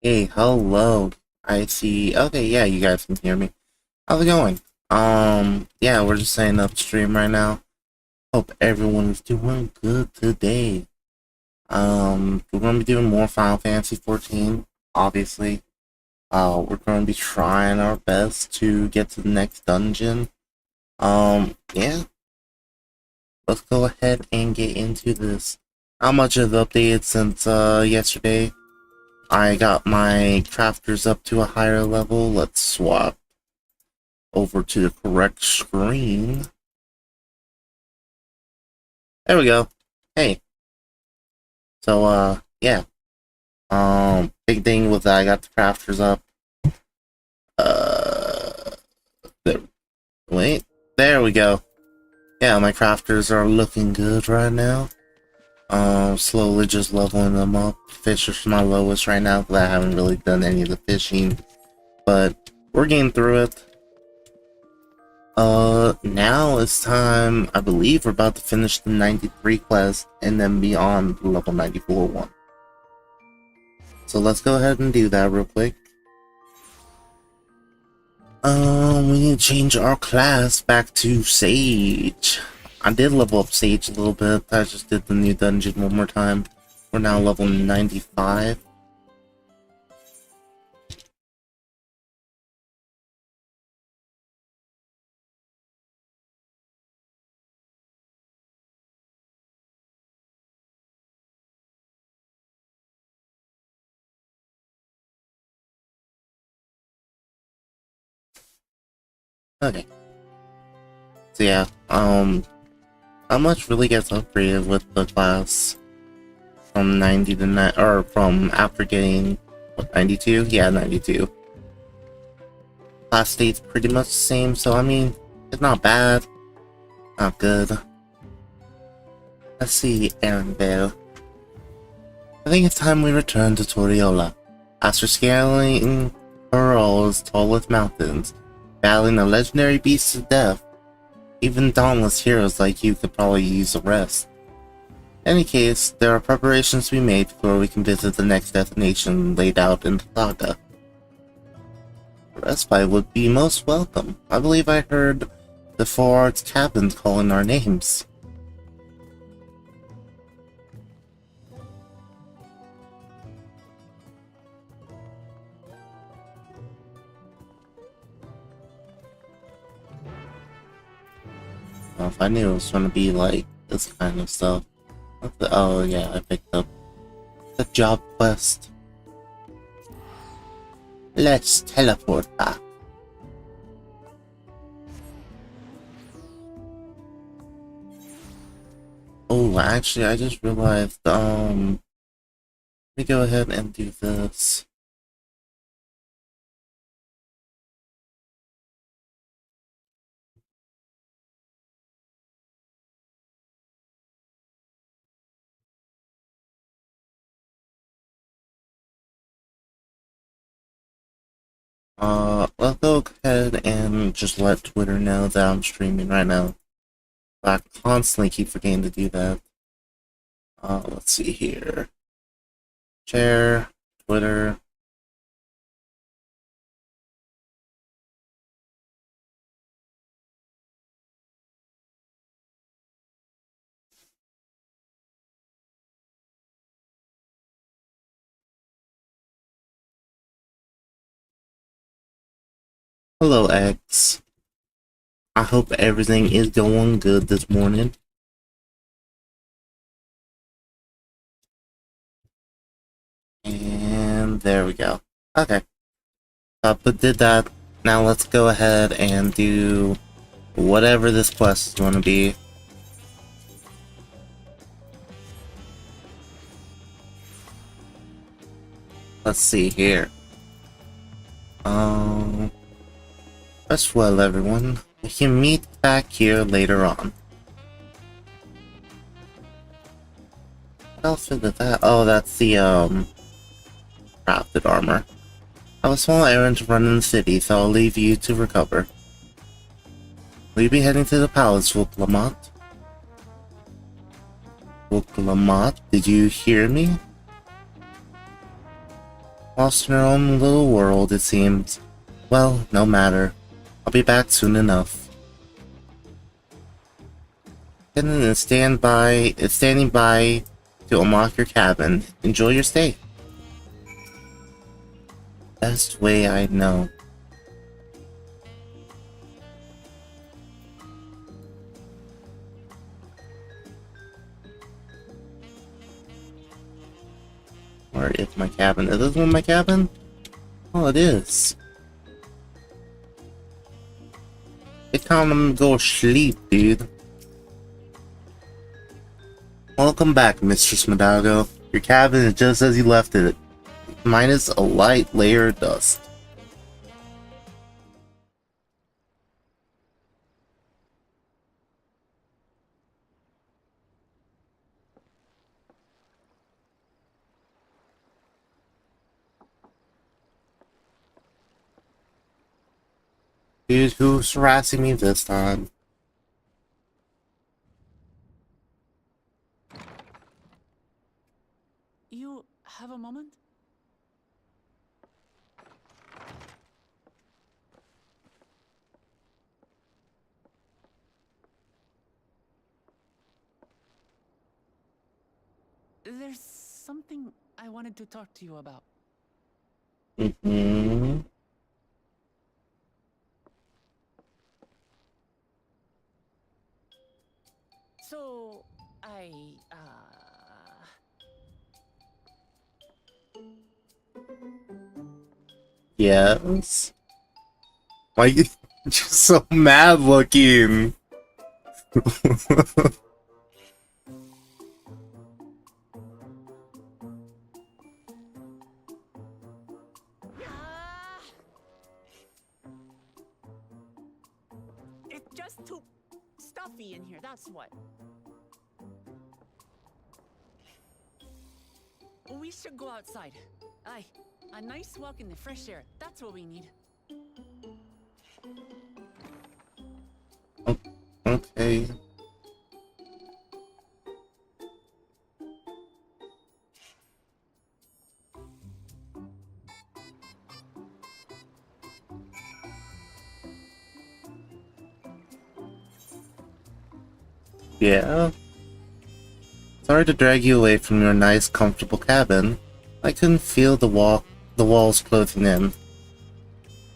Hey, hello. I see. Okay, yeah, you guys can hear me. How's it going? Yeah, we're just setting up stream right now. Hope everyone's doing good today. We're gonna be doing more Final Fantasy 14, obviously. We're gonna be trying our best to get to the next dungeon. Yeah, let's go ahead and get into this. Not much has updated since, yesterday. I got my crafters up to a higher level. Let's swap over to the correct screen. There we go. Hey. So, yeah. Big thing was that I got the crafters up. Uh, there, wait. There we go. Yeah, my crafters are looking good right now. Slowly just leveling them up. Fish are my lowest right now because I haven't really done any of the fishing. But we're getting through it. Now it's time. I believe we're about to finish the 93 quest and then be on the level 94 one. So let's go ahead and do that real quick. We need to change our class back to Sage. I did level up Sage a little bit. I just did the new dungeon one more time. We're now level 95. Okay. So yeah, how much really gets upgraded with the class from 90 to 9, or from after getting, what, 92? Yeah, 92. Class state's pretty much the same, so I mean, it's not bad. Not good. Let's see, Arendelle. I think it's time we return to Toriola. After scaling Pearl's tallest mountains, battling the legendary beasts of death, even dauntless heroes like you could probably use a rest. In any case, there are preparations to be made before we can visit the next destination laid out in the saga. A respite would be most welcome. I believe I heard the Four Arts cabins calling our names. If I knew it was gonna be like this kind of stuff. Oh yeah, I picked up the job quest. Let's teleport back. Oh, actually, I just realized, let me go ahead and do this. Let's go ahead and just let Twitter know that I'm streaming right now. I constantly keep forgetting to do that. Let's see here. Share, Twitter. Hello, X. I hope everything is going good this morning. And there we go. Okay. But did that. Now let's go ahead and do whatever this quest is going to be. Let's see here. Rest well, everyone. We can meet back here later on. What else did that? Oh, that's the, crafted armor. I have a small errand to run in the city, so I'll leave you to recover. Will you be heading to the palace, Wook-Lamont? Wook-Lamont, did you hear me? Lost in her own little world, it seems. Well, no matter. I'll be back soon enough. Kennen is standing by to unlock your cabin. Enjoy your stay. Best way I know. Or if my cabin. Is this one my cabin? Oh, it is. It's time to go sleep, dude. Welcome back, Mistress Madalgo. Your cabin is just as you left it, minus a light layer of dust. Dude, who's harassing me this time? You have a moment? There's something I wanted to talk to you about. Mm-hmm. So, Yes? Why you just so mad looking? It's just too stuffy in here, that's what. We should go outside. Aye, a nice walk in the fresh air, that's what we need. Okay. Yeah? Sorry to drag you away from your nice, comfortable cabin. I couldn't feel the walls closing in.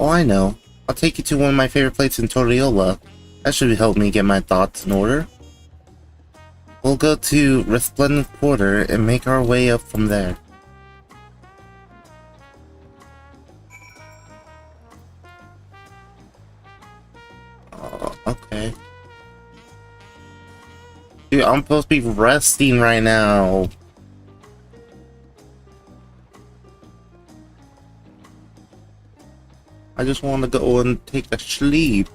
Oh, I know. I'll take you to one of my favorite places in Toriola. That should help me get my thoughts in order. We'll go to Resplendent Quarter and make our way up from there. Oh, okay. Dude, I'm supposed to be resting right now. I just want to go and take a sleep.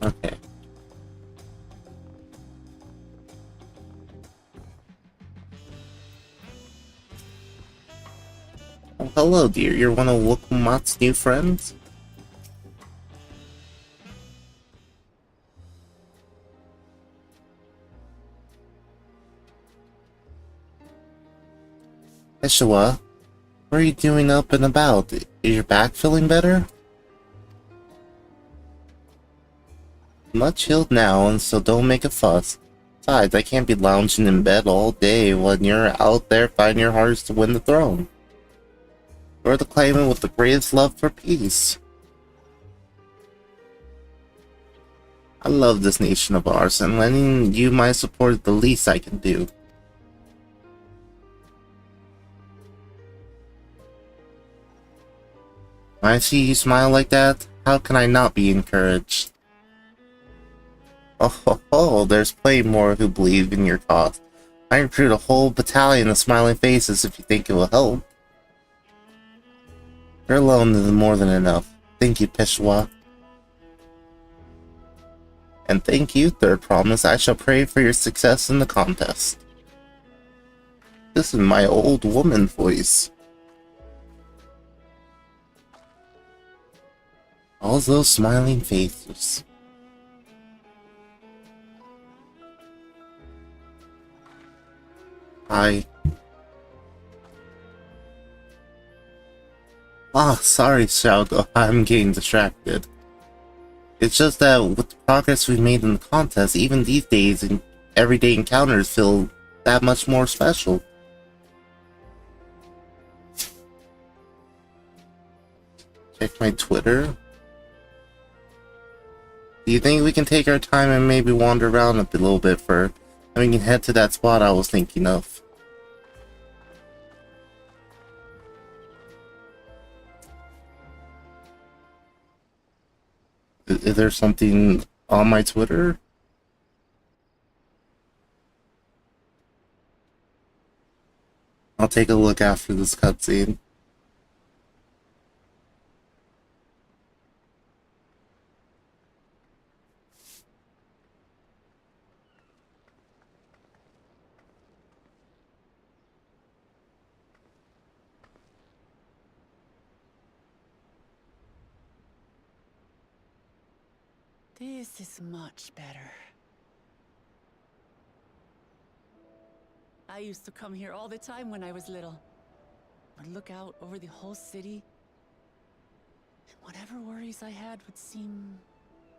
Okay. Oh, hello, dear. You're one of Wokumat's new friends? Ishiwa, what are you doing up and about? Is your back feeling better? I'm not chilled now, and so don't make a fuss. Besides, I can't be lounging in bed all day when you're out there fighting your hardest to win the throne. You're the claimant with the greatest love for peace. I love this nation of ours, and lending you my support is the least I can do. When I see you smile like that, how can I not be encouraged? Oh ho ho, there's plenty more who believe in your cause. I recruit a whole battalion of smiling faces if you think it will help. You're alone is more than enough. Thank you, Peshwa. And thank you, Third Promise. I shall pray for your success in the contest. This is my old woman voice. All those smiling faces. Hi. Ah, sorry, Xiaogo. I'm getting distracted. It's just that with the progress we've made in the contest, even these days, and everyday encounters feel that much more special. Check my Twitter. Do you think we can take our time and maybe wander around a little bit first? And we can head to that spot I was thinking of. Is there something on my Twitter? I'll take a look after this cutscene. This is much better. I used to come here all the time when I was little. Would look out over the whole city, and whatever worries I had would seem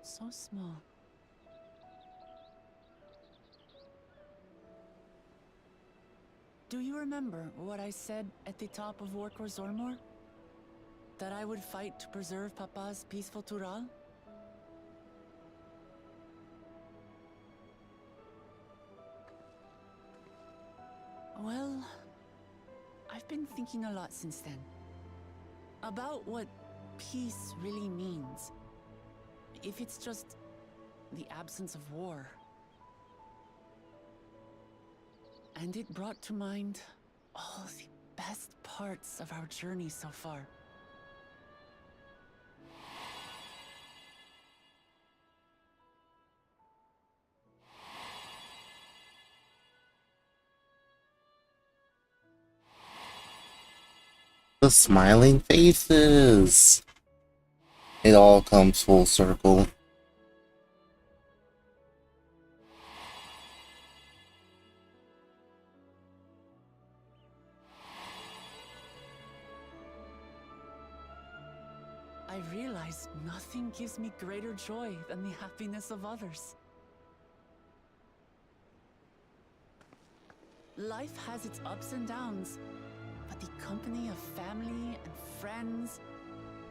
so small. Do you remember what I said at the top of Workor Zormor? That I would fight to preserve Papa's peaceful Tural? Well, I've been thinking a lot since then. About what peace really means. If it's just the absence of war. And it brought to mind all the best parts of our journey so far. The smiling faces! It all comes full circle. I realize nothing gives me greater joy than the happiness of others. Life has its ups and downs, but the company of family and friends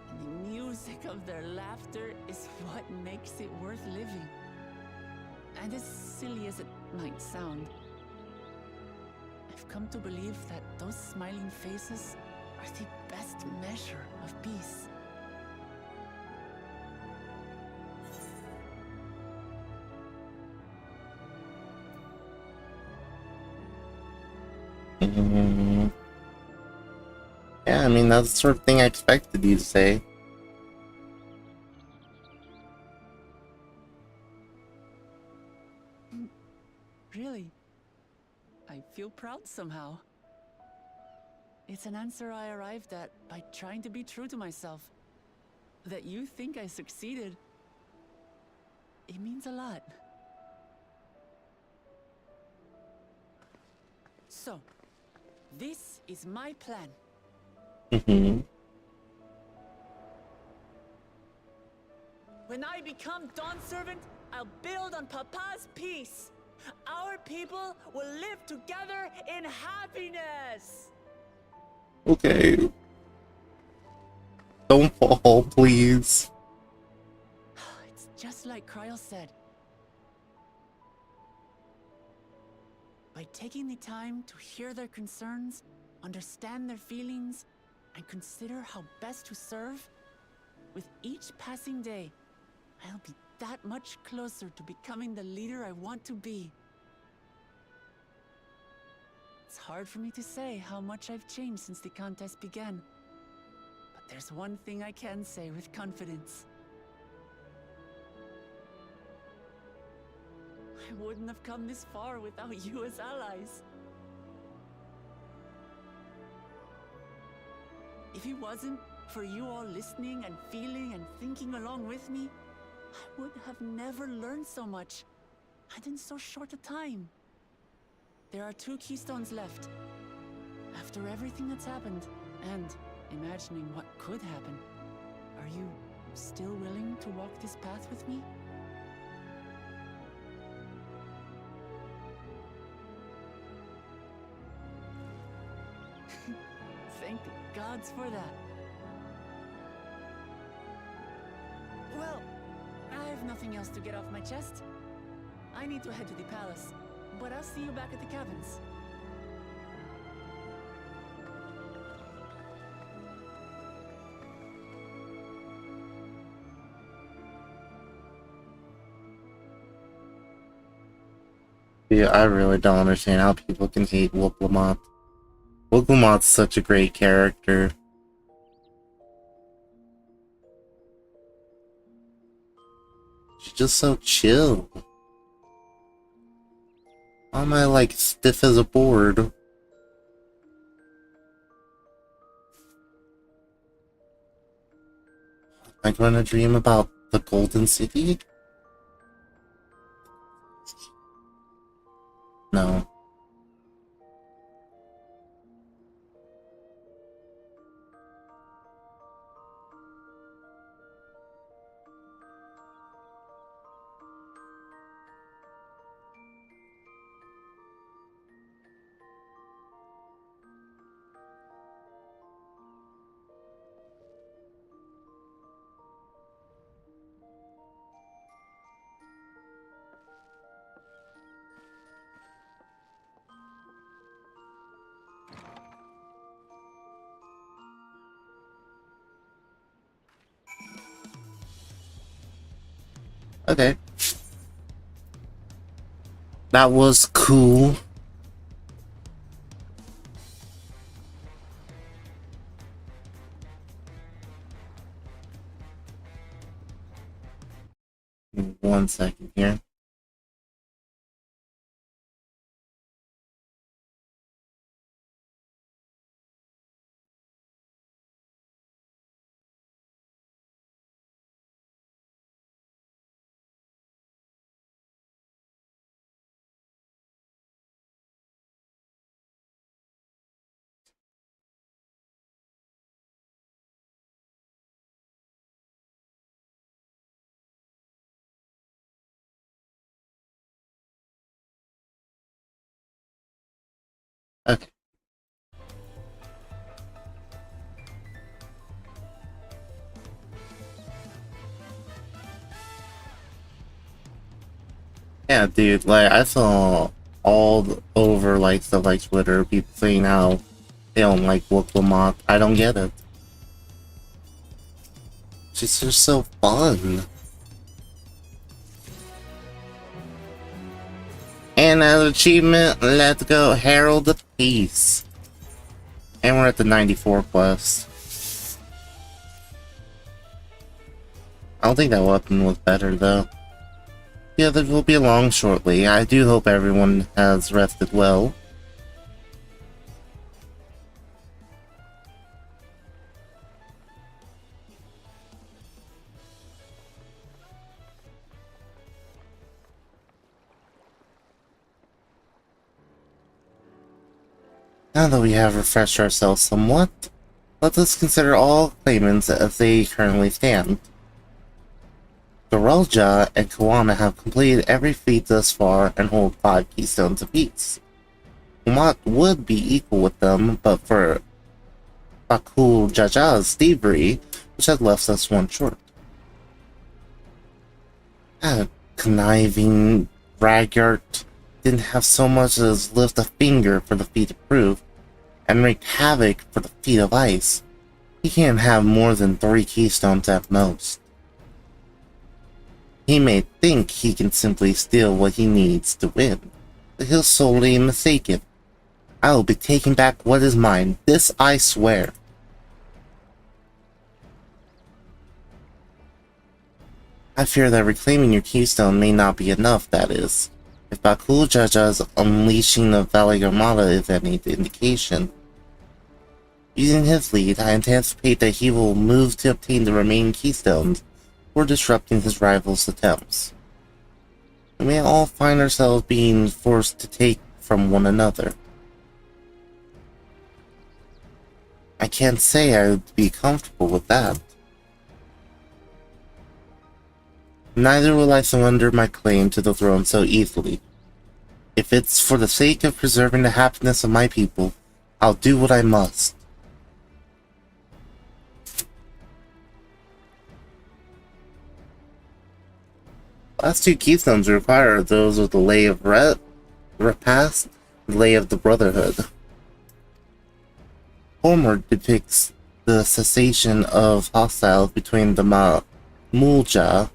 and the music of their laughter is what makes it worth living. And as silly as it might sound, I've come to believe that those smiling faces are the best measure of peace. Yeah, I mean, that's the sort of thing I expected you to say. Really? I feel proud somehow. It's an answer I arrived at by trying to be true to myself. That you think I succeeded, it means a lot. So, this is my plan. When I become Dawn Servant, I'll build on Papa's peace. Our people will live together in happiness. Okay. Don't fall, please. It's just like Kryl said. By taking the time to hear their concerns, understand their feelings, and consider how best to serve, with each passing day, I'll be that much closer to becoming the leader I want to be. It's hard for me to say how much I've changed since the contest began. But there's one thing I can say with confidence. I wouldn't have come this far without you as allies. If it wasn't for you all listening and feeling and thinking along with me, I would have never learned so much, and in so short a time. There are 2 keystones left. After everything that's happened, and imagining what could happen, are you still willing to walk this path with me? Thank the gods for that. Well, I have nothing else to get off my chest. I need to head to the palace, but I'll see you back at the cabins. Yeah, I really don't understand how people can hate Wuk Lamoth. Wuk Lamoth's such a great character. She's just so chill. Why am I like stiff as a board? Am I gonna dream about the Golden City? No. Okay. That was cool. One second here. Okay. Yeah, dude, like, I saw over, like, stuff like Twitter, people saying how they don't like Wuk Lamoth. I don't get it. She's just so fun. And as achievement, let's go Herald of Peace. And we're at the 94 quest. I don't think that weapon was better, though. Yeah, there will be along shortly. I do hope everyone has rested well. Now that we have refreshed ourselves somewhat, let us consider all claimants as they currently stand. Gorelja and Kawana have completed every feat thus far and hold 5 keystones apiece. Umat would be equal with them, but for Bakul Jaja's thievery, which had left us 1 short. Conniving Ragyart didn't have so much as lift a finger for the feat of proof, and wreaked havoc for the feat of ice. He can't have more than 3 keystones at most. He may think he can simply steal what he needs to win, but he'll sorely be mistaken. I will be taking back what is mine, this I swear. I fear that reclaiming your keystone may not be enough, that is. If Bakul Jaja's unleashing of Valley Armada is any indication. Using his lead, I anticipate that he will move to obtain the remaining keystones, or disrupting his rival's attempts. We may all find ourselves being forced to take from one another. I can't say I'd be comfortable with that. Neither will I surrender my claim to the throne so easily. If it's for the sake of preserving the happiness of my people, I'll do what I must. Last two keystones require those of the Lay of Repast and Lay of the Brotherhood. Homer depicts the cessation of hostiles between the Mulja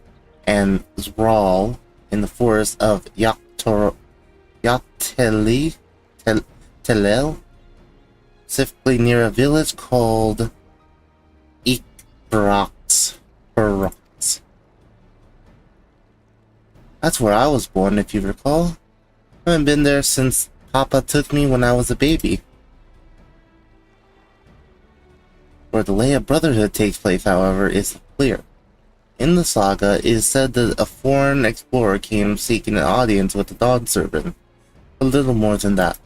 and Zral in the forest of Telel, specifically near a village called Ikbarax. That's where I was born, if you recall. I haven't been there since Papa took me when I was a baby. Where the Lay of Brotherhood takes place, however, is clear. In the saga, it is said that a foreign explorer came seeking an audience with the Dawn Servant. A little more than that.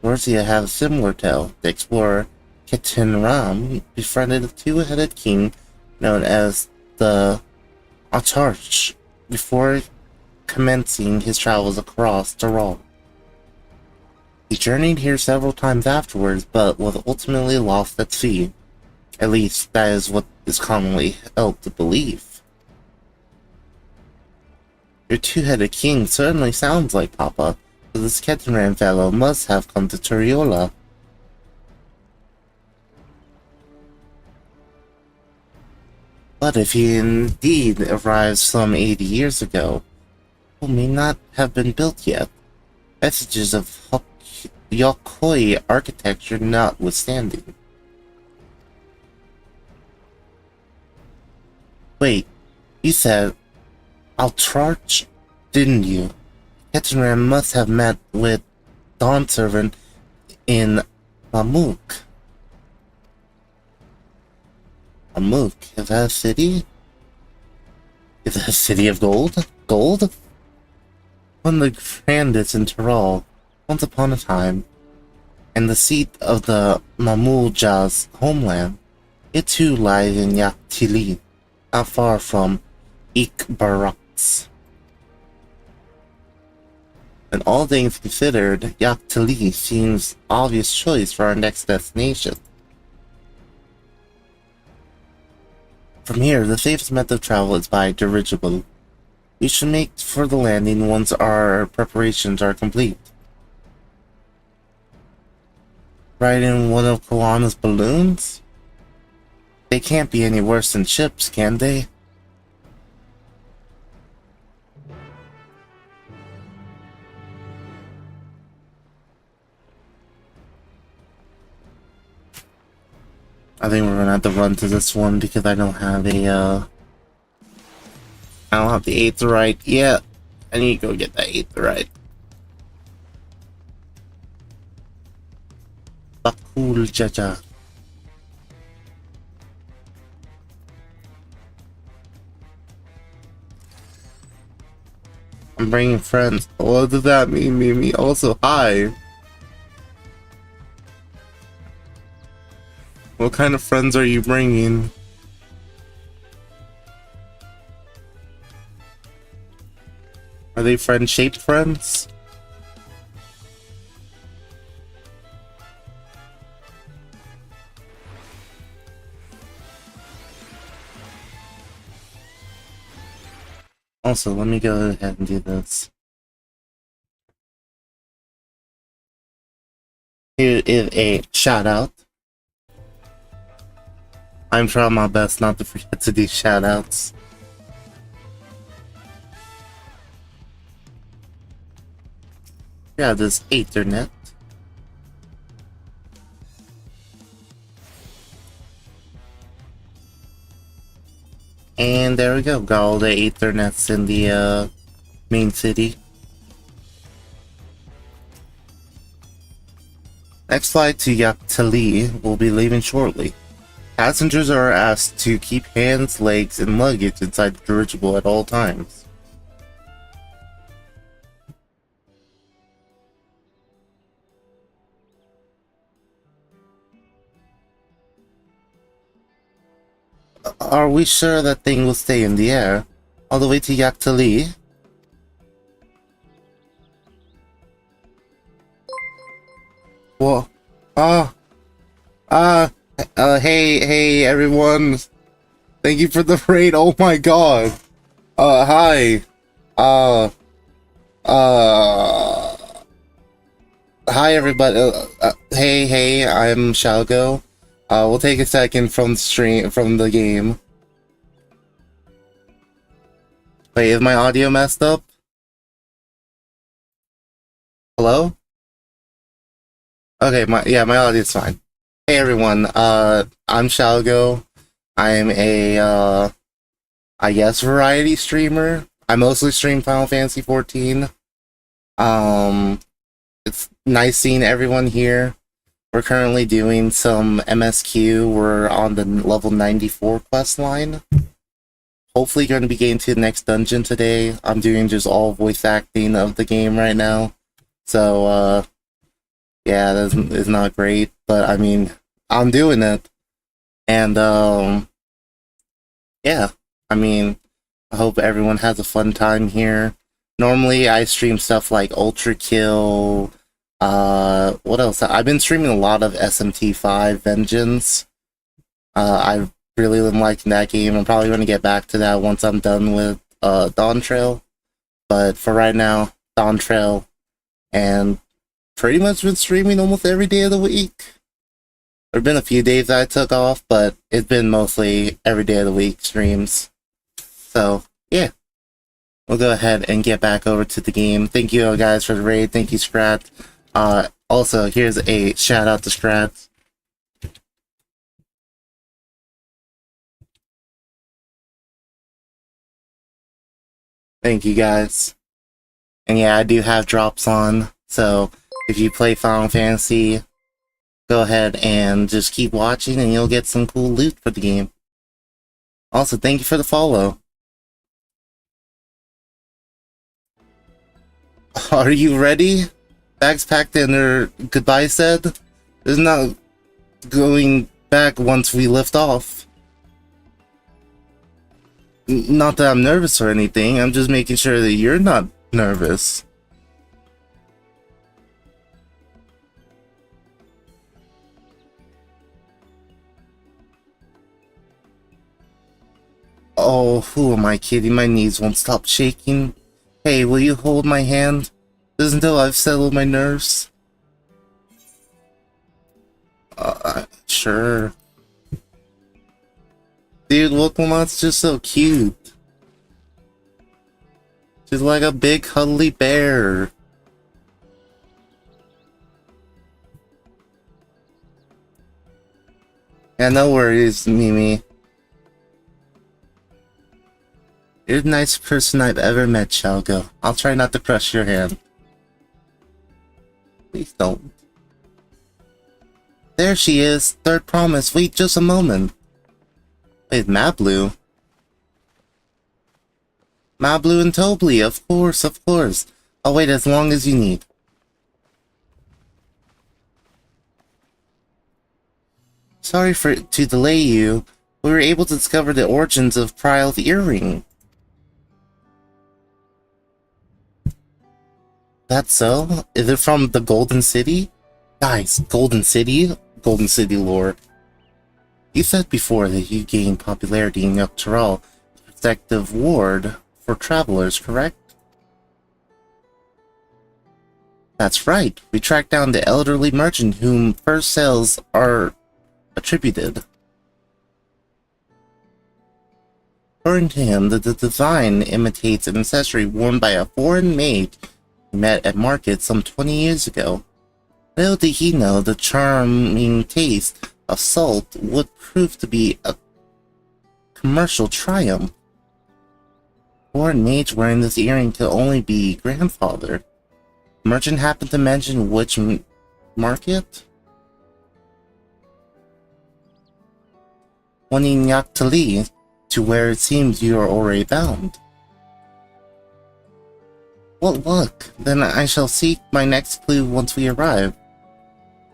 Mercia have a similar tale. The explorer Ketenram befriended a two-headed king known as the Acharch before commencing his travels across Dural. He journeyed here several times afterwards, but was ultimately lost at sea. At least, that is what is commonly held to believe. Your two-headed king certainly sounds like Papa, but this Ketenram fellow must have come to Turiola. But if he indeed arrived some 80 years ago, it may not have been built yet. Vestiges of Yokoi architecture notwithstanding. Wait, you said Altrarch, didn't you? Ketenram must have met with Dawn Servant in Mamuk. Mamuk, is that a city? Is that a city of gold? Gold? One of the grandest in Tyrol, once upon a time, and the seat of the Mamulja's homeland. It too lies in Yaktili, not far from Ikbarax. And all things considered, Yaktili seems obvious choice for our next destination. From here, the safest method of travel is by dirigible. We should make for the landing once our preparations are complete. Ride in one of Kalana's balloons? They can't be any worse than ships, can they? I think we're gonna have to run to this one because I don't have a, I don't have the Aetheryte yet. I need to go get that Aetheryte. Bakul Jaja. I'm bringing friends. What does that mean, Mimi? Also, hi. What kind of friends are you bringing? Are they friend-shaped friends? Also, let me go ahead and do this. Here is a shout out. I'm trying my best not to forget to do shout outs. Yeah, this Aethernet. And there we go, got all the Aethernets in the main city. Next flight to Yaktali will be leaving shortly. Passengers are asked to keep hands, legs, and luggage inside the dirigible at all times. Are we sure that thing will stay in the air all the way to Yaktali? Whoa. Hey everyone. Thank you for the raid. Oh my god. Hi. Hi everybody. Hey, I'm Shalgo. We'll take a second from the game. Wait, is my audio messed up? Hello? Okay, my audio's fine. Hey everyone, I'm Shalgo. I'm a, I guess variety streamer. I mostly stream Final Fantasy XIV. It's nice seeing everyone here. We're currently doing some MSQ. We're on the level 94 quest line. Hopefully going to be getting to the next dungeon today. I'm doing just all voice acting of the game right now. So, yeah, that's is not great, but I mean, I'm doing it. And, yeah, I mean, I hope everyone has a fun time here. Normally, I stream stuff like Ultra Kill. What else? I've been streaming a lot of SMT5 Vengeance. I've really been liking that game. I'm probably going to get back to that once I'm done with Dawntrail. But for right now, Dawntrail, and pretty much been streaming almost every day of the week. There have been a few days I took off, but it's been mostly every day of the week streams. So, yeah. We'll go ahead and get back over to the game. Thank you guys for the raid. Thank you, Scrat. Also, here's a shout out to Scrat. Thank you guys. And yeah, I do have drops on, so if you play Final Fantasy, go ahead and just keep watching and you'll get some cool loot for the game. Also, thank you for the follow. Are you ready? Bags packed and their goodbye said? There's not going back once we lift off. Not that I'm nervous or anything, I'm just making sure that you're not nervous. Oh, who am I kidding? My knees won't stop shaking. Hey, will you hold my hand? Just until I've settled my nerves. Sure. Dude, Wokelmon's just so cute. She's like a big cuddly bear. Yeah, no worries, Mimi. You're the nicest person I've ever met, Shalgo. I'll try not to crush your hand. Please don't. There she is. Third promise. Wait just a moment. Wait, Mablu? Mablu and Tobli, of course, of course. I'll wait as long as you need. Sorry to delay you. We were able to discover the origins of Prial's earring. That's so? Is it from the Golden City? Guys, Golden City? Golden City lore. You said before that you gained popularity in Yogg-Saron, the protective ward for travelers, correct? That's right. We tracked down the elderly merchant whom first sales are attributed. According to him, the design imitates an accessory worn by a foreign maid he met at market some 20 years ago. Little did he know the charming taste of salt would prove to be a commercial triumph. Foreign mage wearing this earring could only be grandfather. The merchant happened to mention which market? One in Yaktali, to where it seems you are already bound. Well, look, then I shall seek my next clue once we arrive.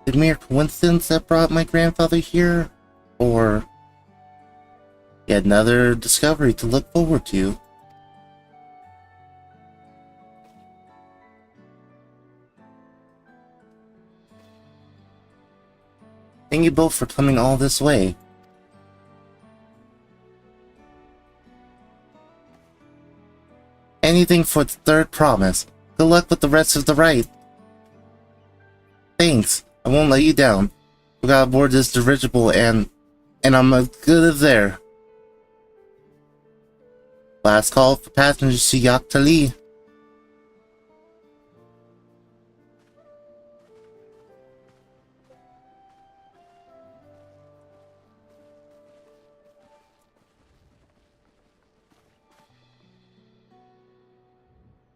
Is it mere coincidence that brought my grandfather here? Or... Yet another discovery to look forward to. Thank you both for coming all this way. Anything for the third promise. Good luck with the rest of the ride. Thanks. I won't let you down. We got aboard this dirigible and I'm as good as there. Last call for passengers to Yak T'Li.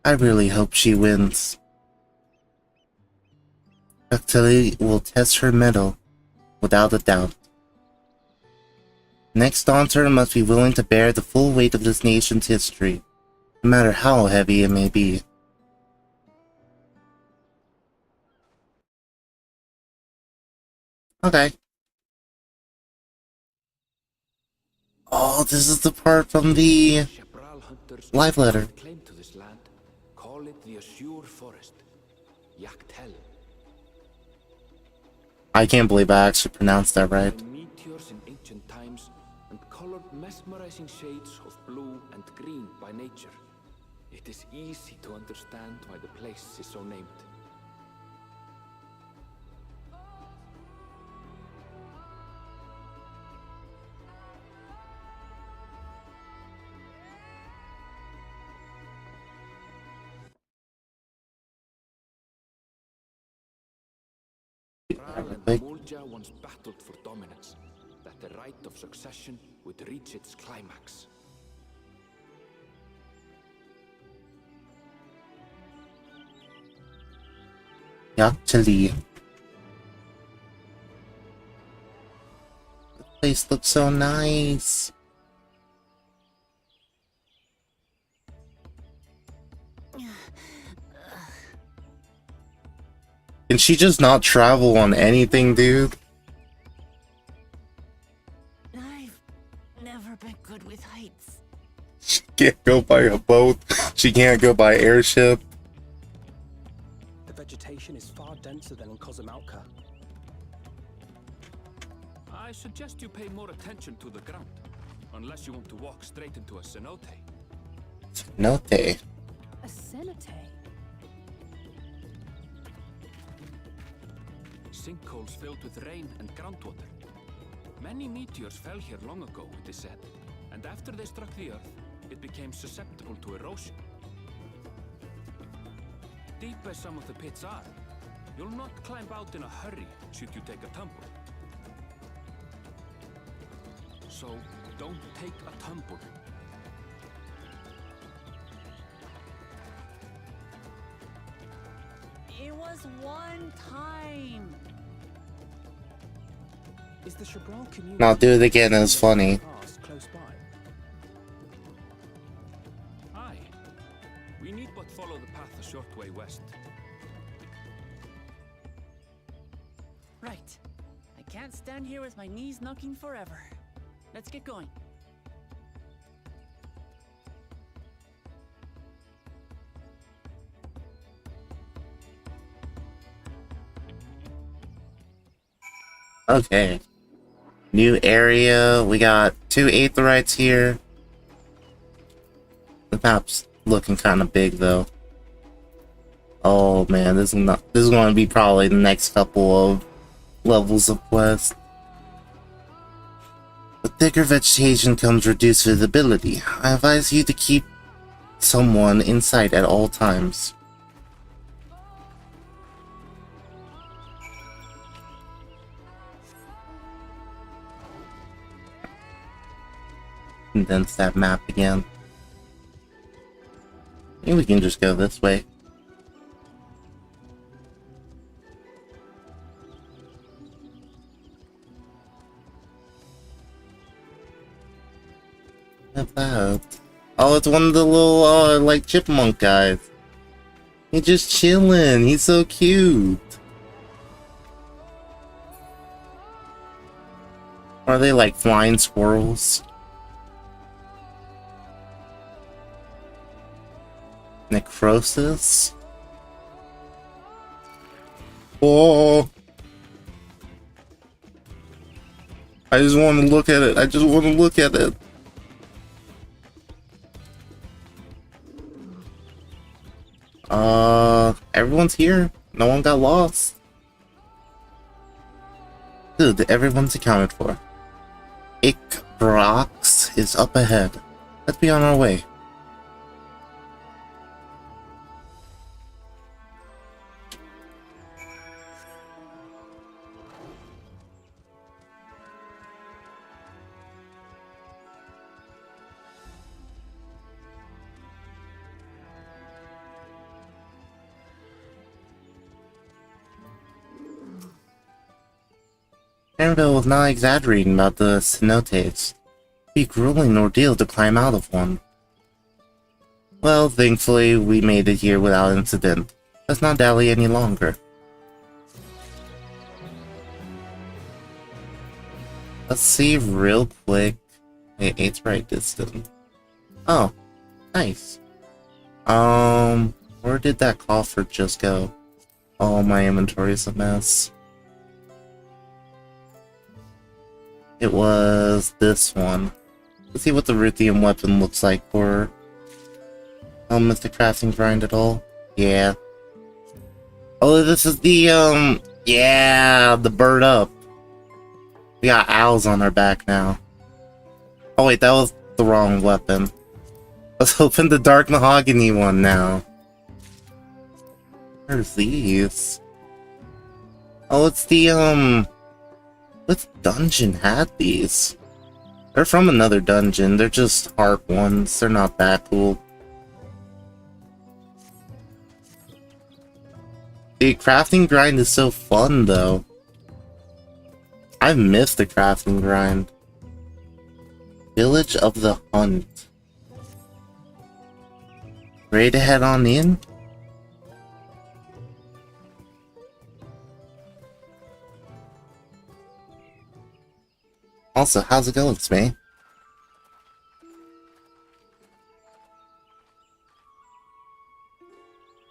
I really hope she wins. Yak T'Li will test her mettle, without a doubt. Next Daunter must be willing to bear the full weight of this nation's history, no matter how heavy it may be. Okay. Oh, this is the part from the live letter. Claim to this land. Call it the Azure Forest. Yak T'El. I can't believe I actually pronounced that right. Meteors in ancient times and colored mesmerizing shades of blue and green by nature. It is easy to understand why the place is so named. Bral and Mulja once battled for dominance, that the right of succession would reach its climax. Yak T'Li. The place looks so nice. Can she just not travel on anything, dude? I've never been good with heights. She can't go by a boat. She can't go by airship. The vegetation is far denser than in Cozumauca. I suggest you pay more attention to the ground, unless you want to walk straight into a cenote. Note. A cenote? Sinkholes filled with rain and groundwater. Many meteors fell here long ago, it is said, and after they struck the Earth, it became susceptible to erosion. Deep as some of the pits are, you'll not climb out in a hurry should you take a tumble. So, don't take a tumble. It was one time. Is the Shabral community Now do it again, it's funny. past close by? Aye. We need but follow the path a short way west. Right. I can't stand here with my knees knocking forever. Let's get going. Okay. New area. We got 2 aetherites here. The map's looking kind of big though. Oh man, this is going to be probably the next couple of levels of quest. With thicker vegetation comes reduced visibility. I advise you to keep someone in sight at all times. Condense that map again. Maybe we can just go this way. What's that? Oh, it's one of the little, like, chipmunk guys. He's just chilling. He's so cute. Are they like flying squirrels? Necrosis. Oh, I just want to look at it. I just want to look at it. Everyone's here. No one got lost. Good, everyone's accounted for. Ikbrox is up ahead. Let's be on our way. Annabelle was not exaggerating about the cenotes. It'd be a grueling ordeal to climb out of one. Well, thankfully, we made it here without incident. Let's not dally any longer. Let's see real quick. Hey, it's right distant. Oh, nice. Where did that coffer just go? Oh, my inventory is a mess. It was this one. Let's see what the Ruthium weapon looks like for Mr. Crafting Grind at all. Yeah. Oh, this is the, yeah, the bird up. We got owls on our back now. Oh wait, that was the wrong weapon. Let's open the Dark Mahogany one now. Where's these? Oh, it's the, what dungeon had these? They're from another dungeon. They're just harp ones. They're not that cool. The crafting grind is so fun, though. I've missed the crafting grind. Village of the Hunt. Ready to head on in? Also, how's it going, Smee?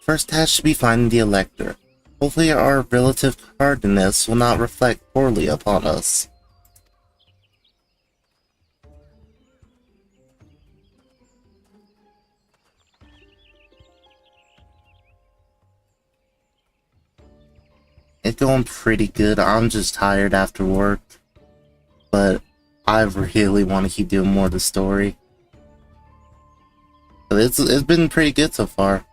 First task should be finding the Elector. Hopefully our relative hardness will not reflect poorly upon us. It's going pretty good. I'm just tired after work. But I really want to keep doing more of the story. But it's been pretty good so far.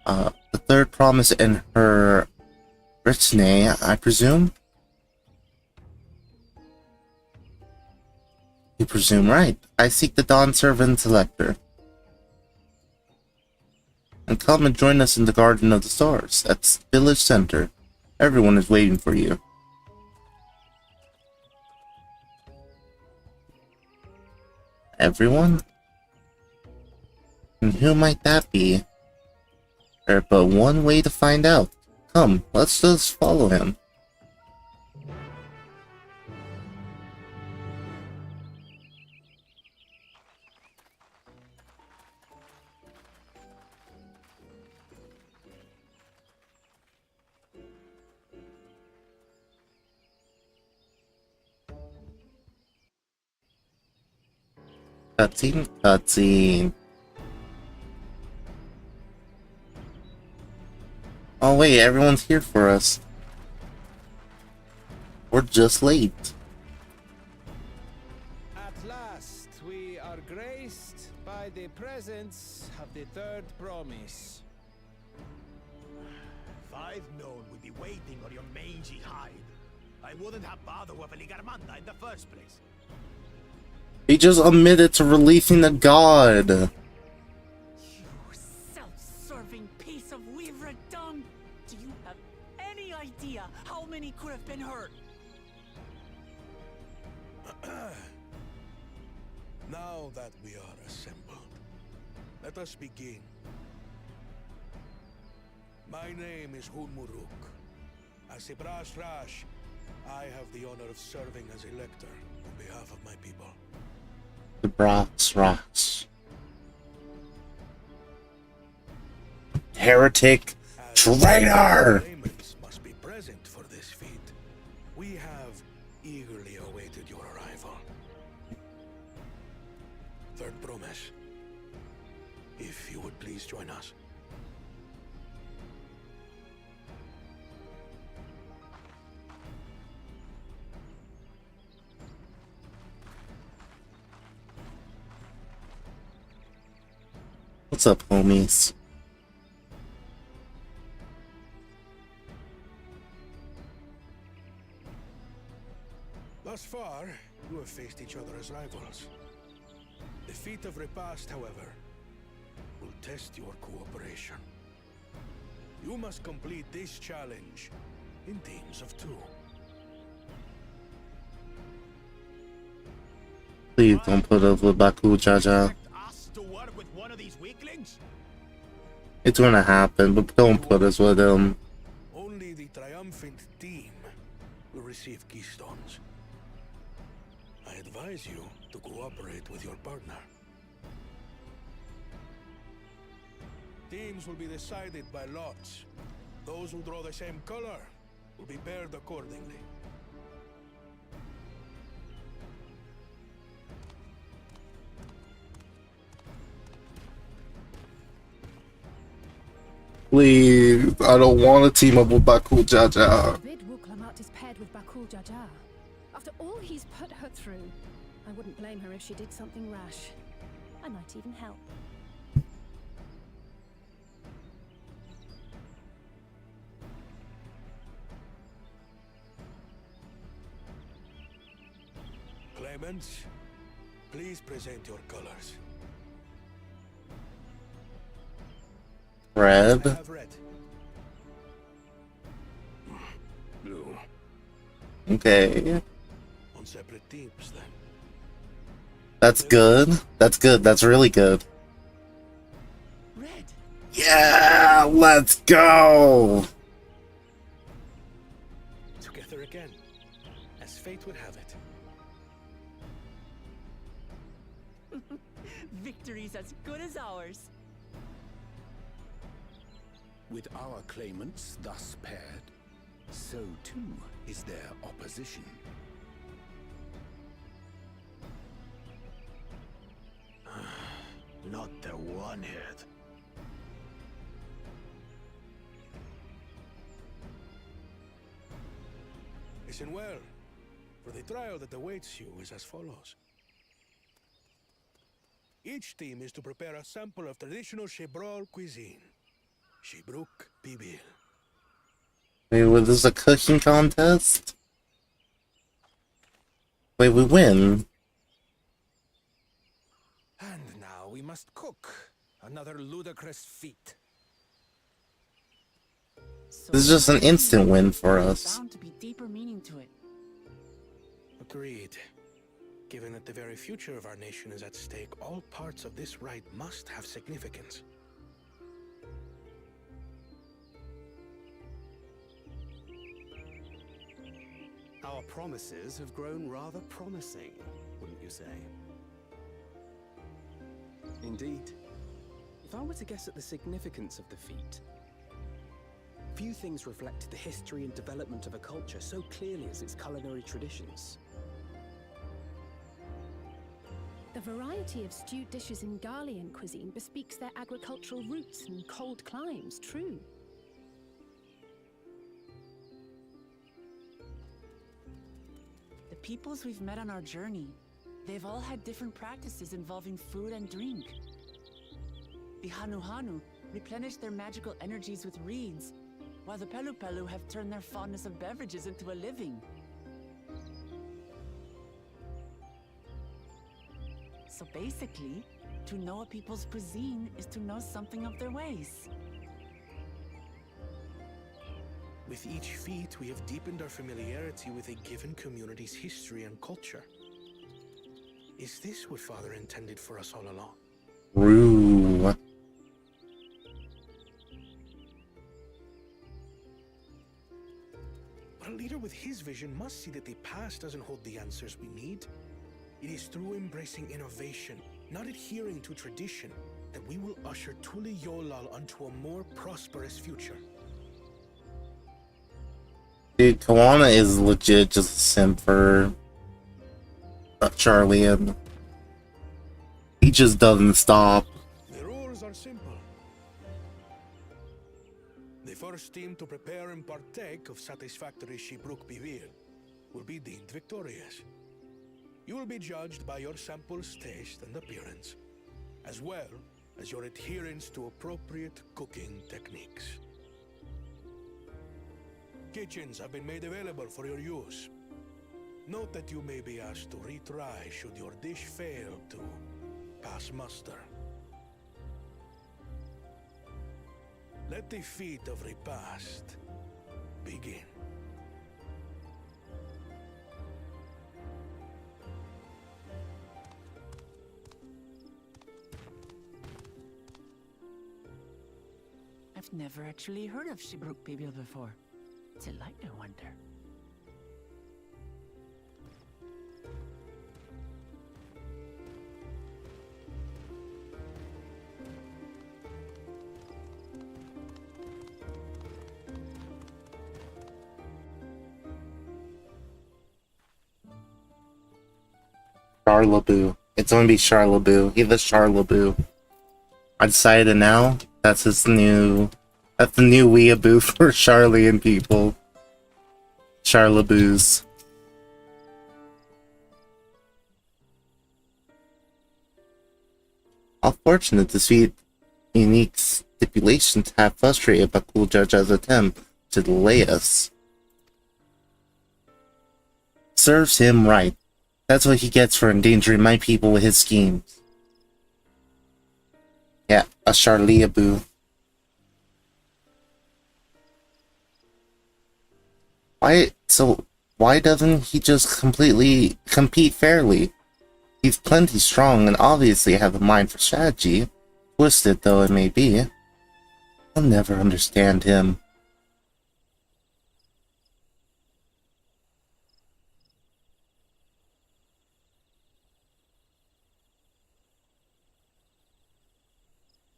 The third promise in her Richne, I presume? You presume right. I seek the Dawn Servant Elector. And come and join us in the Garden of the Stars at Village Center. Everyone is waiting for you. Everyone? And who might that be? There's but one way to find out. Come, let's just follow him. Cutscene, cutscene. Oh wait, everyone's here for us. We're just late. At last, we are graced by the presence of the third promise. If I'd known we'd be waiting on your mangy hide, I wouldn't have bothered with Ligarmanda in the first place. He just admitted to releasing the god. You self-serving piece of weaver dung! Do you have any idea how many could have been hurt? Now that we are assembled, let us begin. My name is Hunmuruk. As Ibras Rash, I have the honor of serving as Elector on behalf of my people. The Brox rocks. Heretic As traitor! claimants must be present for this feat. We have eagerly awaited your arrival. Third promise. If you would please join us. What's up, homies? Thus far, you have faced each other as rivals. The feat of repast, however, will test your cooperation. You must complete this challenge in teams of 2. Please don't put up with Baku Jaja. Us to work with one of these weaklings? It's gonna happen, but don't put us with him. Only the triumphant team will receive keystones. I advise you to cooperate with your partner. Teams will be decided by lots. Those who draw the same color will be paired accordingly. Please, I don't want to team up with Baku Jaja. Bid Wuklamat is paired with Bakul Jaja. After all he's put her through, I wouldn't blame her if she did something rash. I might even help. Claimants, please present your colors. I Red. have red. Blue. Okay. On separate teams, then. That's good. That's good. That's really good. Red. Yeah, let's go. Together again, as fate would have it. Victory's as good as ours. With our claimants thus paired, so too is their opposition. Not the one-head. Listen well, for the trial that awaits you is as follows. Each team is to prepare a sample of traditional Shebrol cuisine. Shebruk Bibil. Wait, was this a cooking contest? Wait, we win. And now we must cook. Another ludicrous feat. So This is just an instant win for there's us. bound to be deeper meaning to it. Agreed. Given that the very future of our nation is at stake, all parts of this rite must have significance. Our promises have grown rather promising, wouldn't you say? Indeed. If I were to guess at the significance of the feat, few things reflect the history and development of a culture so clearly as its culinary traditions. The variety of stewed dishes in Garlean cuisine bespeaks their agricultural roots and cold climes, true. The peoples we've met on our journey, they've all had different practices involving food and drink. The Hanuhanu replenished their magical energies with reeds, while the Pelupelu have turned their fondness of beverages into a living. So basically, to know a people's cuisine is to know something of their ways. With each feat, we have deepened our familiarity with a given community's history and culture. Is this what Father intended for us all along? Rue. But a leader with his vision must see that the past doesn't hold the answers we need. It is through embracing innovation, not adhering to tradition, that we will usher Tuli Yolal onto a more prosperous future. Dude, Kawana is legit just a simp for Charlie, and he just doesn't stop. The rules are simple. The first team to prepare and partake of satisfactory Shibruk Bivir will be deemed victorious. You will be judged by your sample's taste and appearance, as well as your adherence to appropriate cooking techniques. Kitchens have been made available for your use. Note that you may be asked to retry should your dish fail to pass muster. Let the feat of repast begin. I've never actually heard of Shibruk Bibil before. What's it like, I wonder? Charlaboo. It's gonna be Charlaboo. He's the Charlaboo. I decided now. That's the new weeaboo for Charlie and people. Charlaboos. How fortunate to see unique stipulations have frustrated Bakul Jaja's attempt to delay us. Serves him right. That's what he gets for endangering my people with his schemes. Yeah, a Charliaboo. Why doesn't he just completely compete fairly? He's plenty strong and obviously have a mind for strategy, twisted though it may be. I'll never understand him.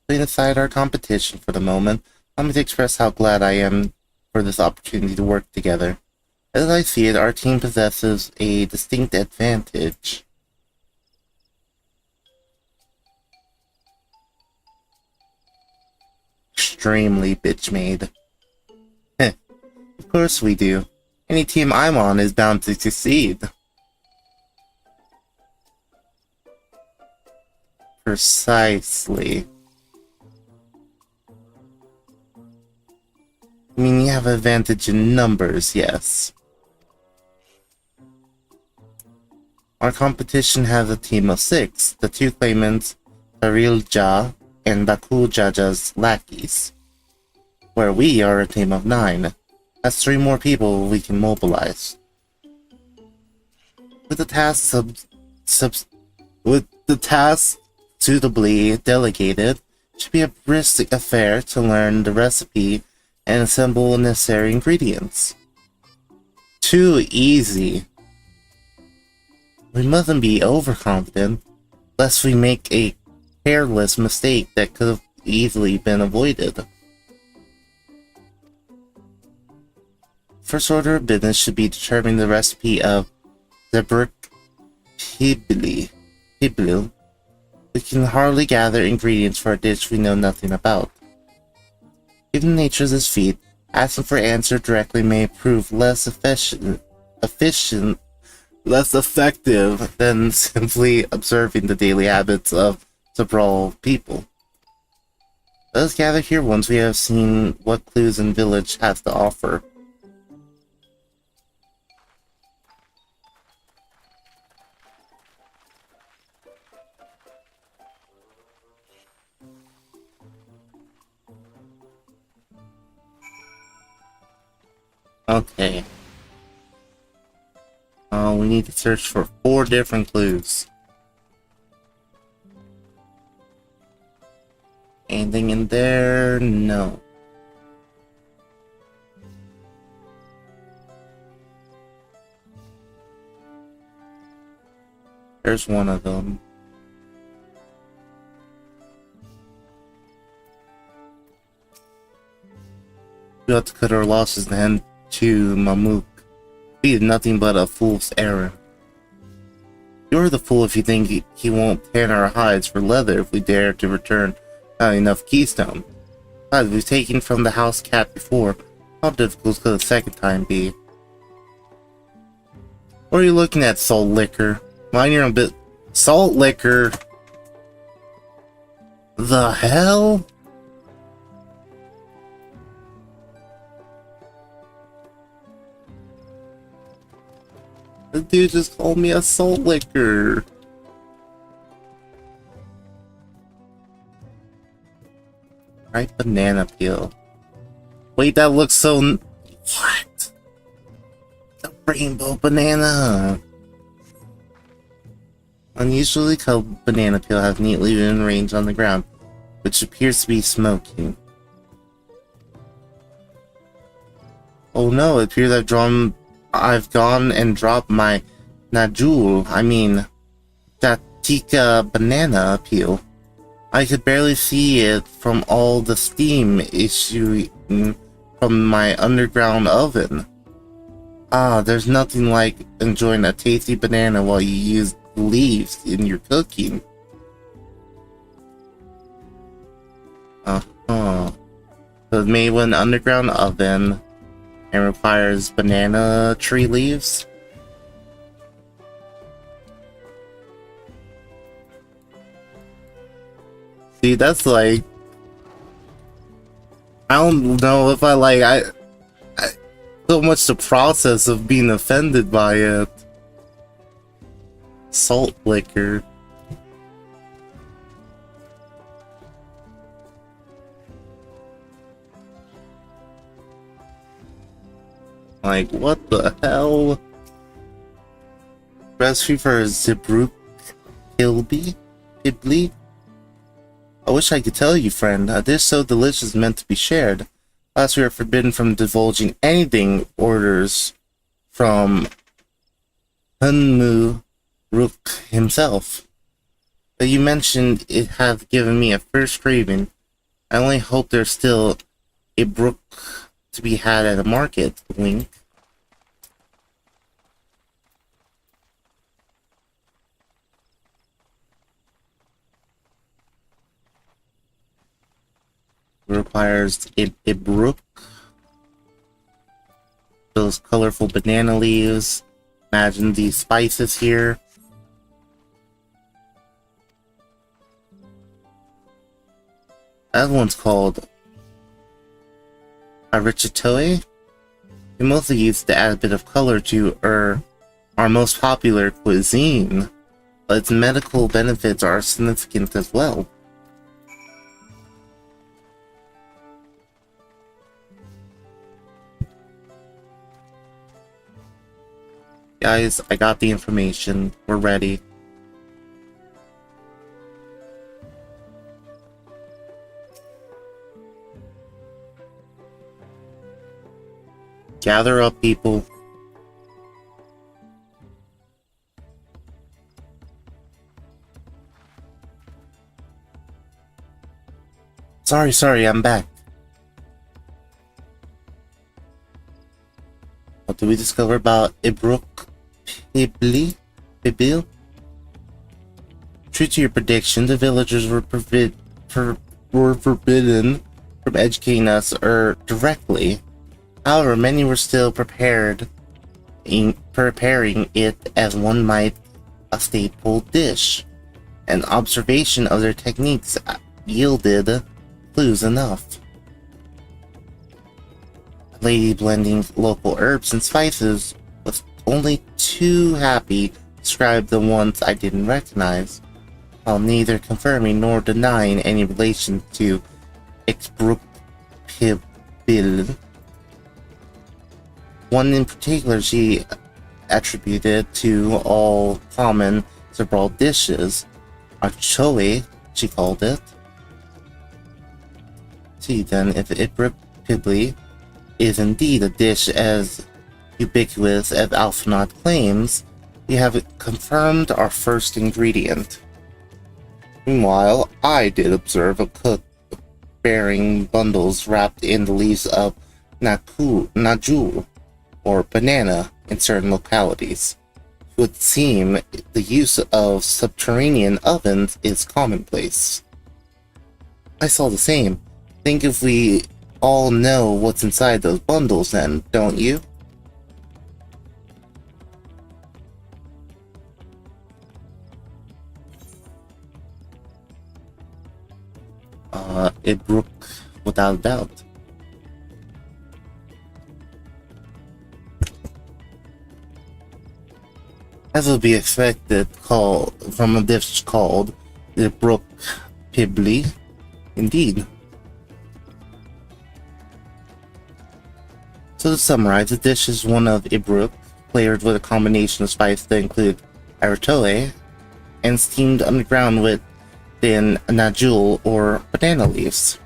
Putting aside our competition for the moment, let me express how glad I am for this opportunity to work together. As I see it, our team possesses a distinct advantage. Extremely bitch-made. Heh, of course we do. Any team I'm on is bound to succeed. Precisely. I mean, you have an advantage in numbers, yes. Our competition has a team of 6, the 2 claimants, Taril Ja and Bakul Jaja's lackeys, where we are a team of 9. That's 3 more people we can mobilize. With the task suitably delegated, it should be a brisk affair to learn the recipe and assemble necessary ingredients. Too easy. We mustn't be overconfident, lest we make a careless mistake that could have easily been avoided. First order of business should be determining the recipe of Zebruk Hiblu. We can hardly gather ingredients for a dish we know nothing about. Given the nature of this feat, asking for answer directly may prove less effective than simply observing the daily habits of Zabral people. Let us gather here once we have seen what clues and village has to offer. Okay. We need to search for 4 different clues. Anything in there? No. There's one of them. We ought to cut our losses and head to Mamuk. He is nothing but a fool's errand. You're the fool if you think he won't tan our hides for leather if we dare to return not enough keystone. Besides, we've taken from the house cat before. How difficult could the second time be? What are you looking at, Salt Liquor? Mind your own bit. Salt Liquor? The hell? The dude just called me a Salt Liquor. Right, banana peel. Wait, that looks so... What? The rainbow banana. Unusually colored banana peel have neatly been arranged on the ground, which appears to be smoking. Oh no, it appears I've gone and dropped my Najul, Jatika banana peel. I could barely see it from all the steam issuing from my underground oven. Ah, there's nothing like enjoying a tasty banana while you use leaves in your cooking. So it's made with an underground oven and requires banana tree leaves. See, that's like, I don't know if I so much the process of being offended by it. Salt Liquor. Like, what the hell? Recipe for Zibruk Pibli? I wish I could tell you, friend. A dish so delicious meant to be shared. Last we are forbidden from divulging anything orders from Hunmu Rook himself. But you mentioned it have given me a first craving. I only hope there's still a brook to be had at a market. Wink. Requires a brook. Those colorful banana leaves. Imagine these spices here. That one's called Arichitoe. We mostly use to add a bit of color to our most popular cuisine, but its medical benefits are significant as well. Guys, I got the information. We're ready. Gather up, people. Sorry, I'm back. What do we discover about Ibruk Pibil? True to your prediction, the villagers were forbidden from educating us directly. However, many were still preparing it as one might a staple dish. An observation of their techniques yielded clues enough. A lady blending local herbs and spices was only too happy to describe the ones I didn't recognize, while neither confirming nor denying any relation to Ibruk Pibil. One in particular she attributed to all common several dishes. Archoe, she called it. See then, if Ibruk Pibil is indeed a dish as ubiquitous as Alphinaud claims, we have confirmed our first ingredient. Meanwhile, I did observe a cook bearing bundles wrapped in the leaves of Najul, or banana in certain localities. It would seem the use of subterranean ovens is commonplace. I saw the same. Think if we all know what's inside those bundles then, don't you? Ibrook, without a doubt. As would be expected, from a dish called Ibrook Pibli. Indeed. So to summarize, the dish is one of Ibrook, flavored with a combination of spices that include aritoe, and steamed underground with thin najul or banana leaves.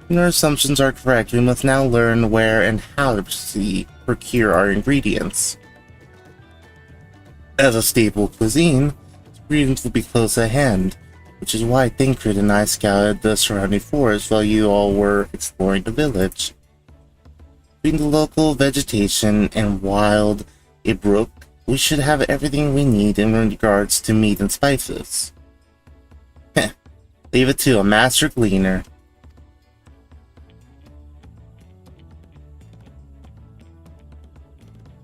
Your assumptions are correct. We must now learn where and how to procure our ingredients. As a staple cuisine, ingredients will be close at hand, which is why Thancred and I scouted the surrounding forest while you all were exploring the village. Between the local vegetation and wild Ibrook, we should have everything we need in regards to meat and spices. Heh, leave it to a master gleaner.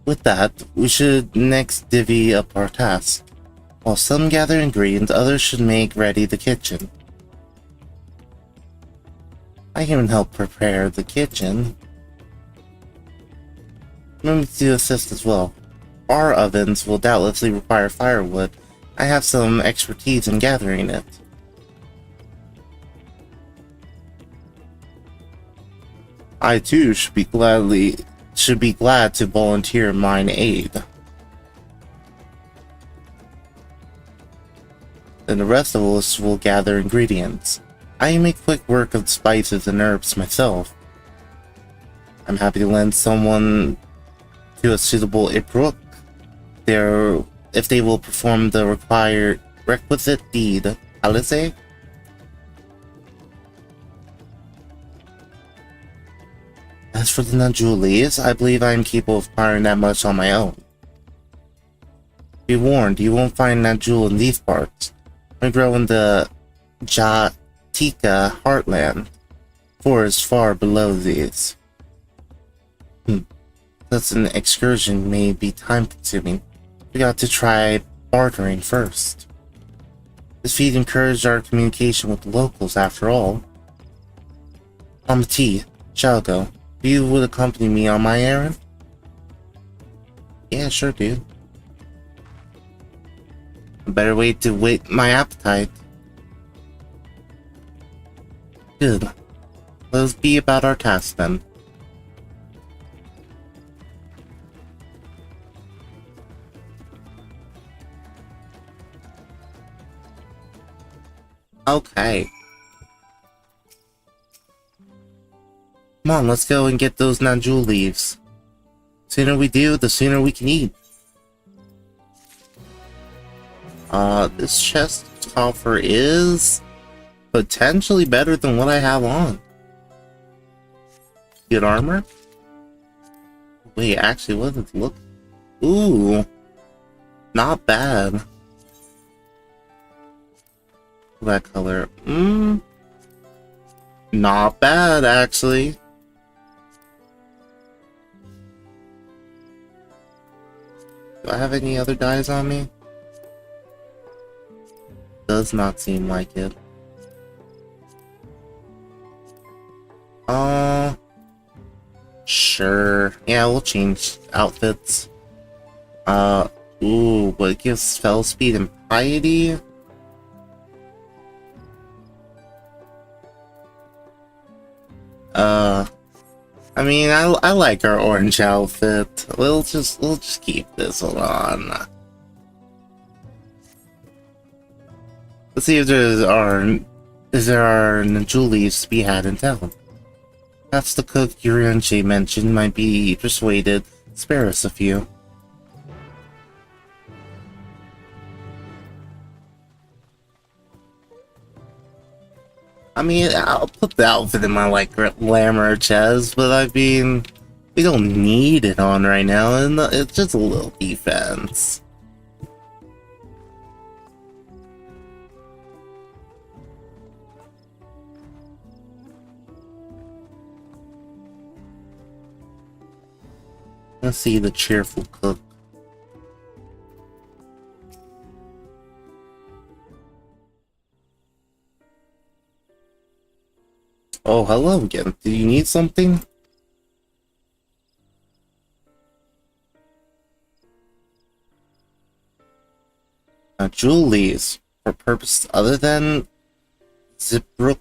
With that, we should next divvy up our task. While some gather ingredients, others should make ready the kitchen. I can help prepare the kitchen. Remember to assist as well. Our ovens will doubtlessly require firewood. I have some expertise in gathering it. I too should be glad to volunteer mine aid. Then the rest of us will gather ingredients. I make quick work of spices and herbs myself. I'm happy to lend someone to a suitable Ibrook if they will perform the requisite deed. Alice? As for the Najulis, I believe I am capable of acquiring that much on my own. Be warned, you won't find Najul in these parts. I grow in the Jatika heartland. Forest far below these. Such an excursion may be time-consuming. We got to try bartering first. This feat encouraged our communication with the locals, after all. Amati, Shalgo, you would accompany me on my errand? Yeah, sure, dude. A better way to whet my appetite. Good. Let us be about our task then. Okay. Come on, let's go and get those Najul leaves. The sooner we do, the sooner we can eat. This chest coffer is potentially better than what I have on. Good armor? Wait, actually, what does it look? Ooh. Not bad. That color. Not bad, actually. Do I have any other dyes on me? Does not seem like it. Sure. Yeah, we'll change outfits. Ooh, but it gives spell speed and piety? I mean, I like our orange outfit. We'll just keep this one on. Let's see if there are Najul leaves to be had in town. Perhaps the cook Yurianche mentioned might be persuaded to spare us a few. I mean, I'll put the outfit in my, like, glamour chest, but I mean, we don't need it on right now, and it's just a little defense. Let's see the cheerful cook. Oh, hello again. Do you need something? Julie's, for purpose other than Zibrook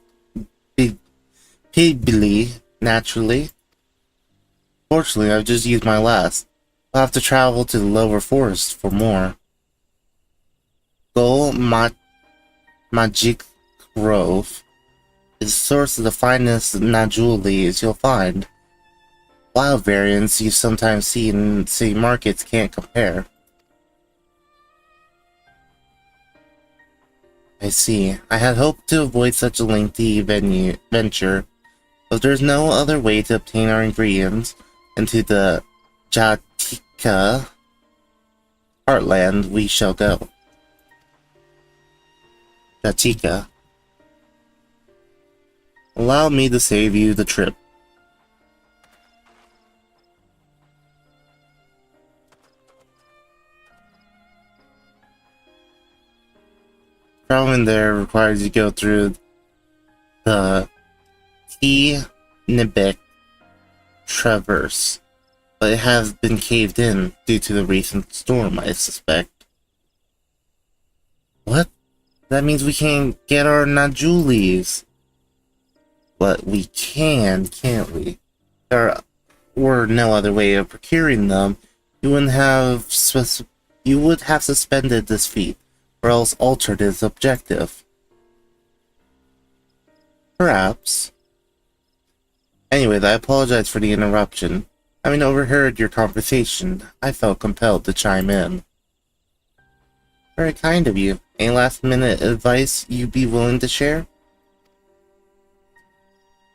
Pibbly, naturally. Fortunately, I've just used my last. I'll have to travel to the lower forest for more. Gold Magic Grove is the source of the finest Najulis you'll find. Wild variants you sometimes see in city markets can't compare. I see. I had hoped to avoid such a lengthy venture, but there's no other way to obtain our ingredients into the Jatika heartland. We shall go. Jatika. Allow me to save you the trip. Traveling there requires you to go through the Nibek Traverse, but it has been caved in due to the recent storm, I suspect. What? That means we can't get our Najulis. But we can, can't we? There were no other way of procuring them. You would have suspended this feat, or else altered its objective. Perhaps. Anyway, I apologize for the interruption. Having overheard your conversation, I felt compelled to chime in. Very kind of you. Any last-minute advice you'd be willing to share?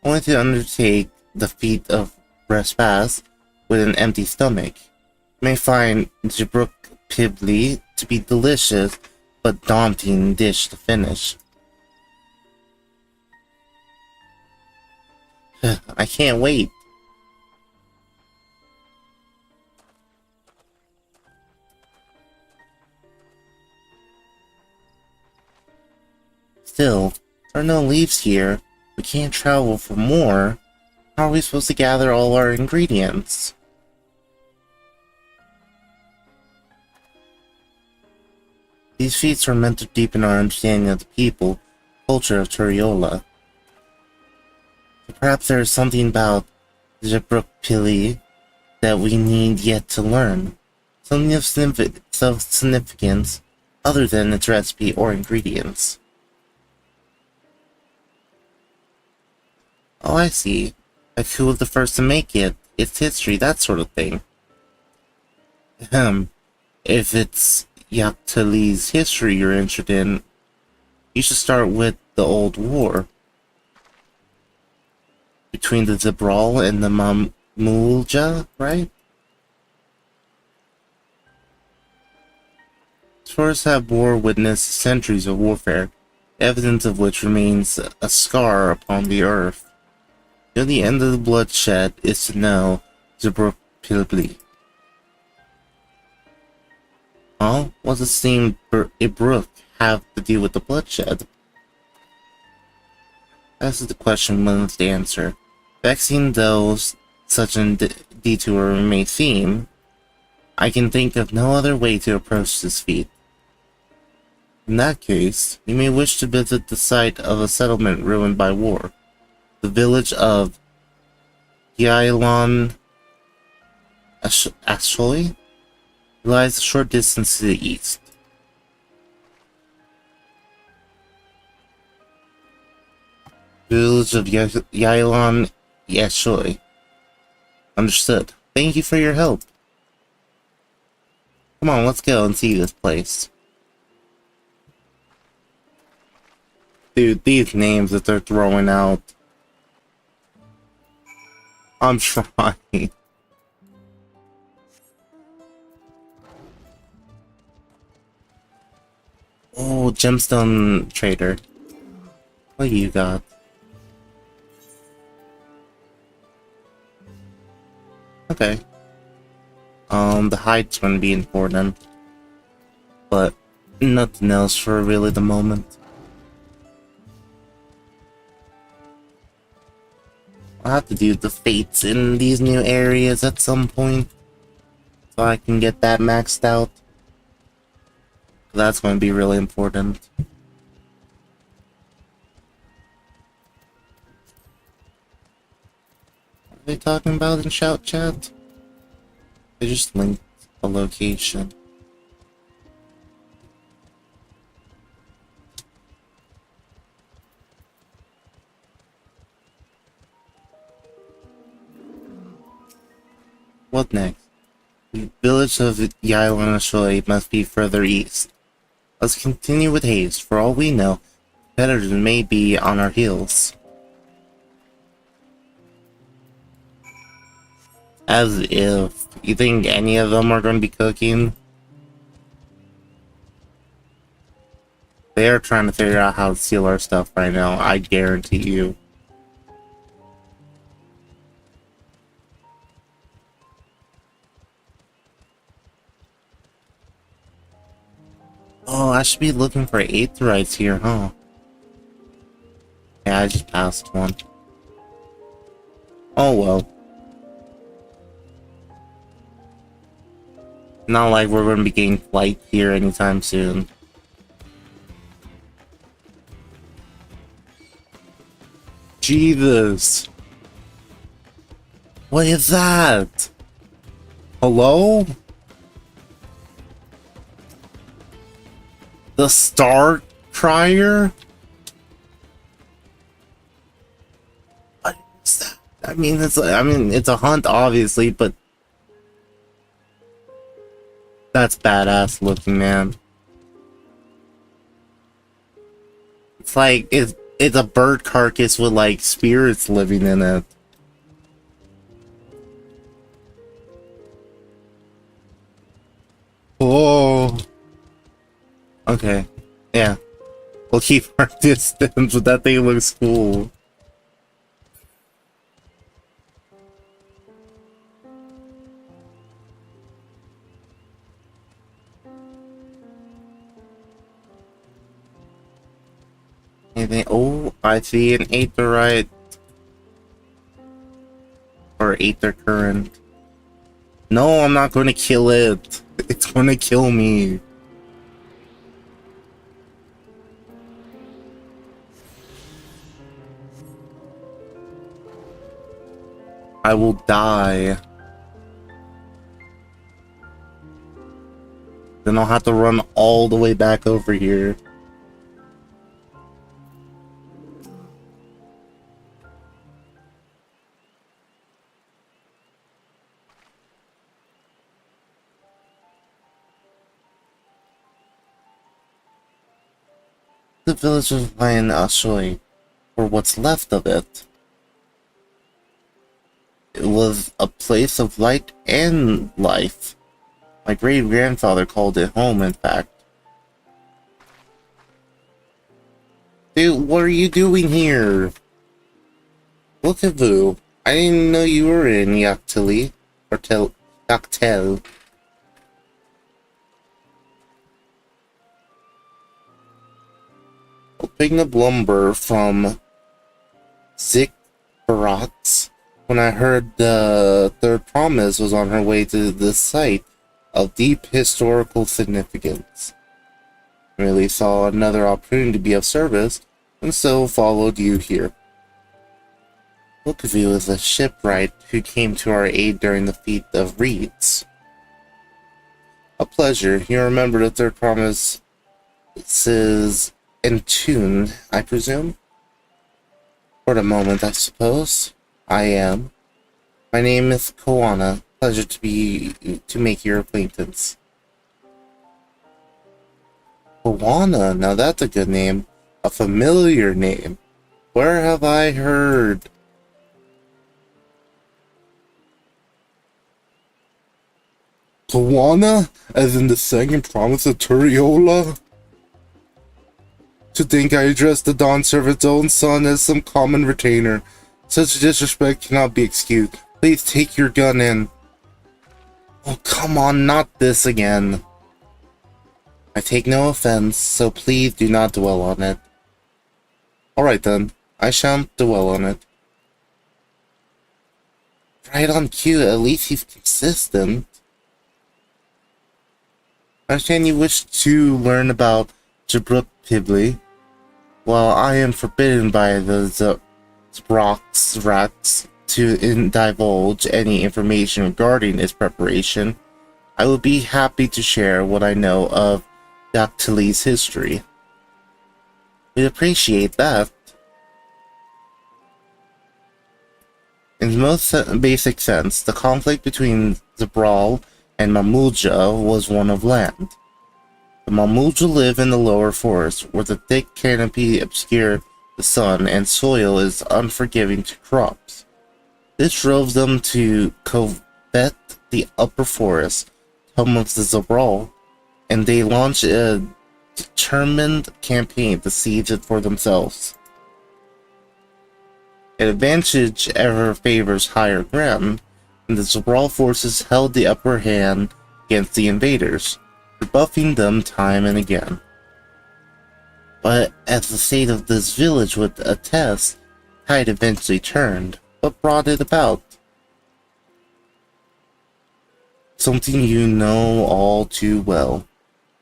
Only to undertake the feat of Respas with an empty stomach. You may find Jibruk Pibbly to be delicious, but daunting dish to finish. I can't wait. Still, there are no leaves here. We can't travel for more. How are we supposed to gather all our ingredients? These feats are meant to deepen our understanding of the people, culture of Turiola. So perhaps there is something about Jibruk Pili that we need yet to learn. Something of significance other than its recipe or ingredients. Oh, I see. Like who was the first to make it, its history, that sort of thing. If it's Yaktali's history you're interested in, you should start with the Old War. Between the Zabral and the Mamulja, right? Tourists have war witnessed centuries of warfare, evidence of which remains a scar upon the earth. Near the end of the bloodshed is to know Jibruk Pilbli. Huh? What does the name Ibruk have to do with the bloodshed? That's the question one must answer. Vexing though such a detour may seem, I can think of no other way to approach this feat. In that case, you may wish to visit the site of a settlement ruined by war. The village of Yailon Ashoy lies a short distance to the east. Village of Yailon Ashoy. Understood. Thank you for your help. Come on, let's go and see this place. Dude, these names that they're throwing out. I'm trying. Oh, gemstone trader. What you got? Okay. The hide's gonna be important. But nothing else for really the moment. I'll have to do the fates in these new areas at some point. So I can get that maxed out. That's going to be really important. What are they talking about in shout chat? They just linked a location. What next? The village of Yailana must be further east. Let's continue with haste. For all we know, competitors may be on our heels. As if. You think any of them are going to be cooking? They are trying to figure out how to steal our stuff right now, I guarantee you. Oh, I should be looking for aetherites here, huh? Yeah, I just passed one. Oh well. Not like we're going to be getting flight here anytime soon. Jesus. What is that? Hello? The Star Crier? What is that? I mean, it's a hunt, obviously, but that's badass looking, man. It's like it's a bird carcass with like spirits living in it. Oh. Okay, yeah. We'll keep our distance, but that thing looks cool. Anything? Oh, I see an aetherite. Or aether current. No, I'm not going to kill it. It's going to kill me. I will die. Then I'll have to run all the way back over here. The village of Lion Ashoy, or what's left of it. It was a place of light and life. My great-grandfather called it home, in fact. Dude, what are you doing here? Look at Vu. I didn't know you were in Yaktili. Or Yaktel. Picking up lumber from Zikbarats when I heard the third promise was on her way to this site of deep historical significance. I really saw another opportunity to be of service, and so followed you here. Look of you is a shipwright who came to our aid during the feat of reeds. A pleasure. You remember the third promise is in tune, I presume? For the moment, I suppose. I am. My name is Koana. Pleasure to make your acquaintance. Koana, now that's a good name. A familiar name. Where have I heard? Tawana, as in the second promise of Turiola? To think I addressed the Dawn Servant's own son as some common retainer. Such disrespect cannot be excused. Please take your gun in. Oh, come on, not this again. I take no offense, so please do not dwell on it. Alright then, I shan't dwell on it. Right on cue, at least he's consistent. I understand you wish to learn about Jabrut Pibli. While I am forbidden by the Zrax to divulge any information regarding its preparation, I would be happy to share what I know of Dactyli's history. We'd appreciate that. In the most basic sense, the conflict between Zabral and Mamulja was one of land. The Mamulja live in the lower forest, where the thick canopy obscures the sun and soil is unforgiving to crops. This drove them to covet the upper forest, home of the Zabral, and they launched a determined campaign to seize it for themselves. An advantage ever favors higher ground, and the Zabral forces held the upper hand against the invaders, rebuffing them time and again. But as the state of this village would attest, tide eventually turned. What brought it about? Something you know all too well.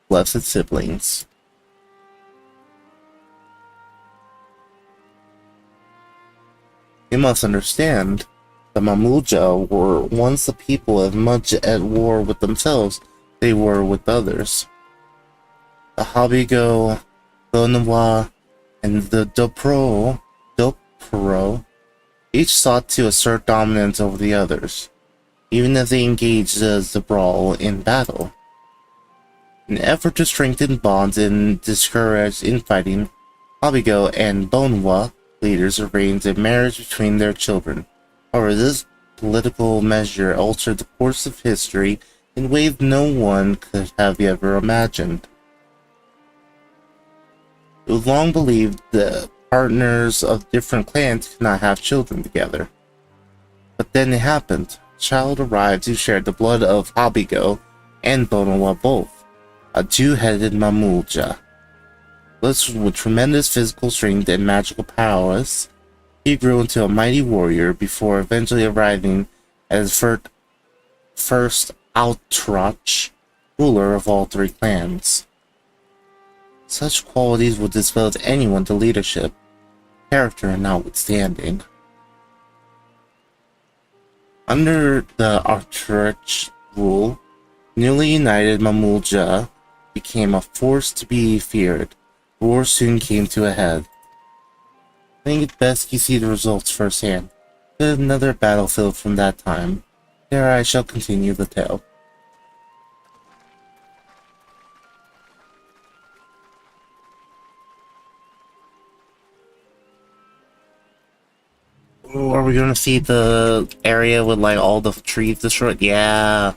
Blessed siblings. You must understand, the Mamulja were once a people as much at war with themselves they were with others. The Habigo, Donawa, and the Dopro each sought to assert dominance over the others, even as they engaged the Zabral in battle. In an effort to strengthen bonds and discourage infighting, Habigo and Bonwa leaders arranged a marriage between their children. However, this political measure altered the course of history in ways no one could have ever imagined. It was long believed that partners of different clans could not have children together. But then it happened. A child arrived who shared the blood of Habigo and Bonowa both, a two-headed Mamulja. With tremendous physical strength and magical prowess, he grew into a mighty warrior before eventually arriving as first Outrach, ruler of all three clans. Such qualities would dispose anyone to leadership, character notwithstanding. Under the Outrach rule, newly united Mamulja became a force to be feared. War soon came to a head. I think it's best you see the results firsthand. But another battlefield from that time. There I shall continue the tale. Ooh, are we gonna see the area with like all the trees destroyed? Yeah!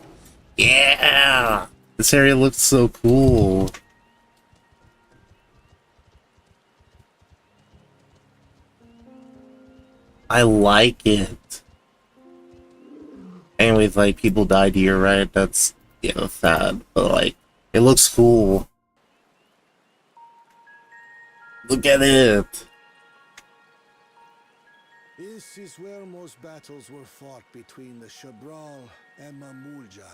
Yeah! This area looks so cool. I like it. Anyways, like, people died here, right? That's, you know, sad. But, like, it looks cool. Look at it! This is where most battles were fought between the Shabral and Mamulja,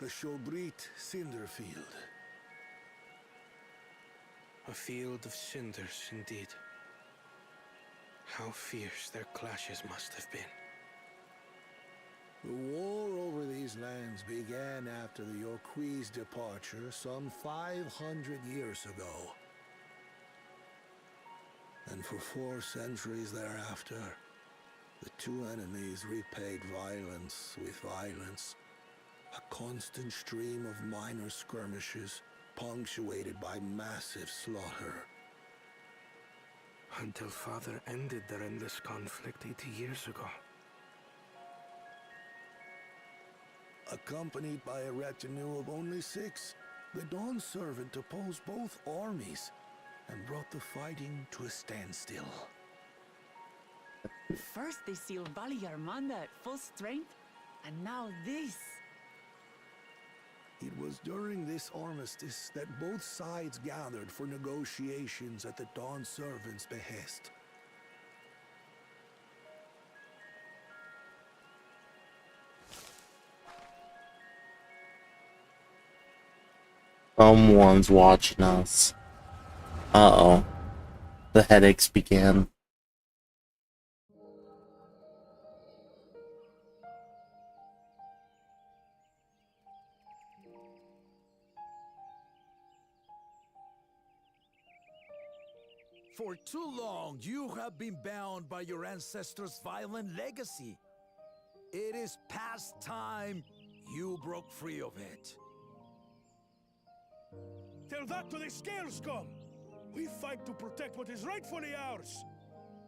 the Shobrit Cinderfield. A field of cinders, indeed. How fierce their clashes must have been. The war over these lands began after the Yorqui's departure some 500 years ago. And for 4 centuries thereafter, the two enemies repaid violence with violence. A constant stream of minor skirmishes, punctuated by massive slaughter. Until Father ended their endless conflict 80 years ago. Accompanied by a retinue of only 6, the Dawn Servant opposed both armies and brought the fighting to a standstill. First they sealed Valley Armanda at full strength, and now this. It was during this armistice that both sides gathered for negotiations at the Dawn Servant's behest. Someone's watching us. Uh-oh. The headaches began. For too long, you have been bound by your ancestors' violent legacy. It is past time you broke free of it. Tell that to the Scale Scum! We fight to protect what is rightfully ours.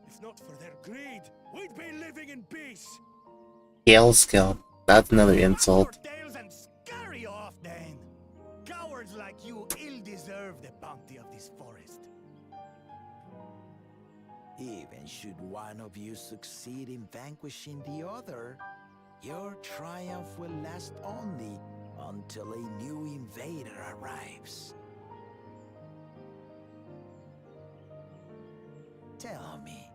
If not for their greed, we'd be living in peace. Gale skill. That's another insult. Tails and scurry off then. Cowards like you ill deserve the bounty of this forest. Even should one of you succeed in vanquishing the other, your triumph will last only until a new invader arrives. Tell me,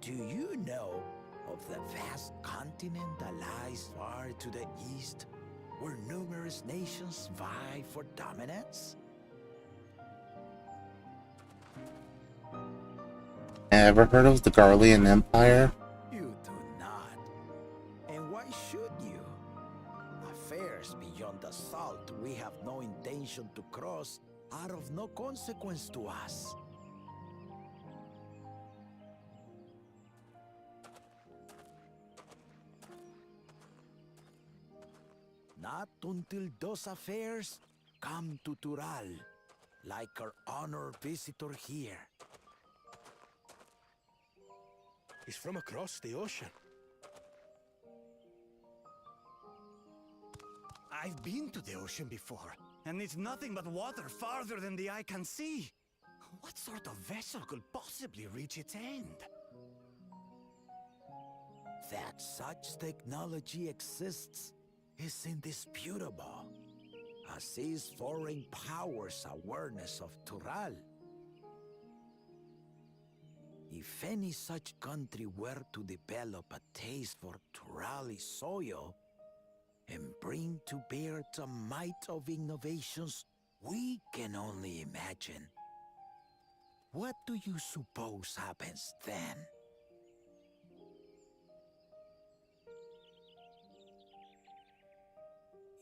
do you know of the vast continent that lies far to the east, where numerous nations vie for dominance? Ever heard of the Garlean Empire? You do not. And why should you? Affairs beyond the salt we have no intention to cross are of no consequence to us. Not until those affairs come to Tural, like our honored visitor here. He's from across the ocean. I've been to the ocean before, and it's nothing but water farther than the eye can see. What sort of vessel could possibly reach its end? That such technology exists is indisputable, as is foreign powers' awareness of Tural. If any such country were to develop a taste for Turali soil and bring to bear the might of innovations we can only imagine, what do you suppose happens then?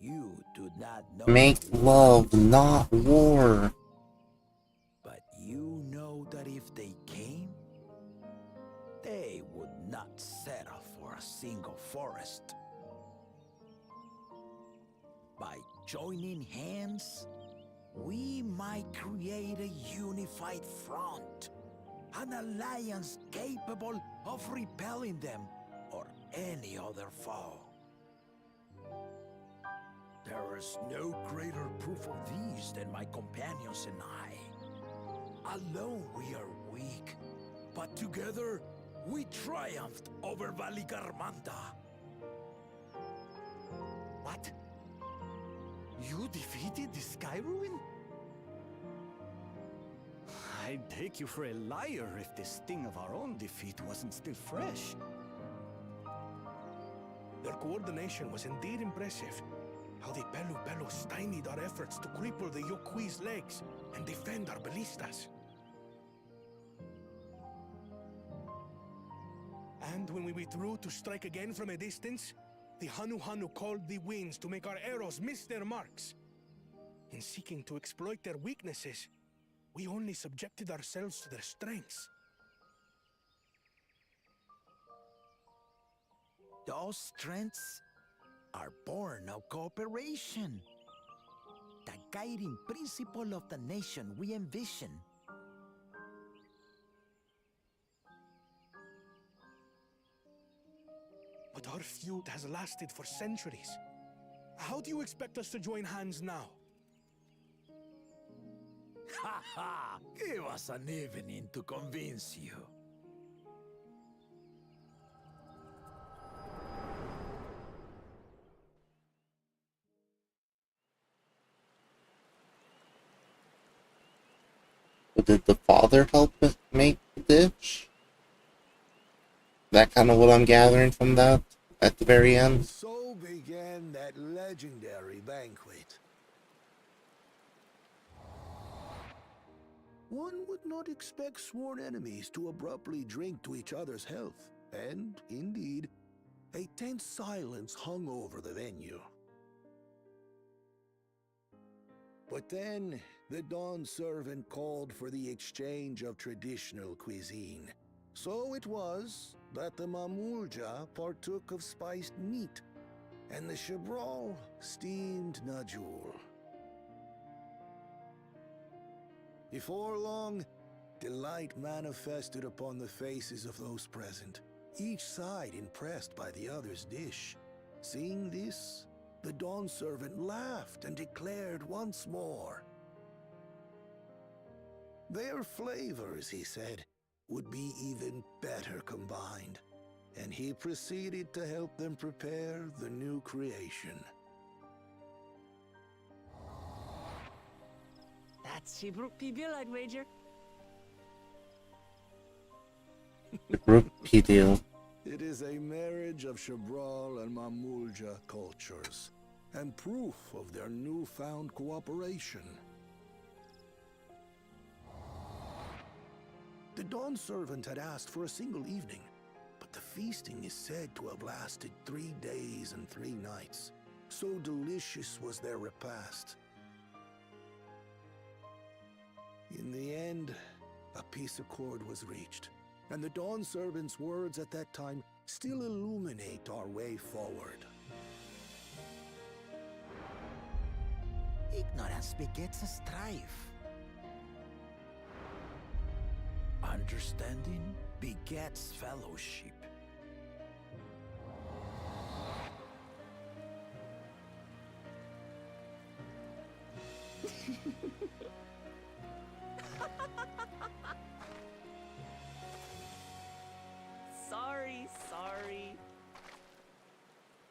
You do not know. Make love, not war. But you know that if they came, they would not settle for a single forest. By joining hands, we might create a unified front, an alliance capable of repelling them or any other foe. There is no greater proof of these than my companions and I. Alone we are weak, but together we triumphed over Valigarmanda. What? You defeated the Sky Ruin? I'd take you for a liar if the sting of our own defeat wasn't still fresh. Their coordination was indeed impressive. How the Belu Belu stymied our efforts to cripple the Yokui's legs and defend our ballistas. And when we withdrew to strike again from a distance, the Hanu Hanu called the winds to make our arrows miss their marks. In seeking to exploit their weaknesses, we only subjected ourselves to their strengths. Those strengths are born of cooperation. The guiding principle of the nation we envision. But our feud has lasted for centuries. How do you expect us to join hands now? Ha ha! Give us an evening to convince you. Did the father help make the dish? That kind of what I'm gathering from that at the very end. So began that legendary banquet. One would not expect sworn enemies to abruptly drink to each other's health, and, indeed, a tense silence hung over the venue. But then, the Dawn servant called for the exchange of traditional cuisine. So it was that the Mamulja partook of spiced meat, and the Chebral steamed Najul. Before long, delight manifested upon the faces of those present, each side impressed by the other's dish. Seeing this, the Dawn servant laughed and declared once more. Their flavors, he said, would be even better combined, and he proceeded to help them prepare the new creation. That's Shebruk Pibil, I'd wager. The group deal. It is a marriage of Chebral and Mamulja cultures, and proof of their newfound cooperation. The Dawn servant had asked for a single evening, but the feasting is said to have lasted 3 days and 3 nights. So delicious was their repast. In the end, a peace accord was reached, and the Dawn servant's words at that time still illuminate our way forward. Ignorance begets a strife. Understanding begets fellowship. Sorry.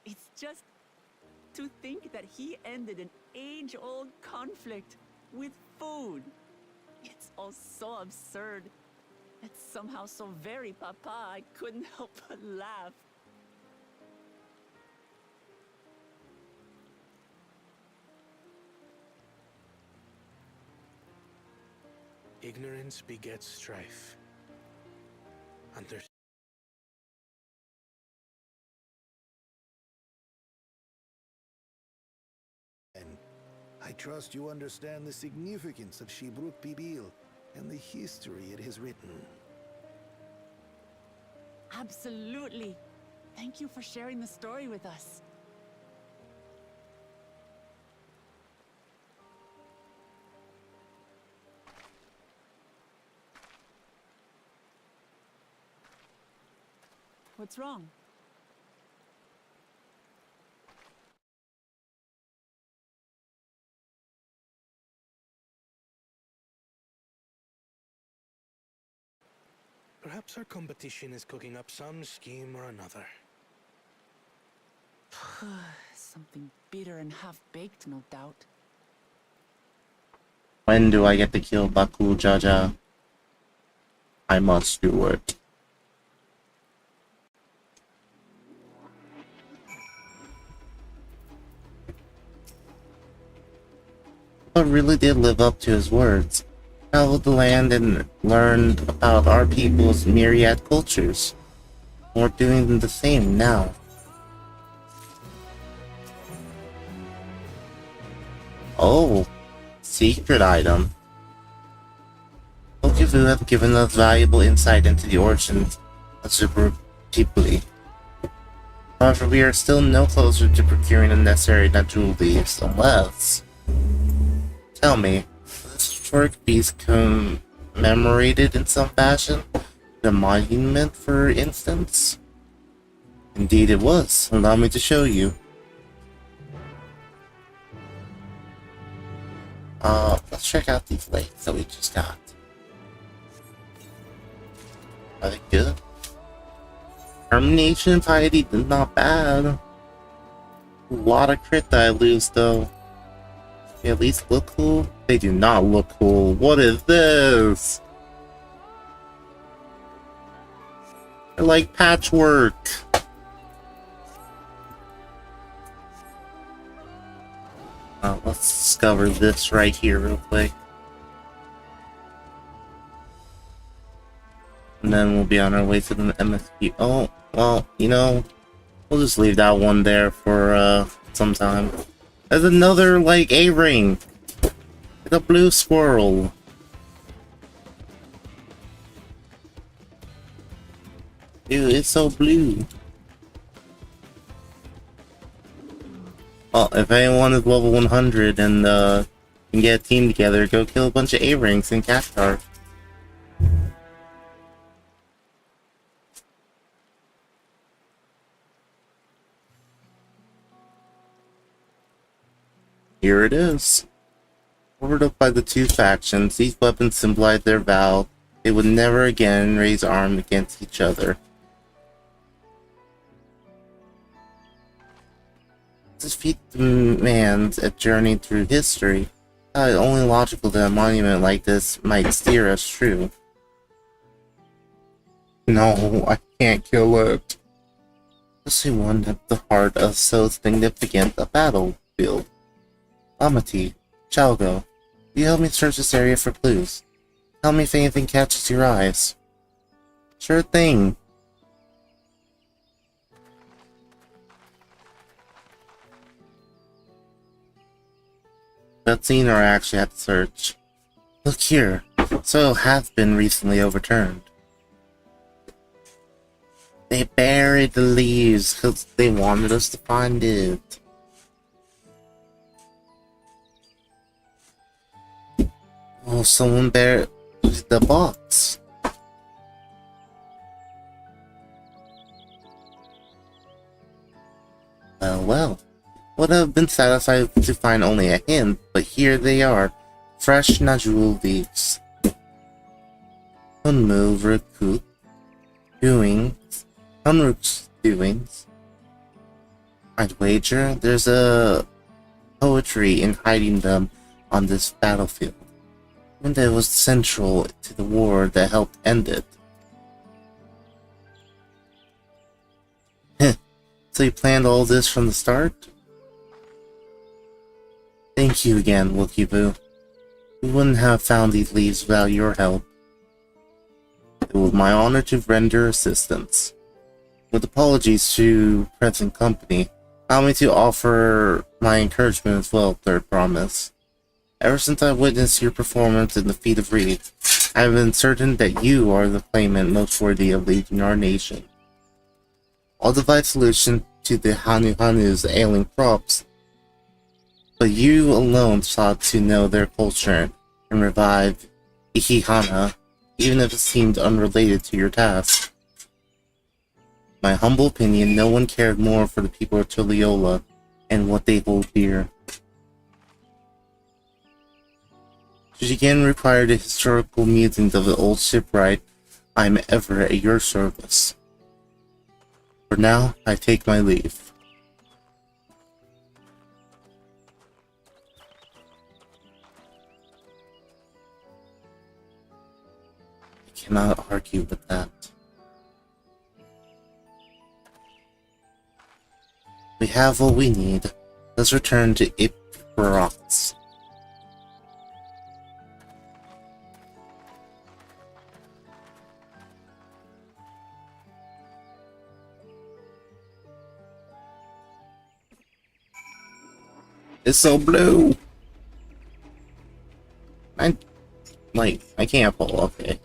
It's just to think that he ended an age-old conflict with food. It's all so absurd. It's somehow so very papa, I couldn't help but laugh. Ignorance begets strife. I trust you understand the significance of Shebruk Pibil and the history it has written. Absolutely. Thank you for sharing the story with us. What's wrong? Perhaps our competition is cooking up some scheme or another. Something bitter and half-baked, no doubt. When do I get to kill Bakul Jaja? I must do it. But really did live up to his words. Traveled the land and learned about our people's myriad cultures. We're doing the same now. Oh, secret item. Pokevu have given us valuable insight into the origins of Super Pipuli. However, we are still no closer to procuring the necessary natural leaves, unless... Tell me, this historic beast commemorated in some fashion? The monument, for instance? Indeed it was. Allow me to show you. Let's check out these lakes that we just got. Are they good? Termination and Piety, not bad. A lot of crit that I lose though. They at least look cool? They do not look cool. What is this? They're like patchwork. Let's discover this right here real quick. And then we'll be on our way to the MSP. Oh, well, you know, we'll just leave that one there for some time. There's another, like, A-ring. It's a blue squirrel. Dude, it's so blue. Well, if anyone is level 100 and can get a team together, go kill a bunch of A-rings in Cashtar. Here it is. Ordered up by the two factions, these weapons symbolize their vow they would never again raise arms against each other. This feat demands a journey through history. It's only logical that a monument like this might steer us true. No, I can't kill it. Especially one at the heart of so significant a battlefield. Amati, Chalgo, you help me search this area for clues. Tell me if anything catches your eyes. Sure thing. Cutscene or I actually have to search. Look here. Soil has been recently overturned. They buried the leaves because they wanted us to find it. Oh, someone buried the box. Well. Would have been satisfied to find only a hint, but here they are, fresh Najul leaves. Unmove Unrook's doings. I'd wager there's a poetry in hiding them on this battlefield. And it was central to the war that helped end it. So you planned all this from the start? Thank you again, Wookiee-Boo. We wouldn't have found these leaves without your help. It was my honor to render assistance. With apologies to present company, allow me to offer my encouragement as well, Third Promise. Ever since I witnessed your performance in the Feat of Reed, I have been certain that you are the claimant most worthy of leading our nation. I'll devise solution to the Hanu's ailing crops, but you alone sought to know their culture and revive Ihihana, even if it seemed unrelated to your task. My humble opinion, no one cared more for the people of Tuliyola and what they hold dear. Should you again require the historical musings of the old shipwright, I am ever at your service. For now, I take my leave. I cannot argue with that. We have what we need. Let's return to Iperox. It's so blue. I can't pull. Okay.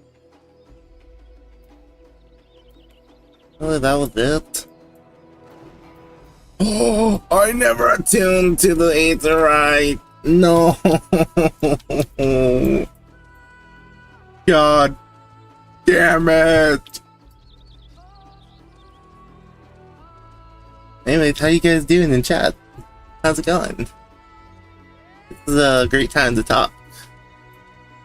Oh, that was it. Oh, I never attuned to the Aetheryte. No. God damn it. Anyways, how you guys doing in chat? How's it going? This is a great time to talk.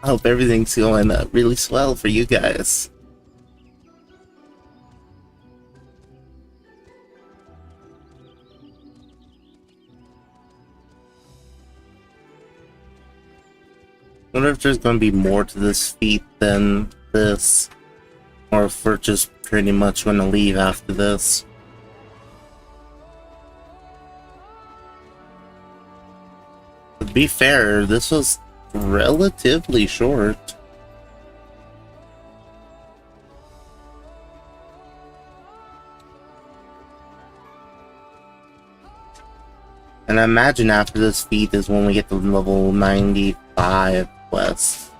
I hope everything's going really swell for you guys. I wonder if there's going to be more to this feat than this, or if we're just pretty much going to leave after this. To be fair, this was relatively short. And I imagine after this feat is when we get to level 95 quest.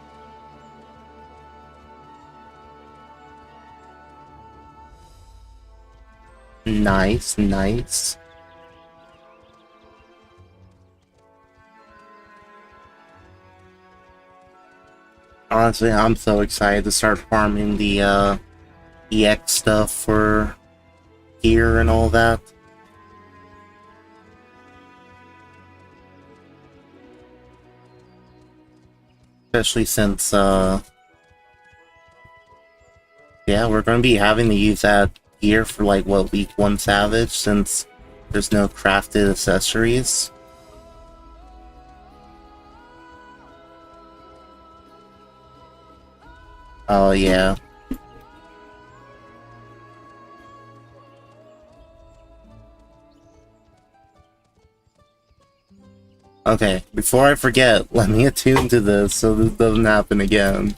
Nice, nice. Honestly, I'm so excited to start farming the EX stuff for gear and all that. Especially since, yeah, we're going to be having to use that gear for, like, what, week 1 Savage, since there's no crafted accessories. Oh, yeah. Okay, before I forget, let me attune to this so this doesn't happen again.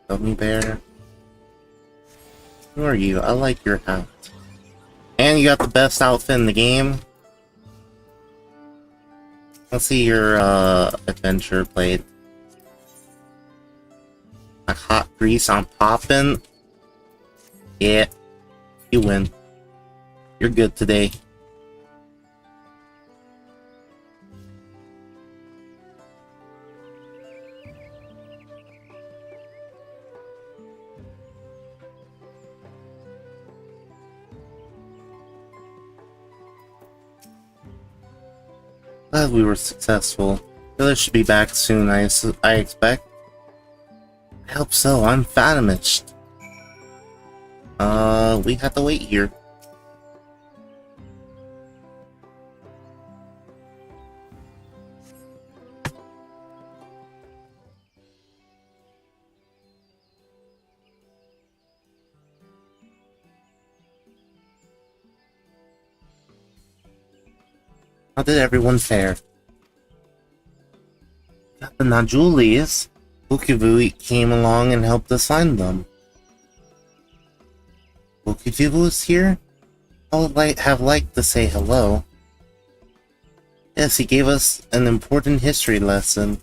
Gummy bear. Who are you? I like your hat. And you got the best outfit in the game. Let's see your adventure plate. A hot grease on poppin'. Yeah, you win. You're good today. Glad we were successful. Village should be back soon, I expect. I hope so, I'm famished. We have to wait here. How did everyone fare? The Najulis. Bukivu came along and helped us find them. Bukivu is here? I would have liked to say hello. Yes, he gave us an important history lesson.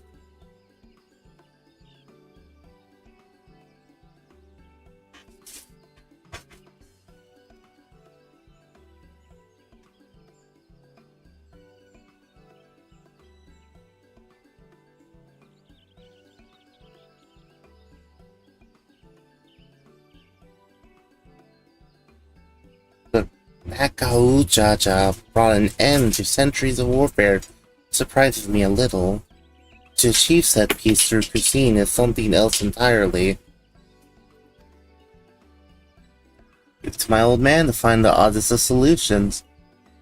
Akau Jaja brought an end to centuries of warfare. Surprises me a little. To achieve set peace through cuisine is something else entirely. It's my old man to find the oddest of solutions.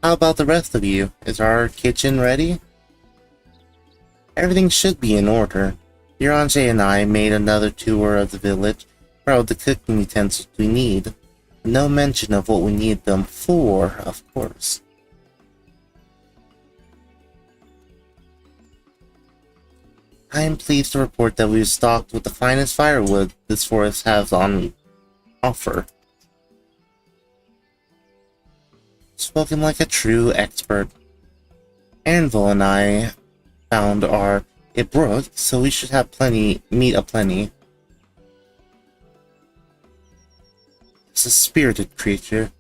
How about the rest of you? Is our kitchen ready? Everything should be in order. Yuranje and I made another tour of the village, borrowed the cooking utensils we need. No mention of what we need them for, of course. I am pleased to report that we've stocked with the finest firewood this forest has on offer. Spoken like a true expert. Anvil and I found our Ibruk, so we should have meat aplenty. It's a spirited creature,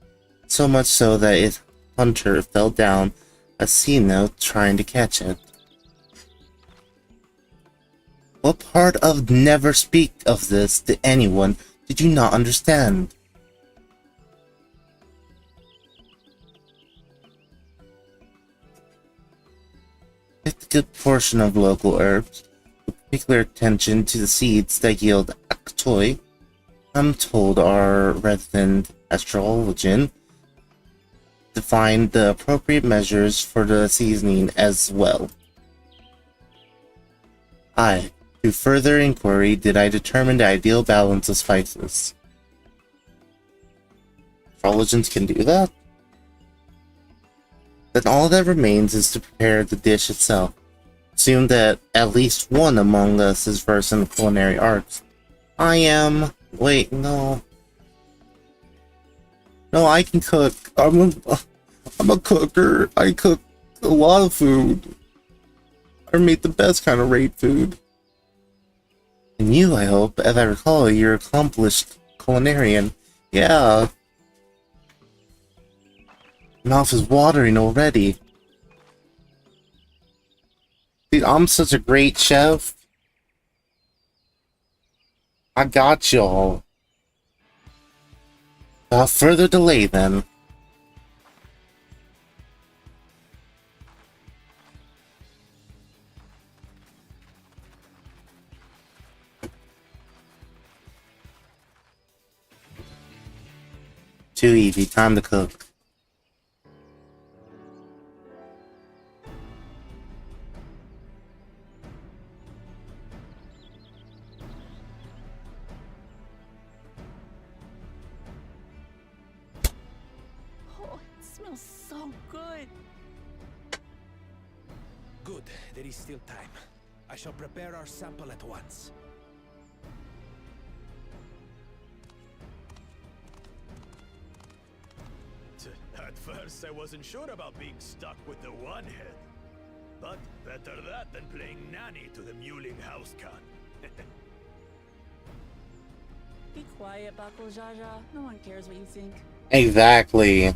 so much so that its hunter fell down a sea note trying to catch it. What part of never speak of this to anyone did you not understand? good portion of local herbs, with particular attention to the seeds that yield aktoi. I'm told our resident astrologian to find the appropriate measures for the seasoning as well. Through further inquiry, did I determine the ideal balance of spices. Astrologians can do that? Then all that remains is to prepare the dish itself. Assume that at least one among us is versed in the culinary arts. I am. Wait, no. No, I can cook. I'm a cooker. I cook a lot of food. I make the best kind of raid food. And you, I hope, as I recall, you're an accomplished culinarian. Yeah. Mouth is watering already. Dude, I'm such a great chef. I got y'all. Without further delay, then. Too easy. Time to cook. Oh, it smells so good. Good, there is still time. I shall prepare our sample at once. At first, I wasn't sure about being stuck with the one head. But better that than playing nanny to the mewling house can. Be quiet, Bakul Jaja. No one cares what you think. Exactly.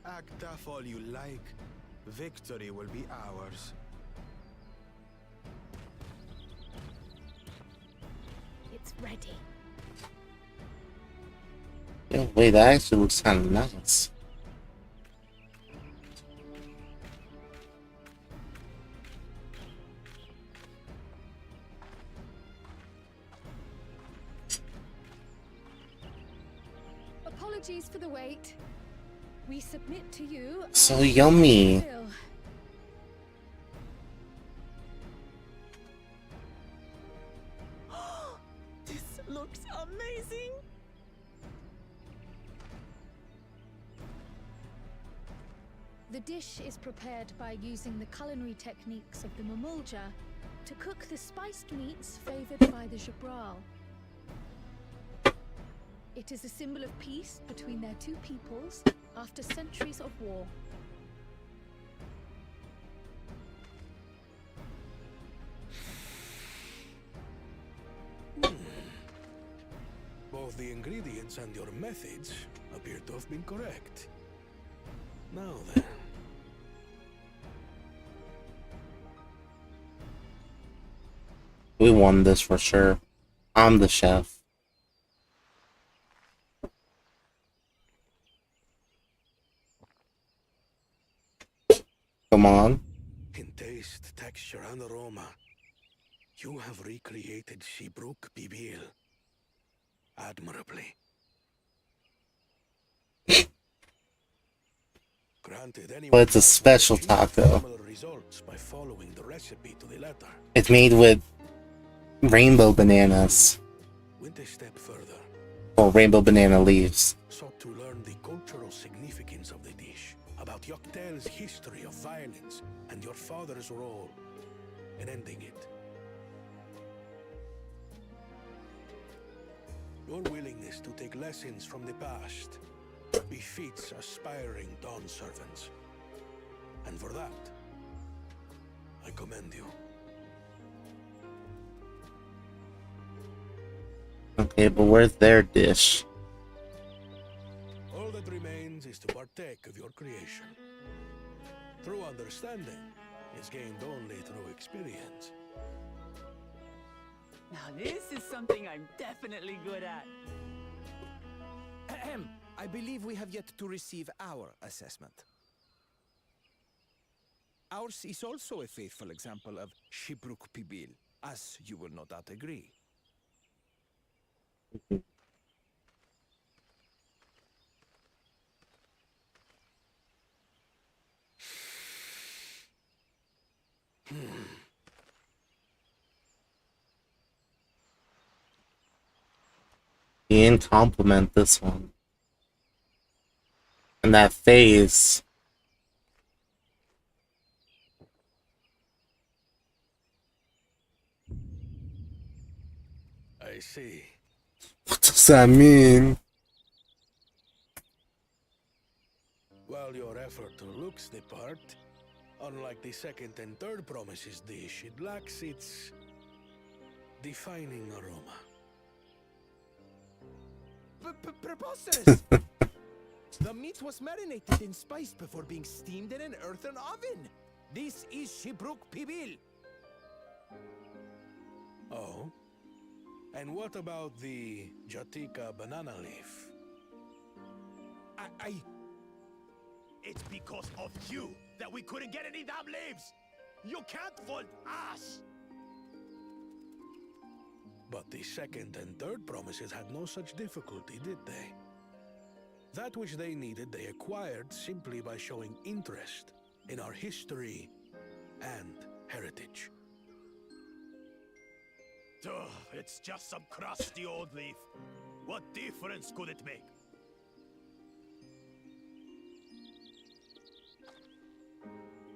Act tough all you like. Victory will be ours. It's ready. Yeah, wait, that actually looks kind of nice. Apologies for the wait. We submit to you. So yummy. This looks amazing. The dish is prepared by using the culinary techniques of the Mamulja to cook the spiced meats favored by the Jabral. It is a symbol of peace between their two peoples after centuries of war. Both the ingredients and your methods appear to have been correct. Now then. We won this for sure. I'm the chef. Come on. In taste, texture, and aroma, you have recreated Shibruk Bibil admirably. Granted, But it's a special taco. results by following the recipe to the letter. It's made with rainbow bananas. Went a step further, Or rainbow banana leaves. sought to learn the cultural significance of the dish, about Yoktel's history of violence and your father's role in ending it. Your willingness to take lessons from the past befits aspiring Dawn servants. And for that, I commend you. Okay, but where's their dish? All that remains is to partake of your creation. True understanding is gained only through experience. Now this is something I'm definitely good at. Ahem. I believe we have yet to receive our assessment. Ours is also a faithful example of Shibruk Pibil, as you will no doubt agree. He didn't compliment this one. And that face. I see. What does that mean? While your effort looks the part, unlike the second and third promises dish, it lacks its defining aroma. Preposterous! The meat was marinated and spiced before being steamed in an earthen oven. This is Shibruk Pibil. Oh? And what about the Jatika banana leaf? It's because of you that we couldn't get any damn leaves! You can't fault us! But the second and third promises had no such difficulty, did they? That which they needed, they acquired simply by showing interest in our history and heritage. Ugh, it's just some crusty old leaf. What difference could it make?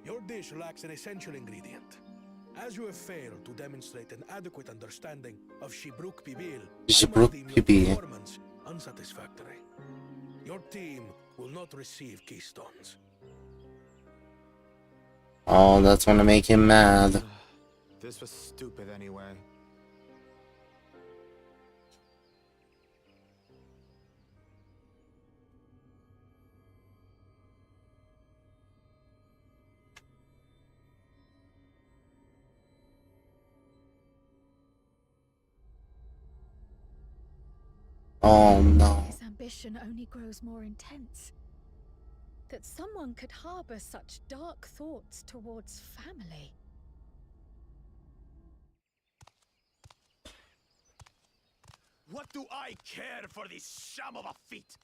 Your dish lacks an essential ingredient. As you have failed to demonstrate an adequate understanding of Shibruk Pibil, Shibruk Pibil. performance unsatisfactory. Your team will not receive keystones. Oh, that's gonna make him mad. This was stupid anyway. Oh no. His ambition only grows more intense. That someone could harbor such dark thoughts towards family. What do I care for this sham of a feat?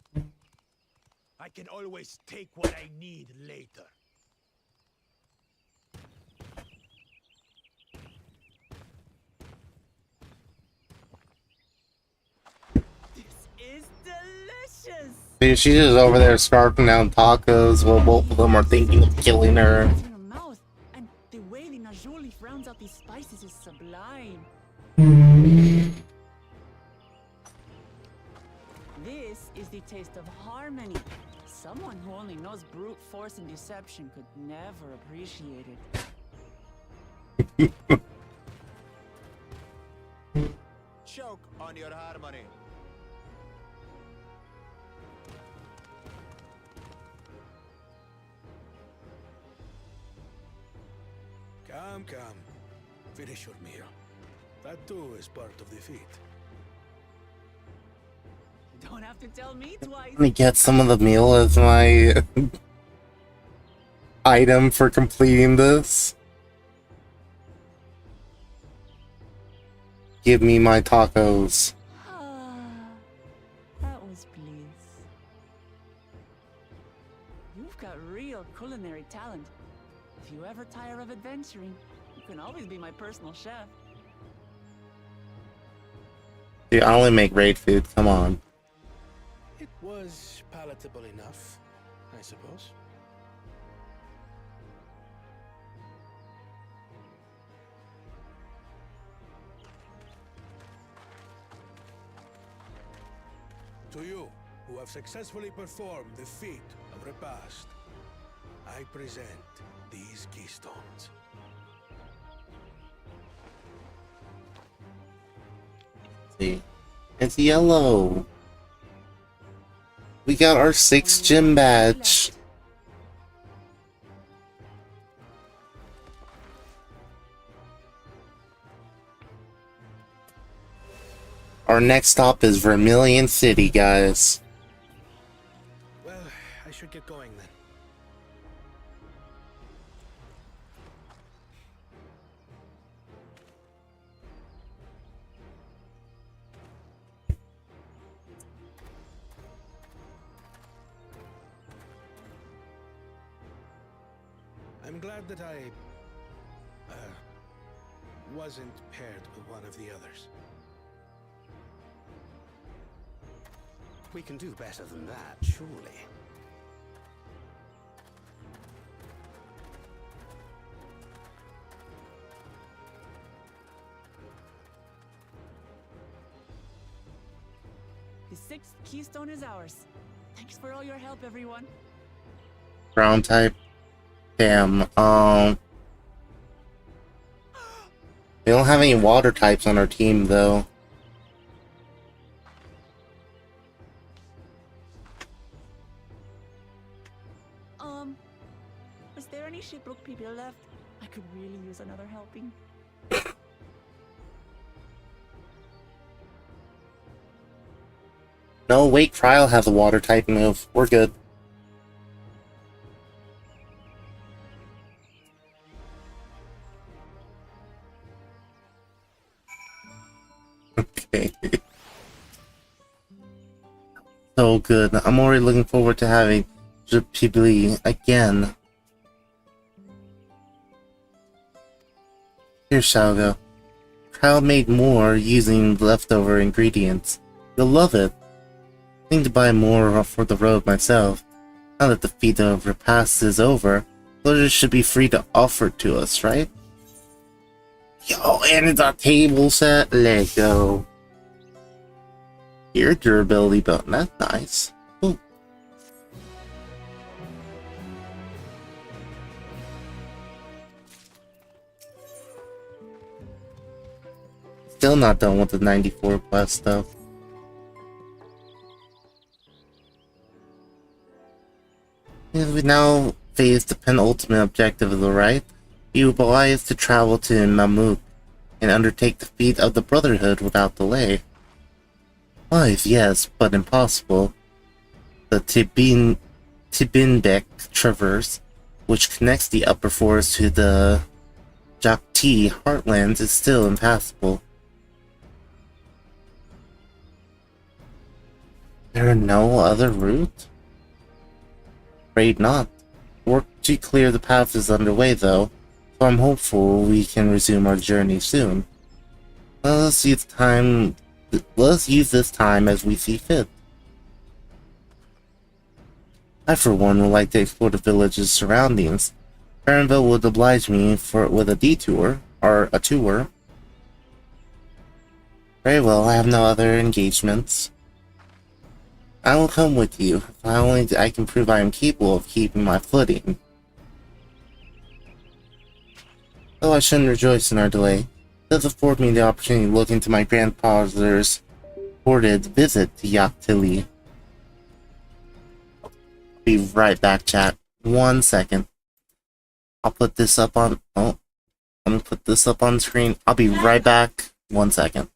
I can always take what I need later. Is delicious. Dude, she's just over there scarfing down tacos while both of them are thinking of killing her. In her mouth, and the way the najou leaf rounds out these spices is sublime. This is the taste of harmony. Someone who only knows brute force and deception could never appreciate it. Choke on your harmony. Come. Finish your meal. That too is part of the feat. Don't have to tell me twice. Let me get some of the meal as my item for completing this. Give me my tacos. That was bliss. You've got real culinary talent. If you ever tire of adventuring, you can always be my personal chef. Dude, I only make raid food, come on. It was palatable enough, I suppose. To you, who have successfully performed the feat of repast, I present these keystones. See, it's yellow. We got our 6th gym badge. Our next stop is Vermilion City, guys. Well, I should get going then. I'm glad that I wasn't paired with one of the others. We can do better than that, surely. The sixth keystone is ours. Thanks for all your help, everyone. Ground type. Damn. We don't have any water types on our team, though. Is there any Shipbrook people left? I could really use another helping. No, Wake Trial has a water type move. We're good. Okay. So good. I'm already looking forward to having Ghibli again. Here's Xiaogo. Trial made more using leftover ingredients. You'll love it. I need to buy more for the road myself. Now that the feat of repast is over, villagers should be free to offer it to us, right? Yo, and it's a table set. Let go. Your durability button. That's nice. Ooh. Still not done with the 94 quest stuff. And we now face the penultimate objective of the rite. You obliged to travel to Mamuk and undertake the feat of the Brotherhood without delay. Life, yes, but impossible. The Tibinbek Traverse, which connects the upper forest to the Jakti heartlands, is still impassable. There are no other route? Afraid not. Work to clear the path is underway, though, so I'm hopeful we can resume our journey soon. Let's use this time as we see fit. I, for one, would like to explore the village's surroundings. Farronville would oblige me with a detour, or a tour. Very well, I have no other engagements. I will come with you, if only I can prove I am capable of keeping my footing. Though I shouldn't rejoice in our delay, it does afford me the opportunity to look into my grandfather's reported visit to Yaktili. I'll be right back, chat. 1 second. I'll put this up on... Oh, let me put this up on screen. I'll be right back. 1 second.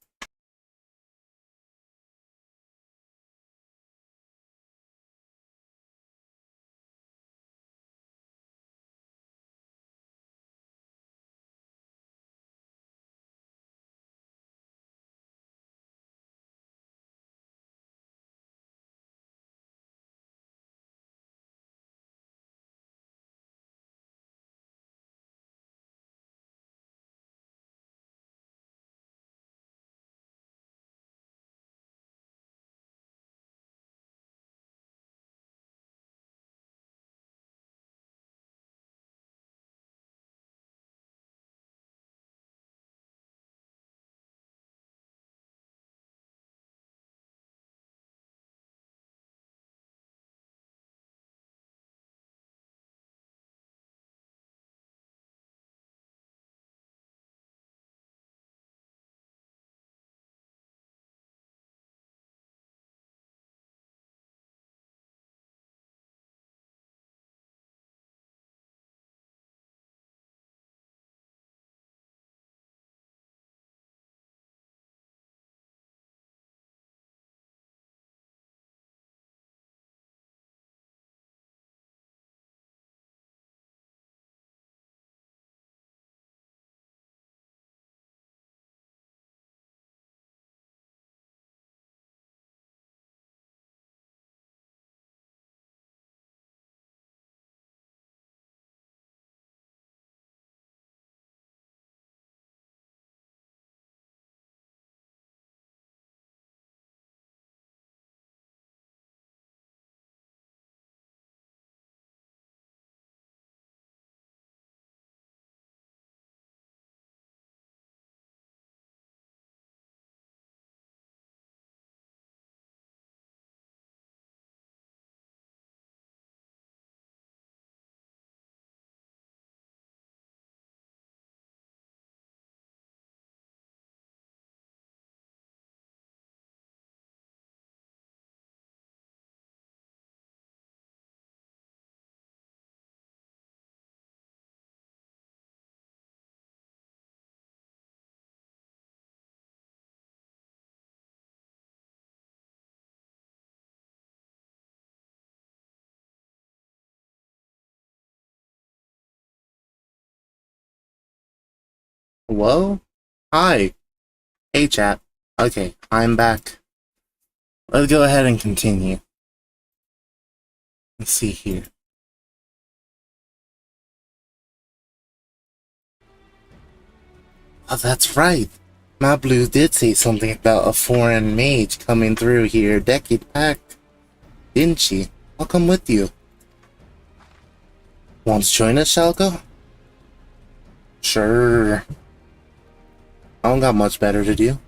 Hello? Hi. Hey, chat. Okay, I'm back. Let's go ahead and continue. Let's see here. Oh, that's right. Mablu did say something about a foreign mage coming through here a decade back, didn't she? I'll come with you. Want to join us, Shalko? Sure. I don't got much better to do.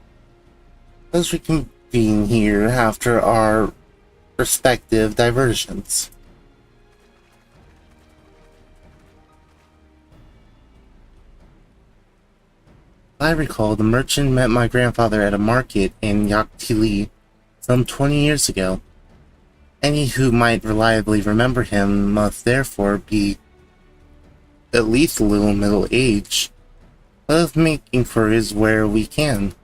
Let's reconvene here after our respective diversions. I recall the merchant met my grandfather at a market in Yaktili some 20 years ago. Any who might reliably remember him must therefore be at least a little middle-aged. Let us make inquiries where we can.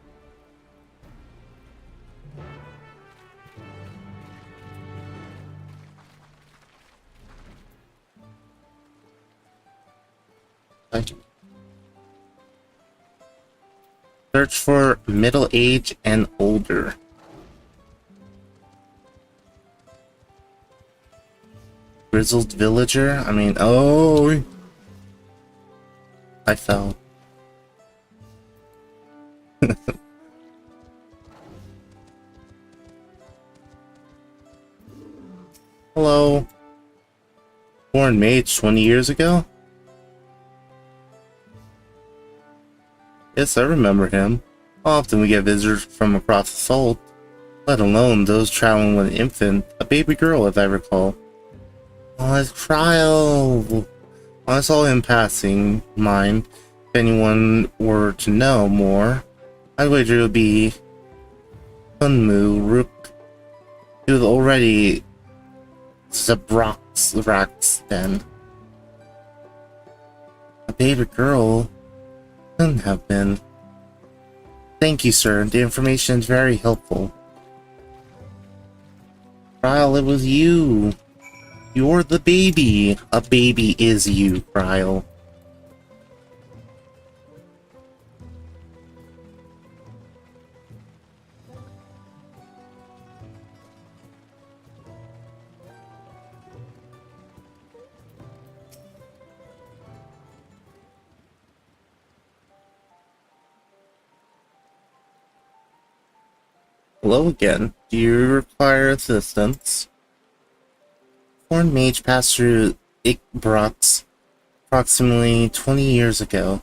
Search for middle-aged and older. Grizzled villager? I mean, oh! I fell. Hello. Born mage 20 years ago? Yes, I remember him. Often we get visitors from across the salt, let alone those traveling with an infant, a baby girl if I recall. Oh, it's Cryle! I saw him passing mine. If anyone were to know more, I'd wager it would be Hunmu Rook. He was already Zabrax then. A baby girl couldn't have been. Thank you, sir. The information is very helpful. Cryle, it was you. You're the baby. A baby is you, Cryle. Hello again. Do you require assistance? Foreign mage passed through Ikbrox approximately 20 years ago,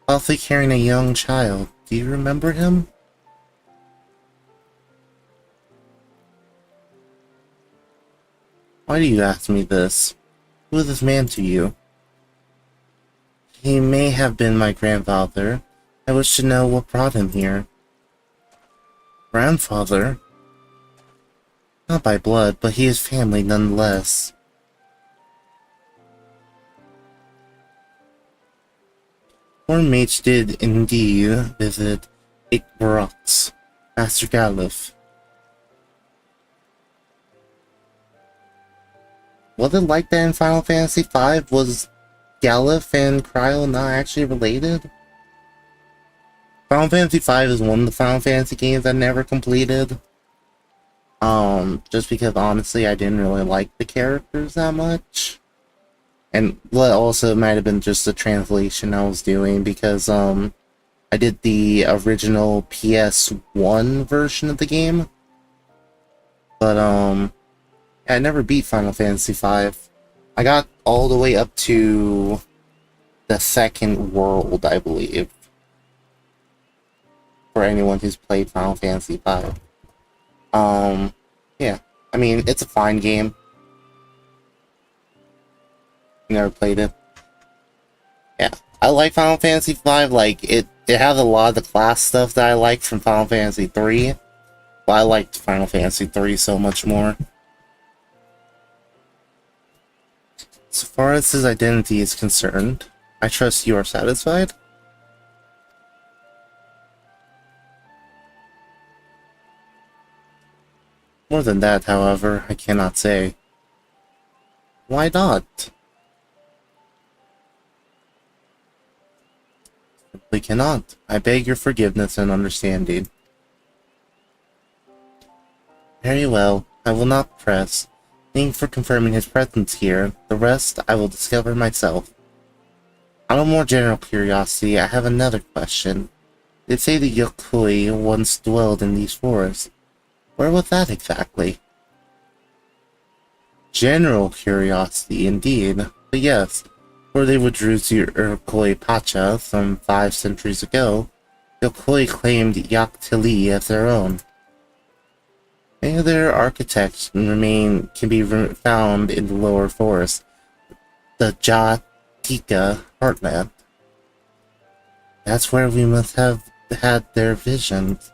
possibly carrying a young child. Do you remember him? Why do you ask me this? Who is this man to you? He may have been my grandfather. I wish to know what brought him here. Grandfather? Not by blood, but he is family nonetheless. Foreign mage did indeed visit Ikbrox, Master Galuf. Was it like that in Final Fantasy V? Was Galuf and Cryle not actually related? Final Fantasy V is one of the Final Fantasy games I never completed. Just because honestly I didn't really like the characters that much. And also it might have been just the translation I was doing because I did the original PS1 version of the game. But I never beat Final Fantasy V. I got all the way up to the second world, I believe. For anyone who's played Final Fantasy V. Yeah. I mean, it's a fine game. Never played it. Yeah. I like Final Fantasy V. Like, it has a lot of the class stuff that I like from Final Fantasy 3. But I liked Final Fantasy 3 so much more. So far as his identity is concerned, I trust you are satisfied? More than that, however, I cannot say. Why not? Simply cannot. I beg your forgiveness and understanding. Very well, I will not press. Thank you for confirming his presence here. The rest I will discover myself. Out of more general curiosity, I have another question. They say the Yokoi once dwelled in these forests. Where was that exactly? General curiosity, indeed. But yes, before they withdrew to Yokoi Pacha some 5 centuries ago, Yokoi claimed Yaktili as their own. Many of their architects can be found in the lower forest, the Jatika heartland. That's where we must have had their visions.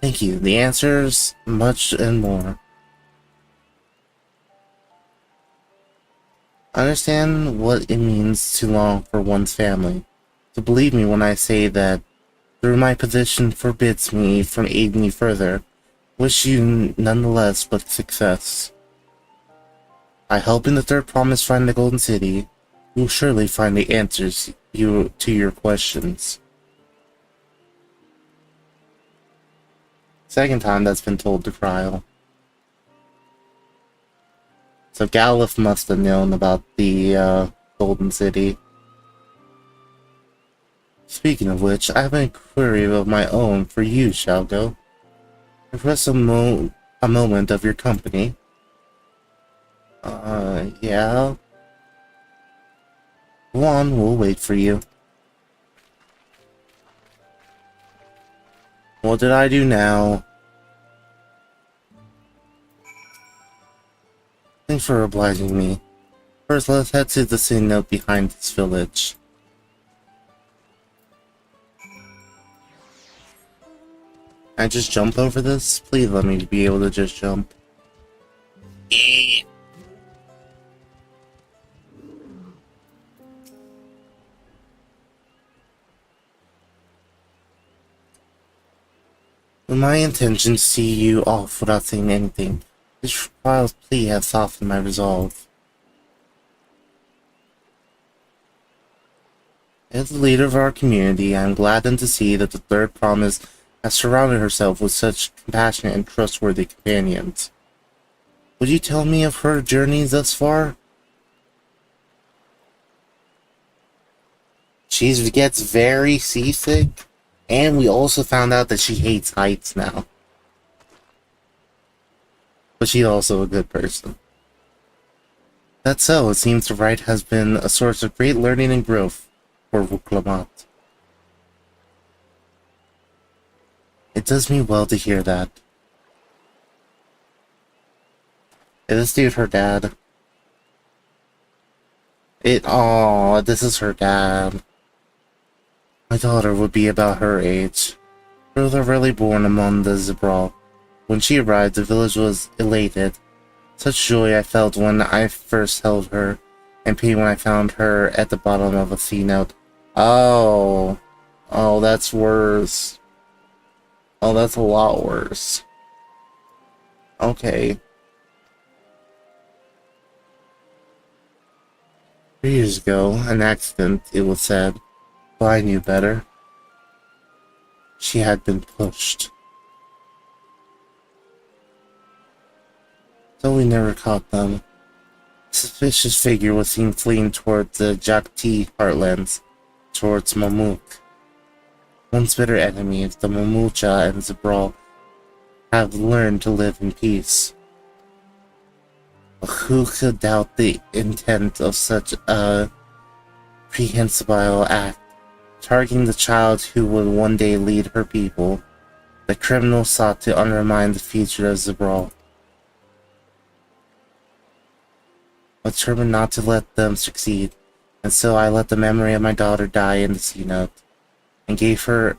Thank you. The answers, much and more. I understand what it means to long for one's family. So believe me when I say that, through my position forbids me from aiding you further, wish you nonetheless but success. By helping the Third Promise find the Golden City, you will surely find the answers to your questions. Second time that's been told to Kryl. So Galuf must have known about the Golden City. Speaking of which, I have an inquiry of my own for you, Shalgo. Request a moment of your company. Yeah. Go on, we'll wait for you. What did I do now? Thanks for obliging me. First, let's head to the city note behind this village. Can I just jump over this? Please let me be able to just jump. My intention to see you off without saying anything. This child's plea has softened my resolve. As the leader of our community, I am gladdened to see that the Third Promise has surrounded herself with such compassionate and trustworthy companions. Would you tell me of her journeys thus far? She gets very seasick, and we also found out that she hates heights now. But she's also a good person. That's so, it seems the rite has been a source of great learning and growth for Wuk-Lamat. It does me well to hear that. Is this dude her dad? Aww, this is her dad. My daughter would be about her age. Girls are rarely born among the Zabral. When she arrived, the village was elated. Such joy I felt when I first held her, and pain when I found her at the bottom of a sea note. Oh, that's worse. Oh, that's a lot worse. Okay. 3 years ago, an accident, it was said. But I knew better. She had been pushed. So we never caught them. A suspicious figure was seen fleeing towards the Jakti heartlands, towards Mamuk. Once bitter enemies, the Mamulcha and Zabral have learned to live in peace. But who could doubt the intent of such a prehensible act? Targeting the child who would one day lead her people, the criminal sought to undermine the future of Zabral. Determined not to let them succeed, and so I let the memory of my daughter die in the sea note, and gave her.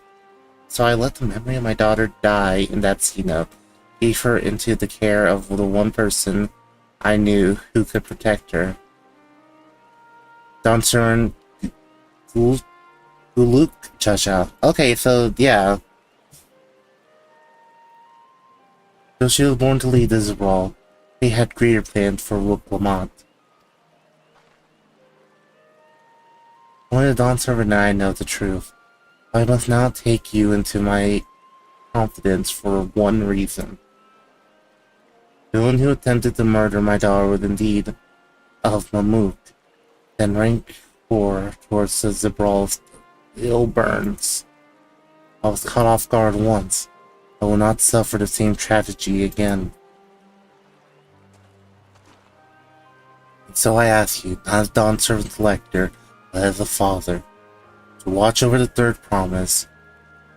So I let the memory of my daughter die in that sea note, gave her into the care of the one person I knew who could protect her. Donsurin Guluk Chacha. Okay, so yeah. Though she was born to lead the Zabral, they had greater plans for Wuk-Lamat. Only the Dawn Servant and I know the truth. I must now take you into my confidence for one reason. The one who attempted to murder my daughter was indeed of Mamut, then rank 4 towards the Zabral's ill burns. I was caught off guard once. I will not suffer the same tragedy again. And so I ask you, not as Dawn Servant Lecter, but as a father, to watch over the third promise,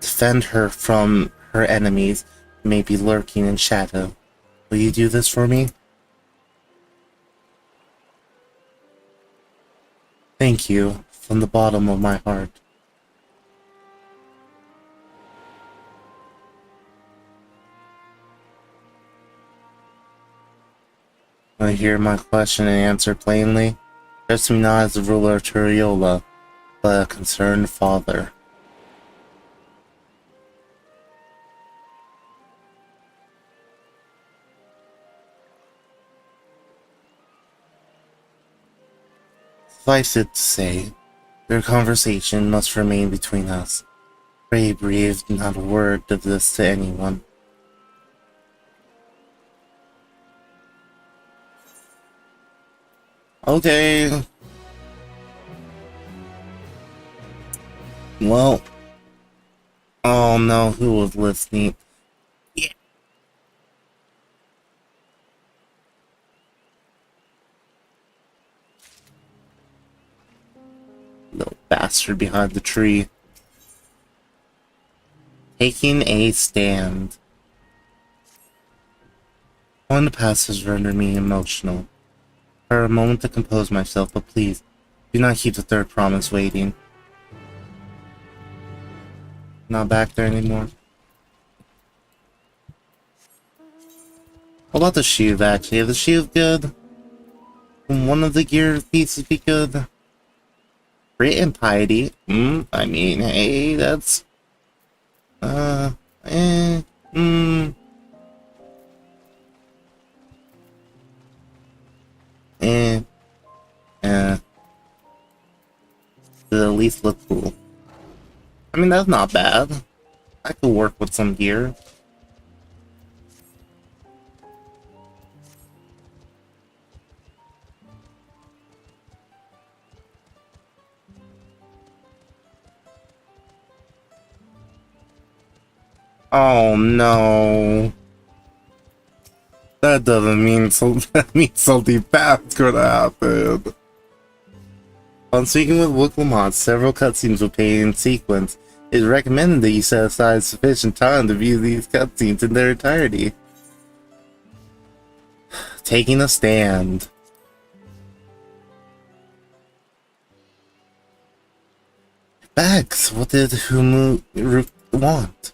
defend her from her enemies who may be lurking in shadow. Will you do this for me? Thank you, from the bottom of my heart. I hear my question and answer plainly. Address me not as the ruler of Turiola, but a concerned father. Suffice it to say, their conversation must remain between us. Pray breathe not a word of this to anyone. Okay. Well. Oh no, who was listening? Yeah. Little bastard behind the tree. Taking a stand. One of the passages rendered me emotional. For a moment to compose myself, but please, do not keep the third promise waiting. Not back there anymore. What about the shield, actually? Is the shield good? Can one of the gear pieces be good? Grit and piety. I mean, hey, that's... Does at least look cool. I mean, that's not bad. I could work with some gear. Oh no. That doesn't mean so. That means something bad's gonna happen. On speaking with Wook Lamont, several cutscenes will play in sequence. It is recommended that you set aside sufficient time to view these cutscenes in their entirety. Taking a stand. Bags, what did Humu want?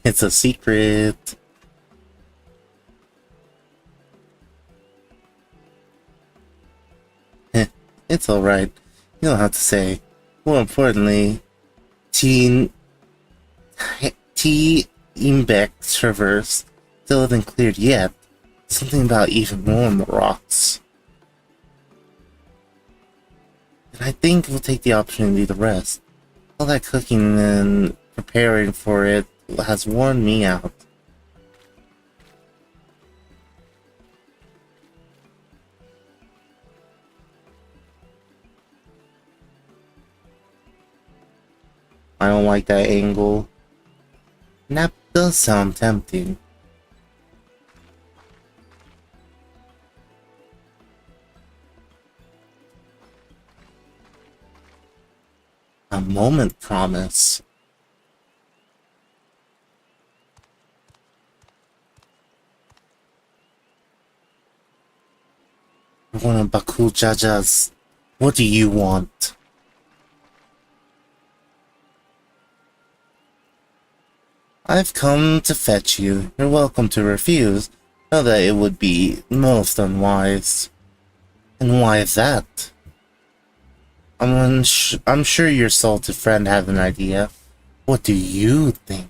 It's a secret. It's alright. You don't have to say. More importantly, T. Imbeck Traverse still hasn't cleared yet. Something about even more in the rocks. And I think we'll take the opportunity to rest. All that cooking and preparing for it has worn me out. I don't like that angle. That does sound tempting. A moment promise. One of Bakul Jaja's. What do you want? I've come to fetch you. You're welcome to refuse. Know that it would be most unwise. And why is that? I'm sure your salted friend has an idea. What do you think?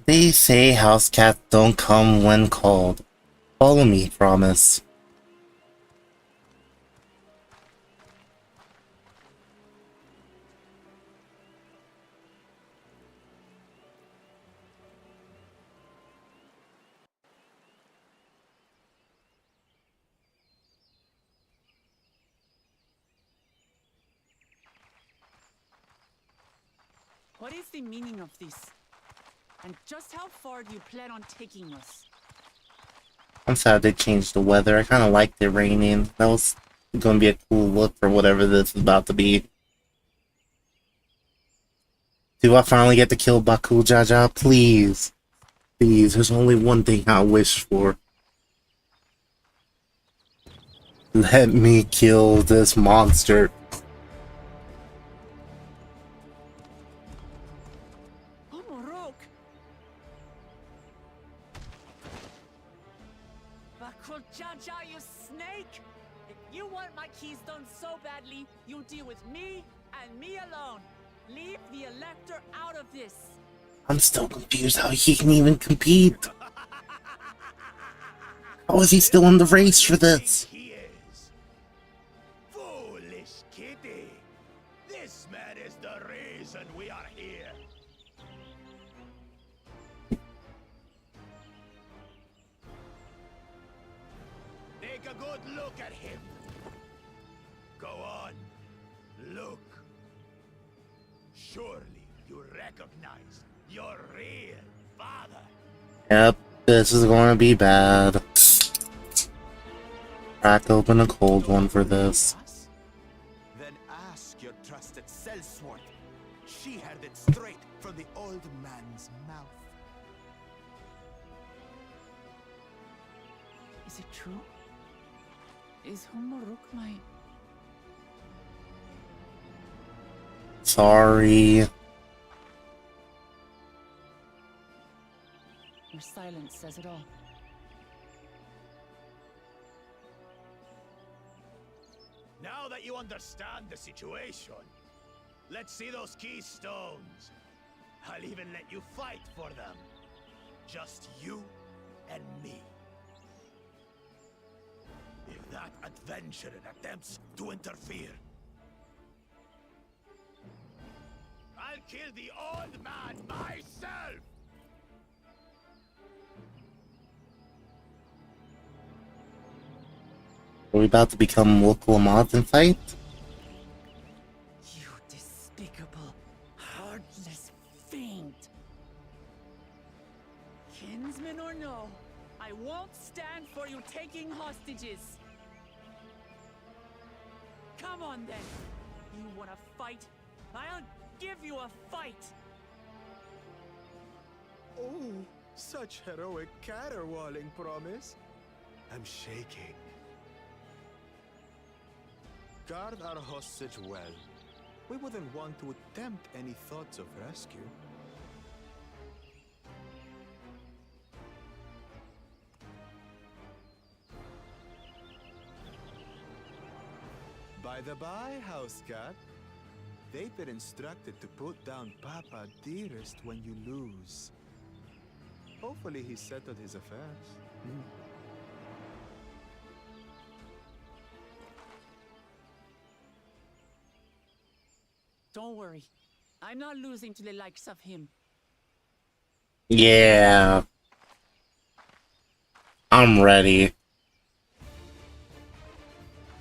They say house cats don't come when called. Follow me, promise. What is the meaning of this? And just how far do you plan on taking us? I'm sad they changed the weather. I kind of liked it raining. That was going to be a cool look for whatever this is about to be. Do I finally get to kill Baku Jaja? Please. Please, there's only one thing I wish for. Let me kill this monster. Bakul Jaja, you snake! If you want my keystone so badly, you deal with me and me alone. Leave the Elector out of this. I'm still confused how he can even compete. How is he still in the race for this? He is. Foolish kitty. This man is the reason we are here. Take a good look at him. Go on. Look. Surely you recognize your real father. Yep, this is going to be bad. Crack open a cold one for this. Then ask your trusted Sellsworth. She heard it straight from the old man's mouth. Is it true? Is Humuruk my... Sorry. Your silence says it all. Now that you understand the situation, let's see those keystones. I'll even let you fight for them. Just you and me. If that adventurer attempts to interfere, I'll kill the old man myself! Are we about to become local mods and fight? You despicable, heartless fiend! Kinsman or no, I won't stand for you taking hostages! Come on then! You wanna fight? I'll give you a fight! Oh, such heroic caterwauling promise. I'm shaking. Guard our hostage well. We wouldn't want to attempt any thoughts of rescue. By the by, house cat, they've been instructed to put down Papa Dearest when you lose. Hopefully he settled his affairs. Don't worry. I'm not losing to the likes of him. Yeah. I'm ready.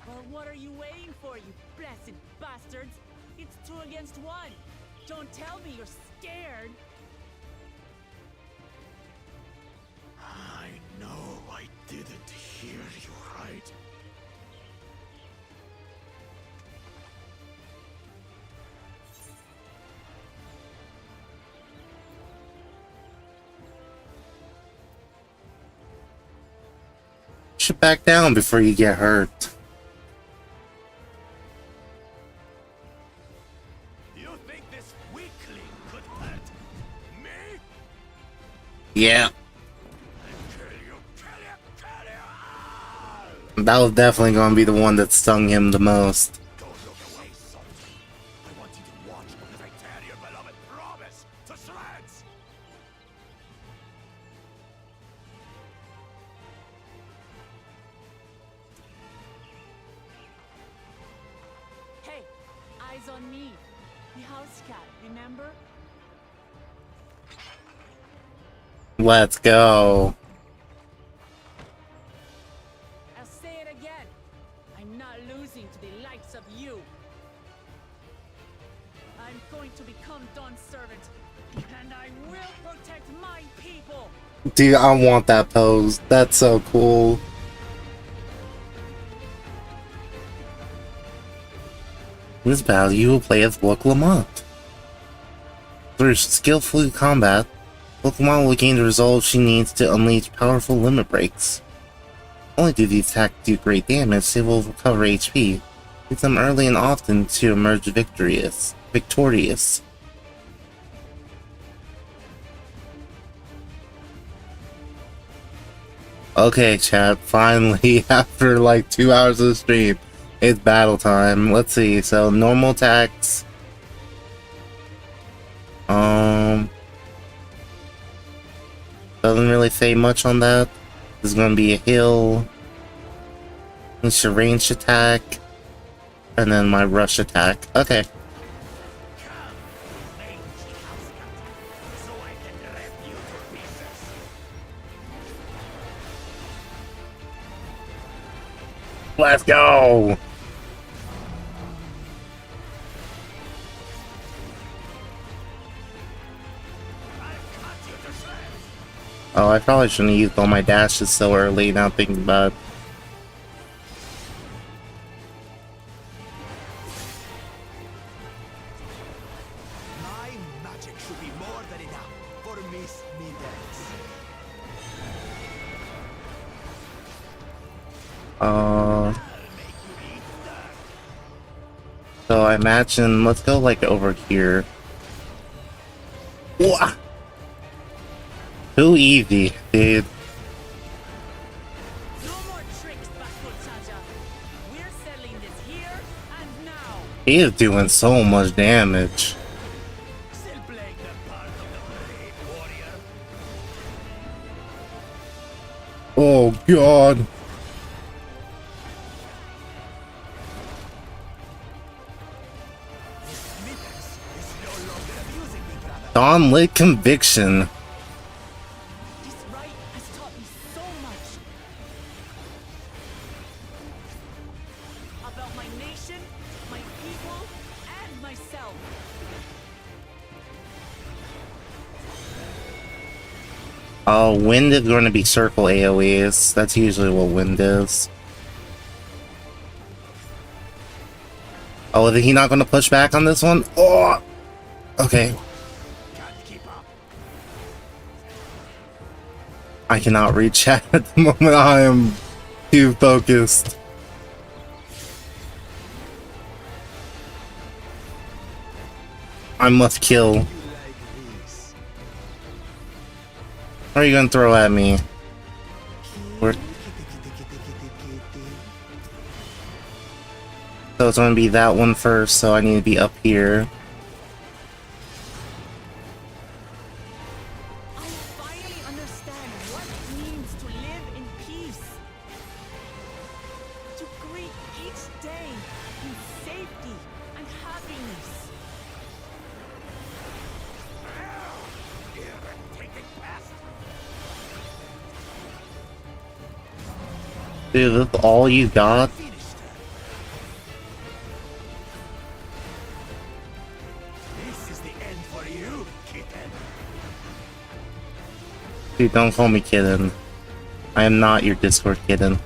Well, what are you waiting for, you blessed bastards? It's 2 against 1. Don't tell me you're scared. I know I didn't hear you right. Should back down before you get hurt. You think this weakling could hurt me? Yeah. That was definitely going to be the one that stung him the most. Don't look away, son. I want you to watch as I tear your beloved promise to shreds. eyes on me. The house cat, remember? Let's go. I'll say it again. I'm not losing to the likes of you. I'm going to become Dawn's servant, and I will protect my people. Dude, I want that pose. That's so cool. In this battle, you will play as Book Lamont. Through skillful combat, Book Lamont will gain the resolve she needs to unleash powerful limit breaks. Only do these attacks do great damage, they will recover HP. Use them early and often to emerge victorious. Okay, chat, finally, after like 2 hours of the stream, it's battle time. Let's see, so normal attacks. Doesn't really say much on that. There's gonna be a heal. It's a ranged attack. And then my rush attack. Okay. Let's go! Oh, I probably shouldn't have used all my dashes so early, now thinking about it. My magic should be more than enough for Miss Middens. So I imagine, let's go like over here. Wah! Too easy, dude. No more tricks, Bakuchaja. We're settling this here and now. He is doing so much damage. Still playing the part of the brave warrior. Oh god. Dawn lit conviction. This right has taught me so much. About my nation, my people, and myself. Wind is going to be circle AoEs. That's usually what wind is. Oh, is he not going to push back on this one? Oh! Okay. I cannot read chat at the moment. I am too focused. I must kill. What are you gonna throw at me? Where? So it's gonna be that one first, so I need to be up here. I finally understand what it means to live in peace. To greet each day in safety and happiness. Dude, that's all you got? This is the end for you, kitten. Dude, don't call me kitten. I am not your Discord kitten.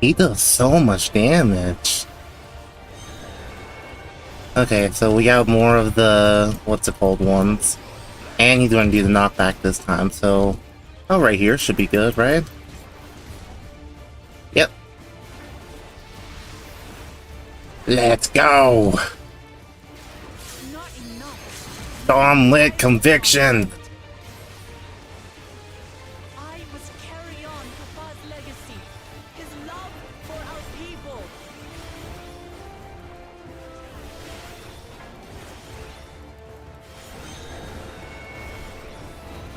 He does so much damage. Okay, so we got more of the what's it called ones. And he's gonna do the knockback this time, so oh, right here should be good, right? Yep. Let's go! Not enough. Dawn lit conviction! I must carry on Papa's legacy. His love for our people.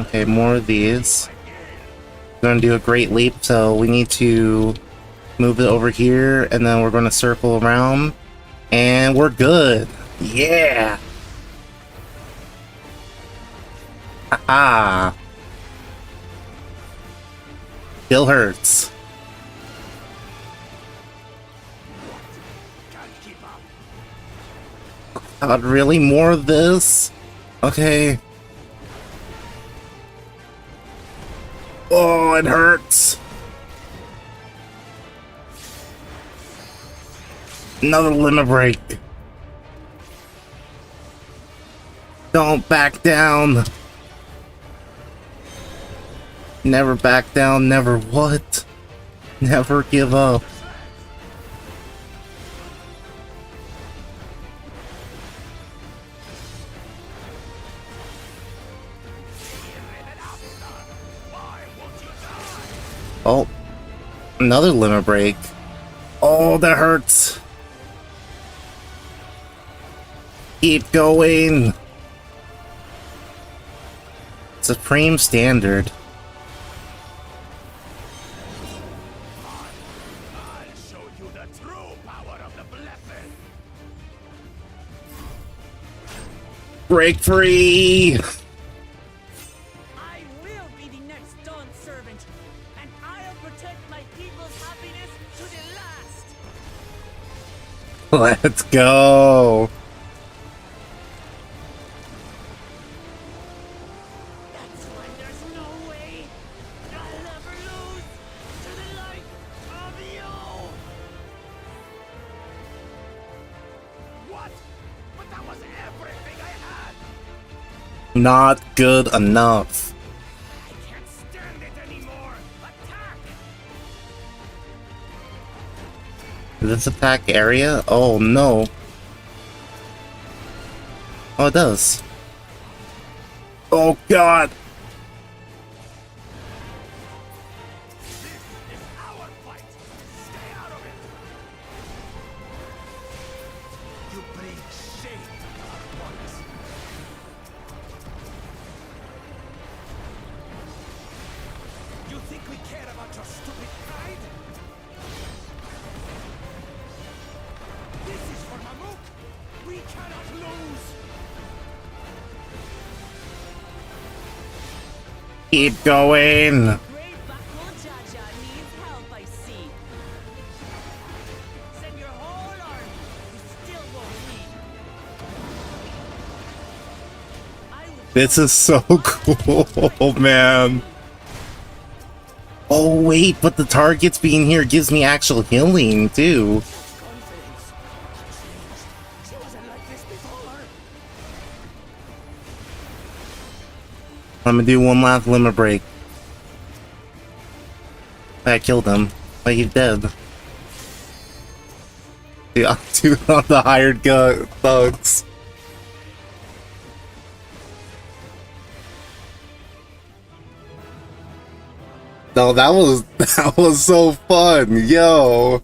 Okay, more of these. We're gonna do a great leap, so we need to move it over here, and then we're gonna circle around, and we're good. Yeah! Haha! Still hurts. God, really? More of this? Okay. Oh, it hurts. Another limit break. Don't back down. Never back down, never what? Never give up. Oh, another limit break. Oh, that hurts. Keep going. Supreme Standard. Break free! I will be the next Dawn servant, and I'll protect my people's happiness to the last. Let's go! That's why there's no way I'll ever lose to the like of you! What? But that was everything I had! Not good enough. I can't stand it anymore! Attack! Does this attack area? Oh no. Oh, it does. Oh god! You bring shame upon us. You think we care about your stupid pride? This is for Mamuk! We cannot lose! Keep going! Great Bakul Jaja needs help, I see. Send your whole army. We still won't win. This is so cool, man. Oh wait, but the targets being here gives me actual healing too. She wasn't like this before! I'm gonna do one last limit break. I killed him. But he's dead. Yeah, two on the hired thugs. No, that was so fun, yo.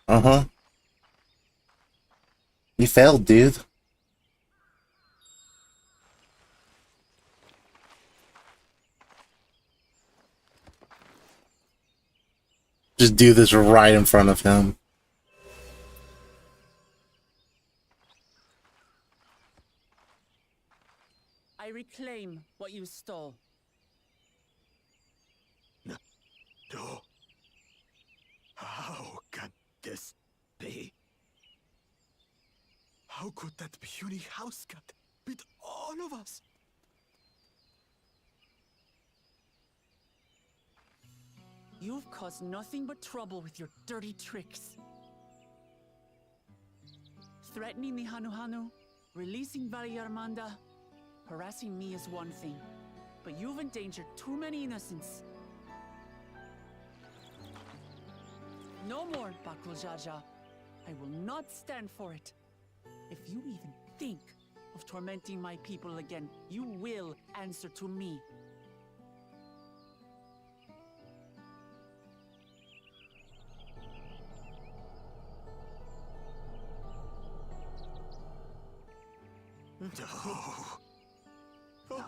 Uh-huh. You failed, dude. Just do this right in front of him. I reclaim what you stole. No. How can this be? How could that puny house cat beat all of us? You've caused nothing but trouble with your dirty tricks. Threatening the Hanuhanu, releasing Valyarmanda, harassing me is one thing, but you've endangered too many innocents. No more, Bakul Jaja. I will not stand for it. If you even think of tormenting my people again, you will answer to me. No. No.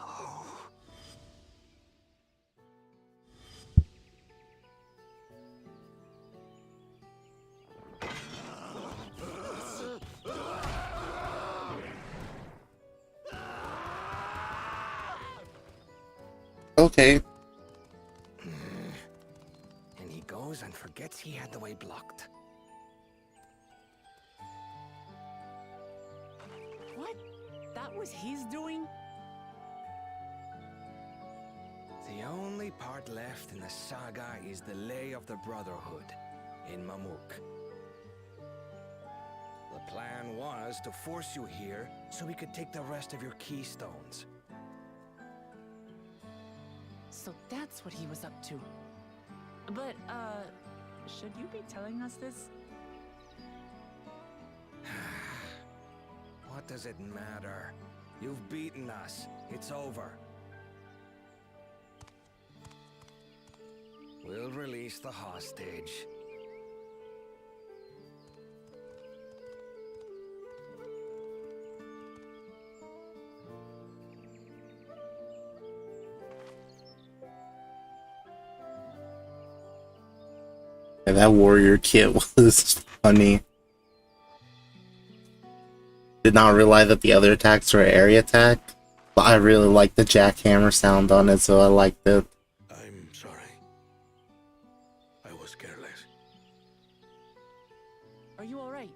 Okay. And he goes and forgets he had the way blocked. What? That was his doing? The only part left in the saga is the Lay of the Brotherhood in Mamuk. The plan was to force you here so we could take the rest of your keystones. So that's what he was up to. But, should you be telling us this? What does it matter? You've beaten us. It's over. We'll release the hostage. Yeah, that warrior kit was funny. Did not realize that the other attacks were area attack, but I really liked the jackhammer sound on it, so I liked it. I'm sorry. I was careless. Are you alright?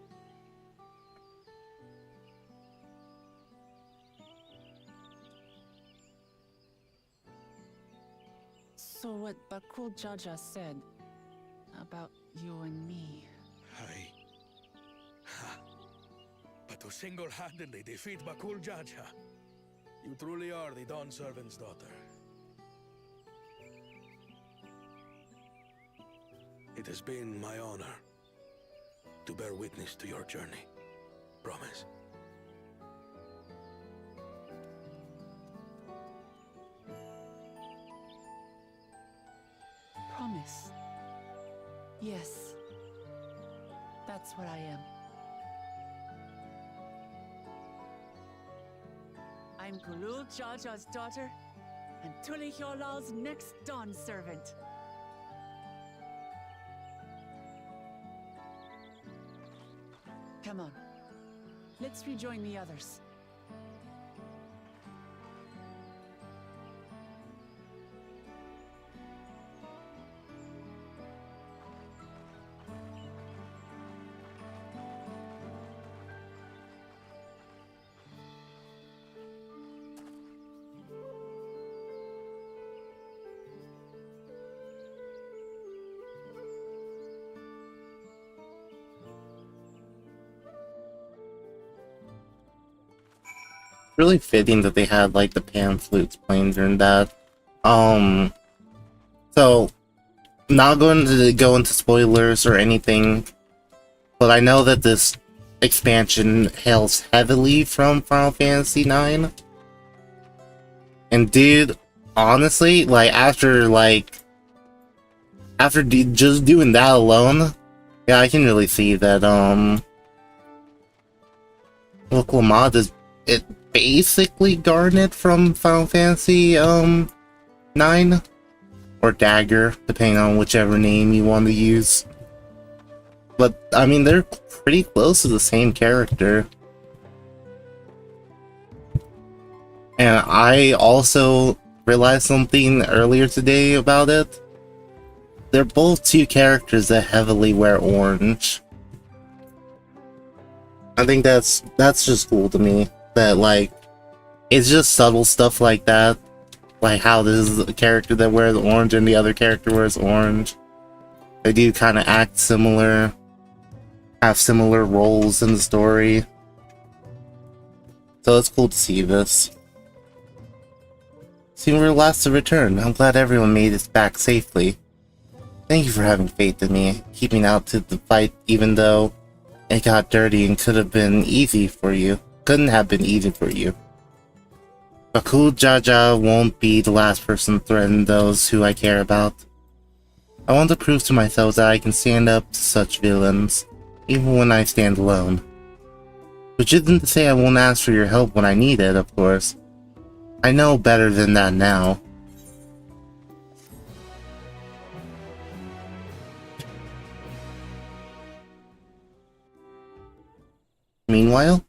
So what Bakul Jaja said about you and me. But to single-handedly defeat Bakul Jaja, you truly are the Dawn Servant's daughter. It has been my honor to bear witness to your journey. Promise. Promise. Yes. That's what I am. I'm Kulul Jaja's daughter, and Tuliholal's next Dawn servant. Come on. Let's rejoin the others. Really fitting that they had like the pan flutes playing during that. So not going to go into spoilers or anything, but I know that this expansion hails heavily from Final Fantasy IX. And dude, honestly, like after just doing that alone, yeah, I can really see that look, Lamad is basically Garnet from Final Fantasy 9 or Dagger, depending on whichever name you want to use. But I mean, they're pretty close to the same character. And I also realized something earlier today about it. They're both two characters that heavily wear orange. I think that's just cool to me. That like, it's just subtle stuff like that. Like how this is a character that wears orange and the other character wears orange. They do kind of act similar. Have similar roles in the story. So it's cool to see this. Seeing we're last to return, I'm glad everyone made it back safely. Thank you for having faith in me, keeping out to the fight even though it got dirty and could have been easy for you. couldn't have been easy for you. Bakul Jaja won't be the last person to threaten those who I care about. I want to prove to myself that I can stand up to such villains, even when I stand alone. Which isn't to say I won't ask for your help when I need it, of course. I know better than that now. Meanwhile,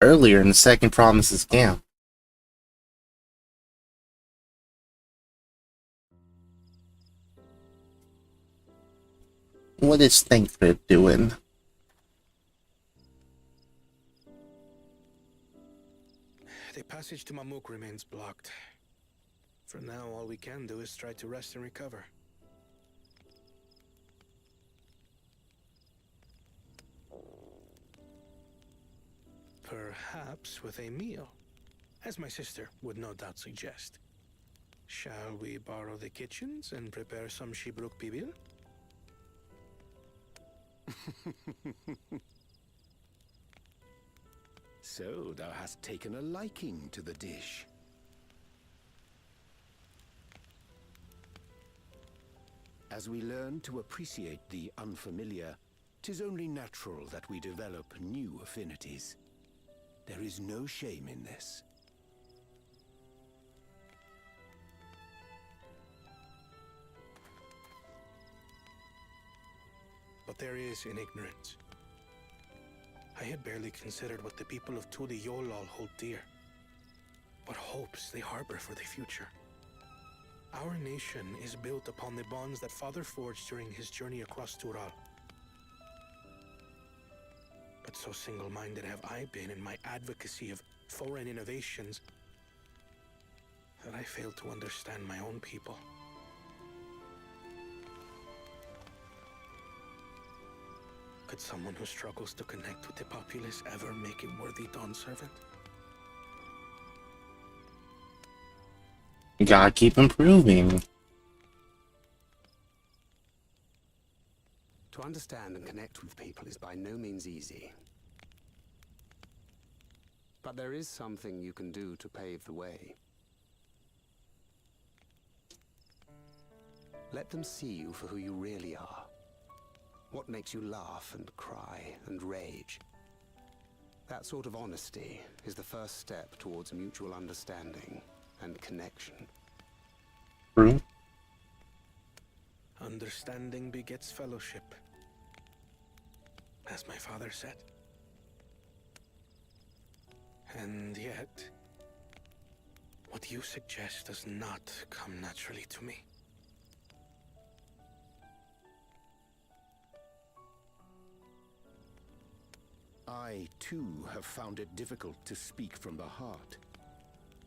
earlier in the Second Promises camp, what is Thancred doing? The passage to Mamuk remains blocked. For now, all we can do is try to rest and recover. Perhaps with a meal, as my sister would no doubt suggest. Shall we borrow the kitchens and prepare some Shibruk Pibil? So thou hast taken a liking to the dish. As we learn to appreciate the unfamiliar, 'tis only natural that we develop new affinities. There is no shame in this. But there is in ignorance. I had barely considered what the people of Tudi Yolal hold dear. What hopes they harbor for the future. Our nation is built upon the bonds that Father forged during his journey across Tural. But so single-minded have I been in my advocacy of foreign innovations that I fail to understand my own people. Could someone who struggles to connect with the populace ever make a worthy Dawn servant? You gotta keep improving. To understand and connect with people is by no means easy. But there is something you can do to pave the way. Let them see you for who you really are. What makes you laugh and cry and rage. That sort of honesty is the first step towards mutual understanding and connection. True. Understanding begets fellowship, as my father said. And yet, what you suggest does not come naturally to me. I, too, have found it difficult to speak from the heart.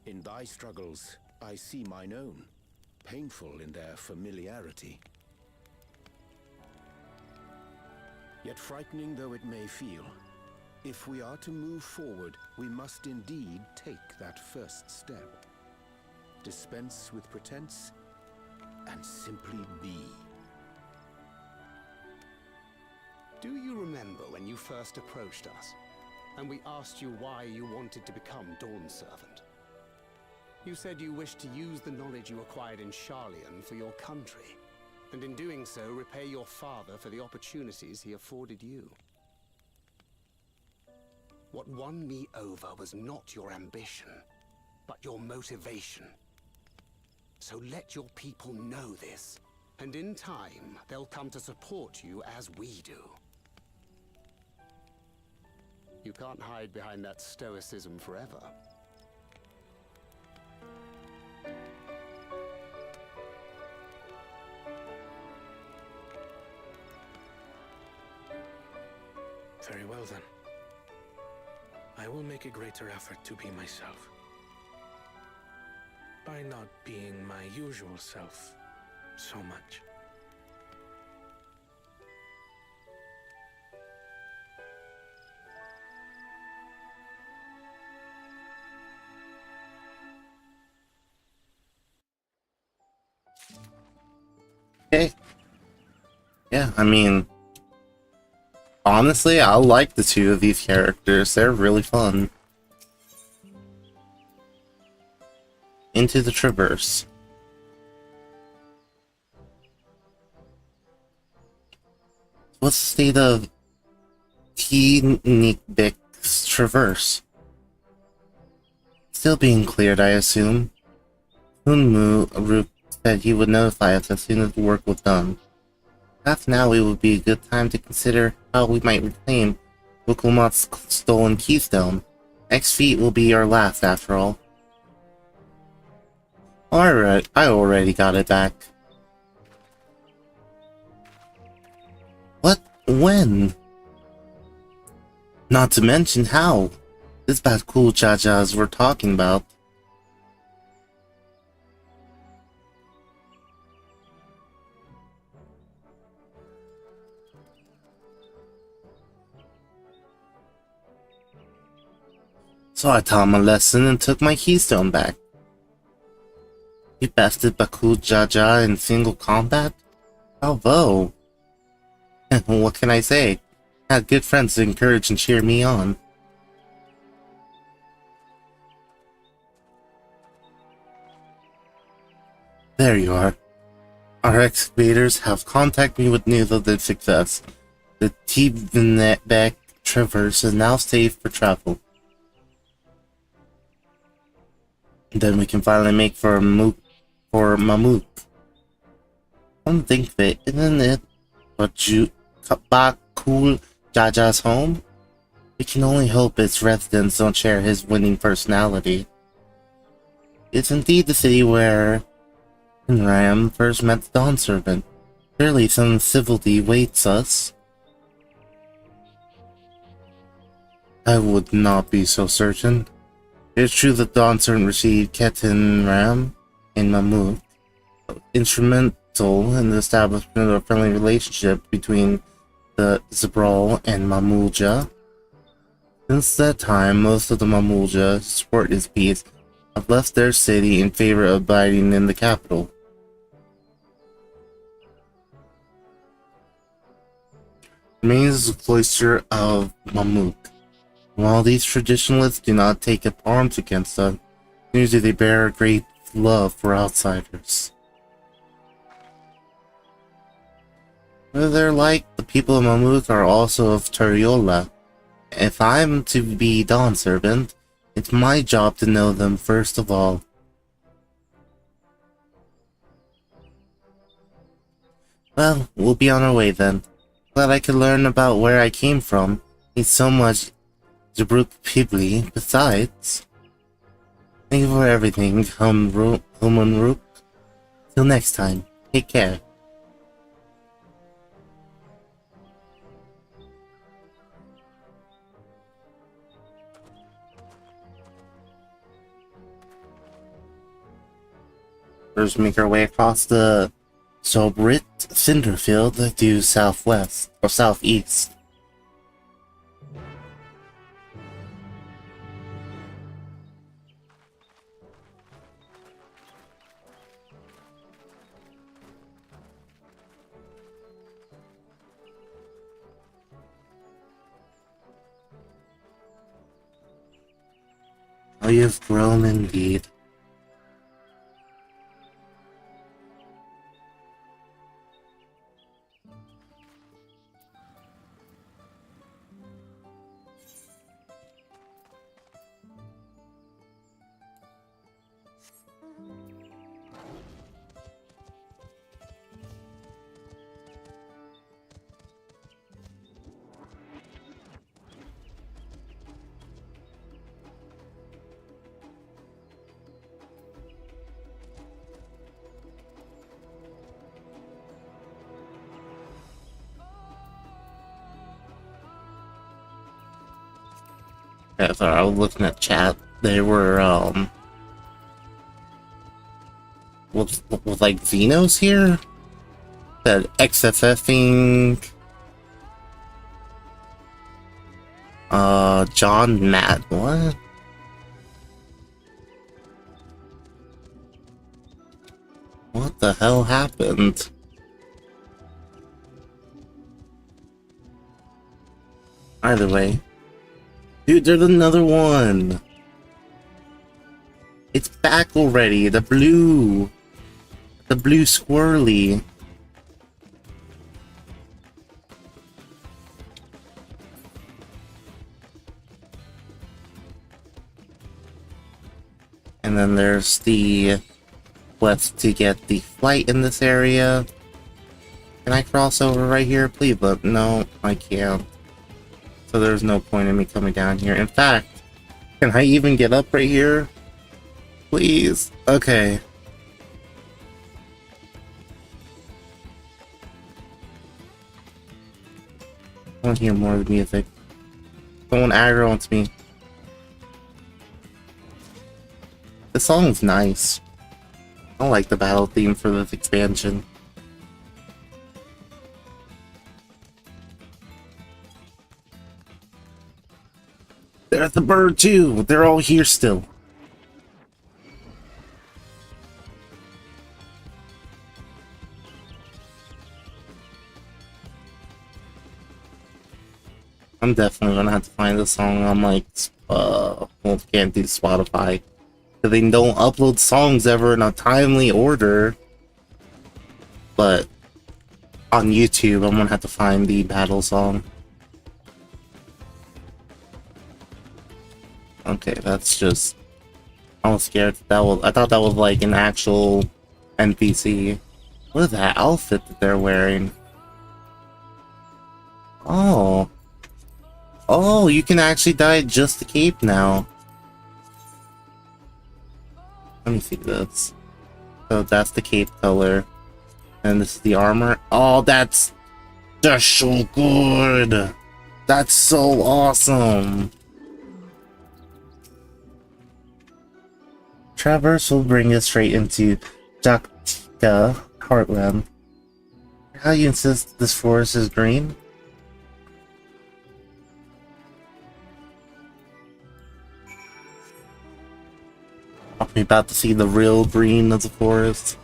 In thy struggles, I see mine own, painful in their familiarity. Yet frightening though it may feel, if we are to move forward, we must indeed take that first step. Dispense with pretense, and simply be. Do you remember when you first approached us, and we asked you why you wanted to become Dawn Servant? You said you wished to use the knowledge you acquired in Sharlayan for your country, and in doing so repay your father for the opportunities he afforded you. What won me over was not your ambition, but your motivation. So let your people know this, and in time they'll come to support you as we do. You can't hide behind that stoicism forever. Very well then. I will make a greater effort to be myself. By not being my usual self so much. Okay. Yeah, I mean, Honestly, I like the two of these characters. They're really fun. Into the Traverse. What's the state of Teenikbek's Traverse? Still being cleared, I assume. Hunmu Rook said he would notify us as soon as the work was done. Perhaps now it would be a good time to consider how we might reclaim Wukulmat's stolen keystone. Next feat will be our last, after all. Alright, I already got it back. What? When? Not to mention how. This bad cool Jajas we're talking about. So I taught him a lesson and took my keystone back. You bested Bakul Jaja in single combat? Bravo! What can I say? I had good friends to encourage and cheer me on. There you are. Our excavators have contacted me with news of their success. The Teenikbek Traverse is now safe for travel. Then we can finally make for Mamuk. Come think of it, isn't it? But Bakul Jaja's home? We can only hope its residents don't share his winning personality. It's indeed the city where Ram first met the Dawn Servant. Surely some civility waits us. I would not be so certain. It is true that Dawn Servant received Ketan Ram in Mamuk, instrumental in the establishment of a friendly relationship between the Zabral and Mamulja. Since that time, most of the Mamulja who support his peace have left their city in favor of abiding in the capital. Remains the cloister of Mamuk. While these traditionalists do not take up arms against us, usually they bear a great love for outsiders. Whether they're like, the people of Mamuk are also of Turiola. If I'm to be Dawn Servant, it's my job to know them first of all. Well, we'll be on our way then. Glad I could learn about where I came from. It's so much Jabruk Pibli. Besides, thank you for everything, Humunruk. Till next time, take care. Let's make our way across the Sobrit Cinderfield to southwest or southeast. Oh, you've grown indeed. Yeah, sorry, I was looking at chat. They were, with like Xenos here? That XFFing, John Matt, what? What the hell happened? Either way. Dude, there's another one! It's back already, the blue! The blue swirly. And then there's the quest to get the flight in this area. Can I cross over right here, please? But no, I can't. So there's no point in me coming down here. In fact, can I even get up right here? Please? Okay. I want to hear more of the music. Someone aggro onto me. The song's nice. I like the battle theme for this expansion. There's the bird too! They're all here still. I'm definitely gonna have to find the song on like, well, can't do Spotify. Because they don't upload songs ever in a timely order. But on YouTube, I'm gonna have to find the battle song. Okay, that's just... I was scared that was... I thought that was like an actual NPC. What is that outfit that they're wearing? Oh. Oh, you can actually dye just the cape now. Let me see this. So that's the cape color. And this is the armor. Oh, that's so good. That's so awesome. Traverse will bring us straight into Jaktika Heartland. How you insist this forest is green? Are we about to see the real green of the forest?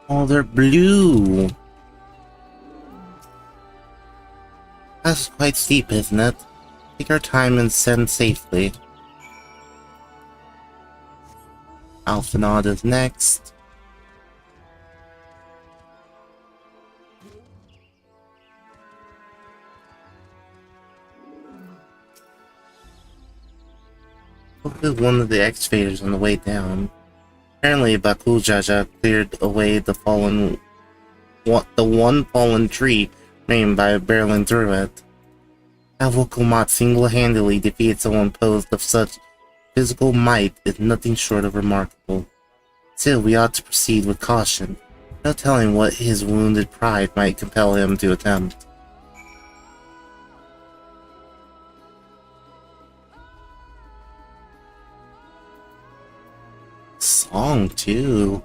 Oh, they're blue. That's quite steep, isn't it? Take our time and send safely. Alphanod is next. Look at one of the excavators on the way down. Apparently, Bakul Jaja cleared away the one fallen tree named by barreling through it. How Wokomat single-handedly defeated someone posed of such physical might is nothing short of remarkable. Still, we ought to proceed with caution. No telling what his wounded pride might compel him to attempt. Song, too.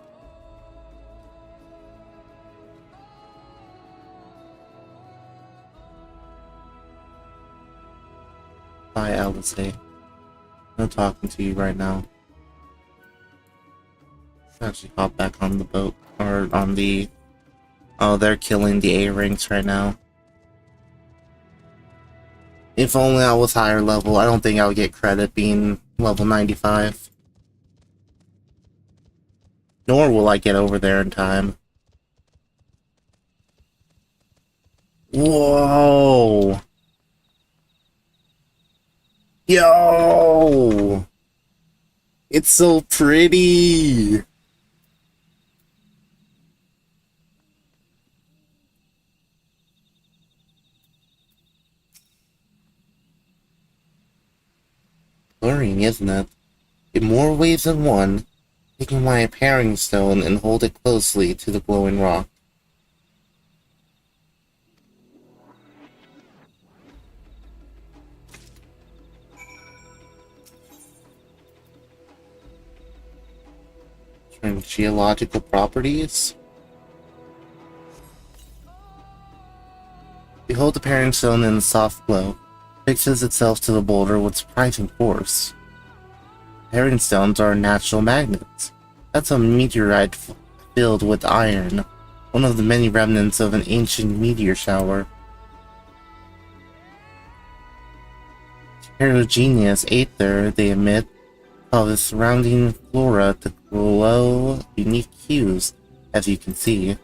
Bye, Alice. I'm talking to you right now. Actually hop back on the boat, or on the... Oh, they're killing the A-ranks right now. If only I was higher level, I don't think I would get credit being level 95. Nor will I get over there in time. Whoa! Yo! It's so pretty! Blurring, isn't it? In more ways than one, taking my paring stone and hold it closely to the glowing rock. And geological properties. Behold the paring stone in the soft glow. fixes itself to the boulder with surprising force. Herring stones are natural magnets. That's a meteorite filled with iron, one of the many remnants of an ancient meteor shower. Heterogeneous aether, they emit, cause the surrounding flora to glow unique hues, as you can see.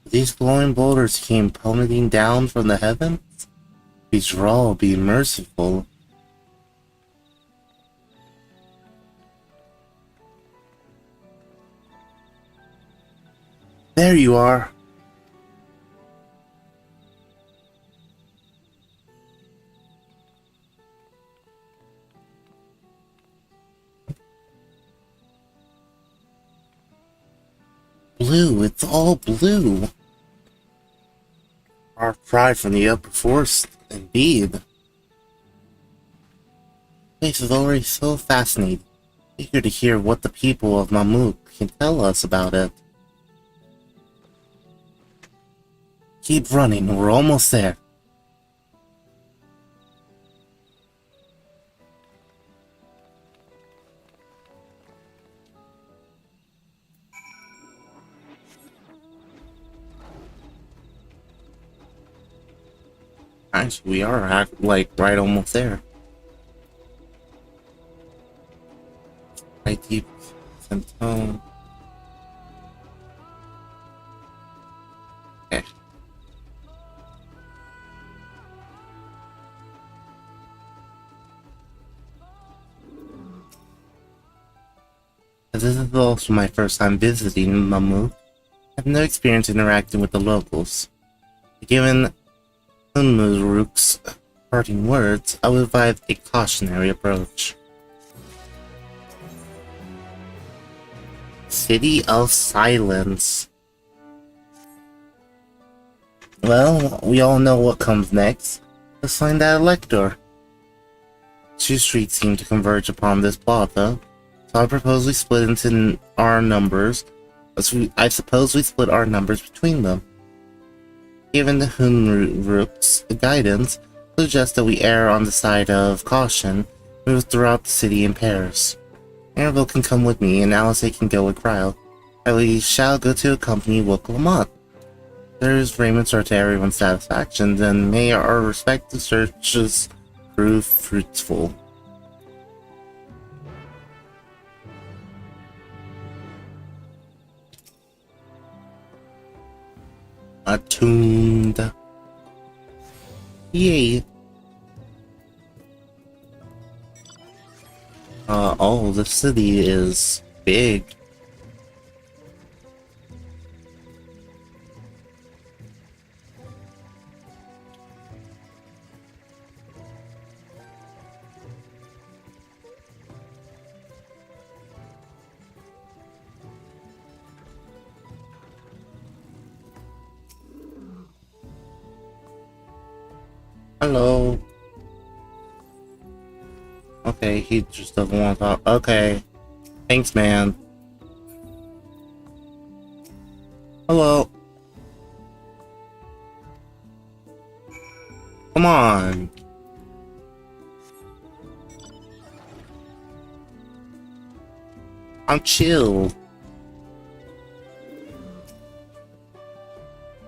These glowing boulders came plummeting down from the heavens? We should all be merciful. There you are. Blue, it's all blue. Our pride from the upper forest, indeed. This is already so fascinating. Eager to hear what the people of Mamuk can tell us about it. Keep running, we're almost there. Actually, we are like right almost there. Right deep tone. Okay. This is also my first time visiting Mamuk. I have no experience interacting with the locals. Given Unmuruk's parting words, I would advise a cautionary approach. City of Silence. Well, we all know what comes next. Let's find that elector. Two streets seem to converge upon this plaza, so I propose we split into our numbers. I suppose we split our numbers between them. Given the Hunruk's guidance, suggests that we err on the side of caution, move throughout the city in pairs. Annabelle can come with me, and Alice can go with Cryle. We shall go to accompany Wook Lamont. If there's arrangements are to everyone's satisfaction, then may our respective searches prove fruitful. Attuned. Yay. Oh, the city is big. Hello. Okay, he just doesn't want to talk. Okay. Thanks, man. Hello. Come on. I'm chill.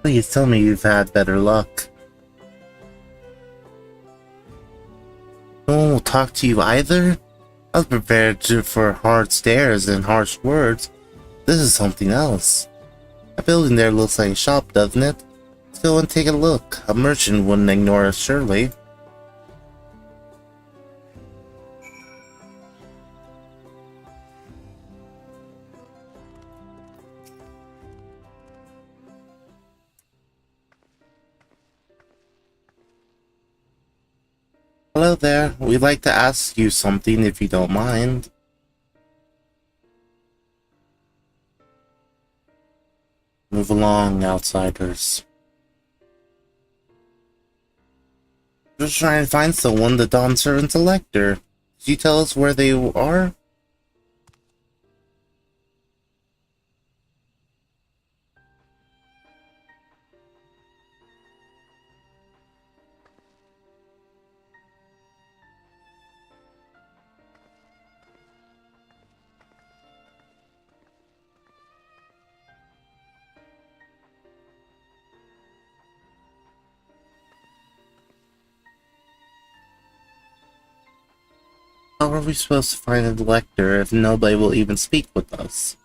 Please tell me you've had better luck. No one will talk to you either? I was prepared for hard stares and harsh words. This is something else. That building there looks like a shop, doesn't it? Let's go and take a look. A merchant wouldn't ignore us, surely. Hello there. We'd like to ask you something if you don't mind. Move along, outsiders. Just trying to find someone, the Dawn Servant's elector. Could you tell us where they are? How are we supposed to find a lector if nobody will even speak with us?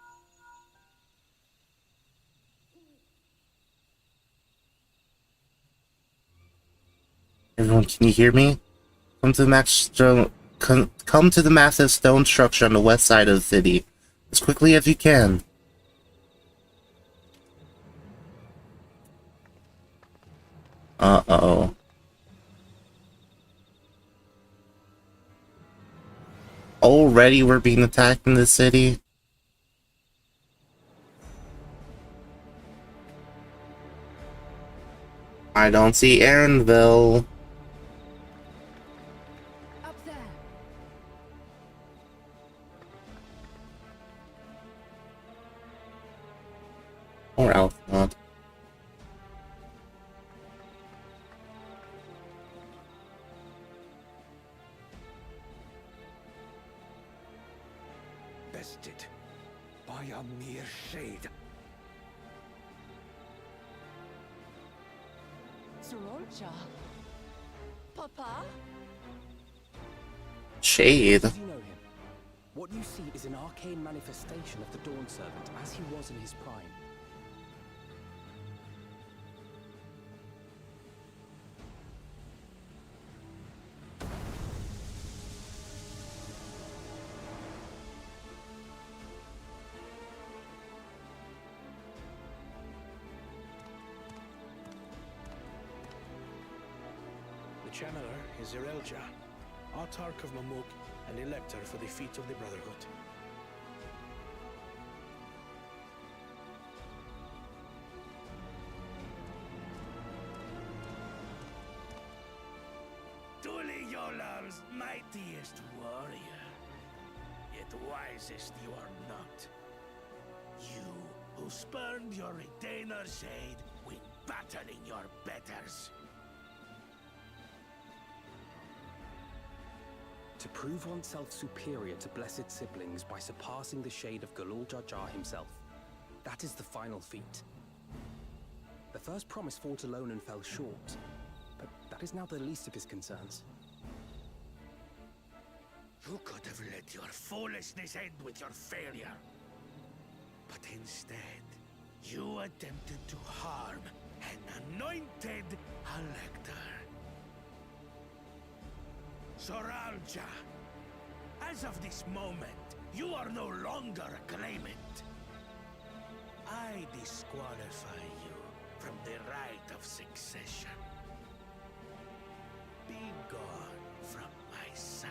Everyone, can you hear me? Come to the massive stone structure on the west side of the city, as quickly as you can. Uh-oh. Already we're being attacked in this city? I don't see Aaronville. Up there. Or Alpha. Bested by a mere shade. Sorolja. Papa? Shade. Do you know him? What you see is an arcane manifestation of the Dawn Servant as he was in his prime. The channeler is Zerelja, Autarch of Mamuk and Elector for the Feet of the Brotherhood. Tuli Yolal's mightiest warrior, yet wisest you are not. You, who spurned your retainer shade when battling your betters. To prove oneself superior to blessed siblings by surpassing the shade of Galul Jar Jar himself. That is the final feat. The first promise fought alone and fell short, but that is now the least of his concerns. You could have let your foolishness end with your failure. But instead, you attempted to harm an anointed Elector. Soralja, as of this moment, you are no longer a claimant. I disqualify you from the right of succession. Be gone from my sight.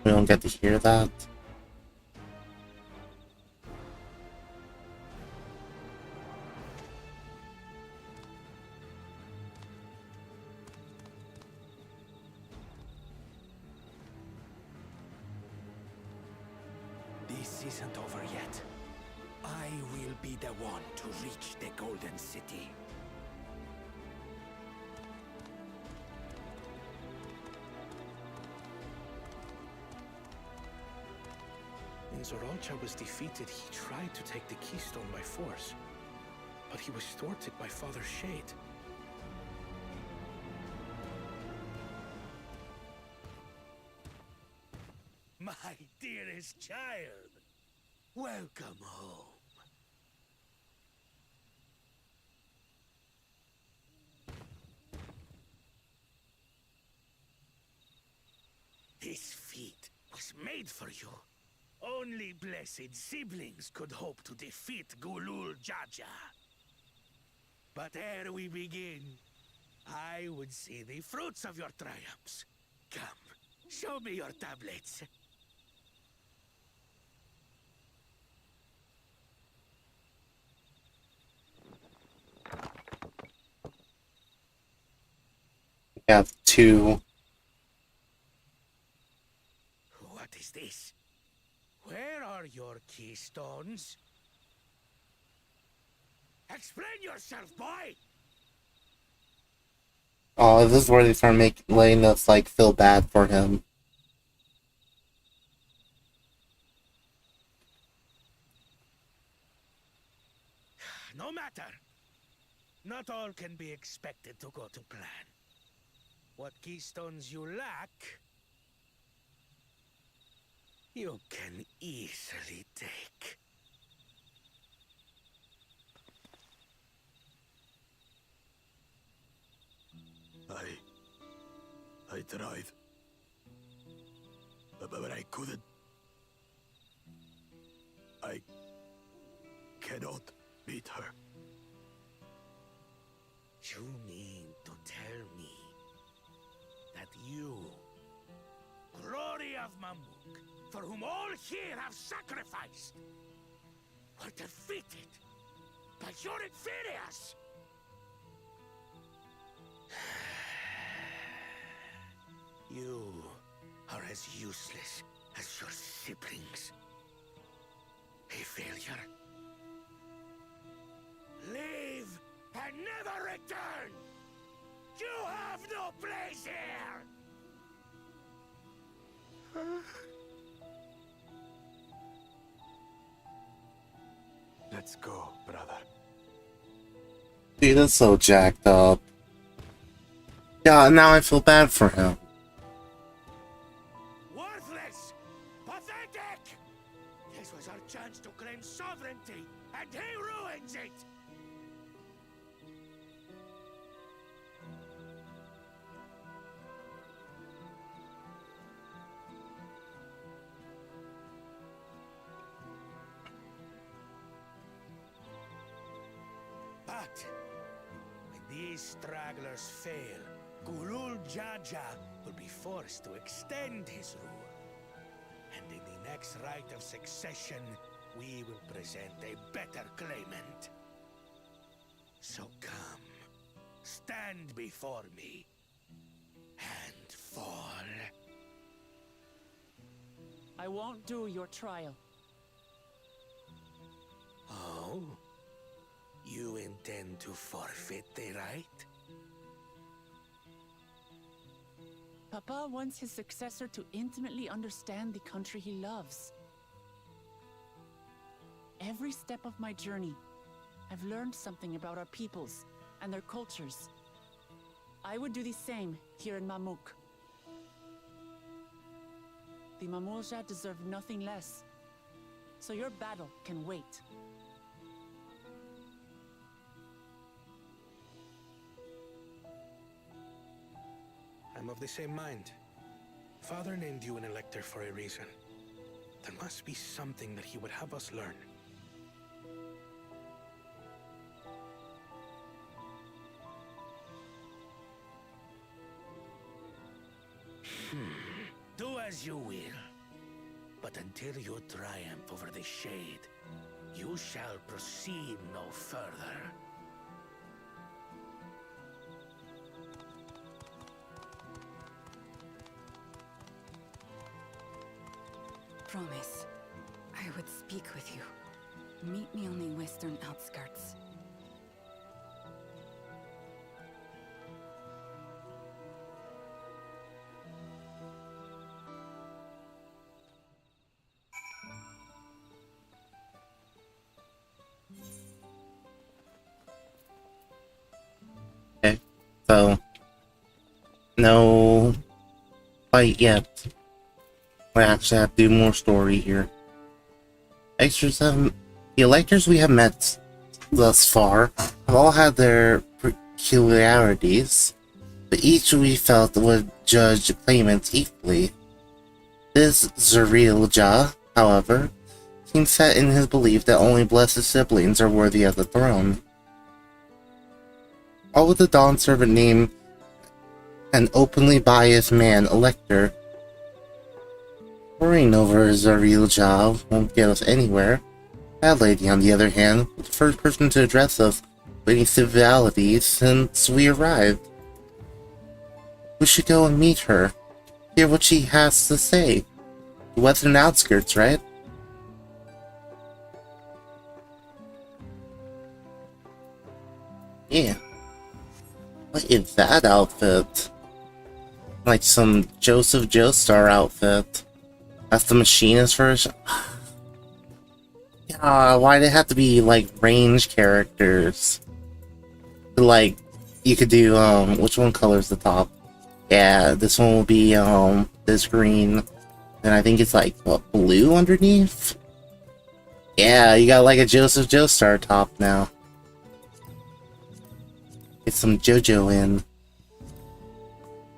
We don't get to hear that. This isn't over yet. I will be the one to reach the Golden City. When Zoralcha was defeated, he tried to take the Keystone by force, but he was thwarted by Father Shade. My dearest child, welcome home. This feat was made for you. Only blessed siblings could hope to defeat Galul Jar Jar. But ere we begin, I would see the fruits of your triumphs. Come, show me your tablets. We have two. What is this? Where are your keystones? Explain yourself, boy! Oh, this is where they start letting us like feel bad for him. not all can be expected to go to plan. What keystones you lack, you can easily take. I tried. But I couldn't. I cannot beat her. You mean to tell me that you, Glory of Mamuk, for whom all here have sacrificed, were defeated by your inferiors? You are as useless as your siblings. A failure. Leave and never return! You have no place here! Let's go, brother. Dude, that's so jacked up. Yeah, now I feel bad for him. Worthless! Pathetic! This was our chance to claim sovereignty, and he ruins it! But when these stragglers fail, Gulul Jaja will be forced to extend his rule. And in the next rite of succession, we will present a better claimant. So come, stand before me, and fall. I won't do your trial. Oh? You intend to forfeit the right? Papa wants his successor to intimately understand the country he loves. Every step of my journey, I've learned something about our peoples and their cultures. I would do the same here in Mamuk. The Mamulja deserve nothing less, so your battle can wait. I'm of the same mind. Father named you an elector for a reason. There must be something that he would have us learn. Do as you will. But until you triumph over the Shade, you shall proceed no further. Promise, I would speak with you. Meet me on the western outskirts. Okay, so no fight yet. We actually have to do more story here. The electors we have met thus far have all had their peculiarities, but each we felt would judge the claimants equally. This Zerilja, however, seems set in his belief that only blessed siblings are worthy of the throne. All with the Dawn servant name an openly biased man elector. Worrying over Zerilja won't get us anywhere. That lady, on the other hand, was the first person to address us with any civility since we arrived. We should go and meet her, hear what she has to say. The western outskirts, right? Yeah. What is that outfit? Like some Joseph Joestar outfit. That's the machinist version. Yeah, why they have to be like range characters? like, you could do, which one color's the top? Yeah, this one will be, this green. And I think it's like, what, blue underneath? Yeah, you got like a Joseph Joestar top now. Get some JoJo in.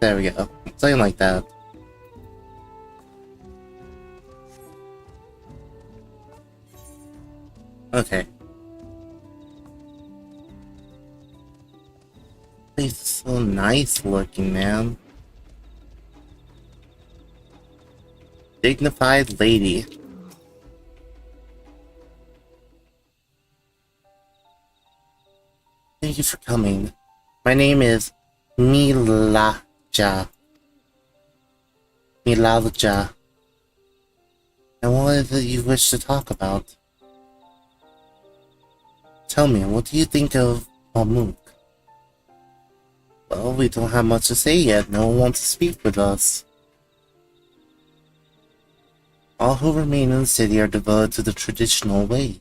There we go. Something like that. Okay. It's so nice looking, man. Dignified lady. Thank you for coming. My name is Milaja. Milaja. And what is it you wish to talk about? Tell me, what do you think of Mamuk? Well, we don't have much to say yet. No one wants to speak with us. All who remain in the city are devoted to the traditional ways.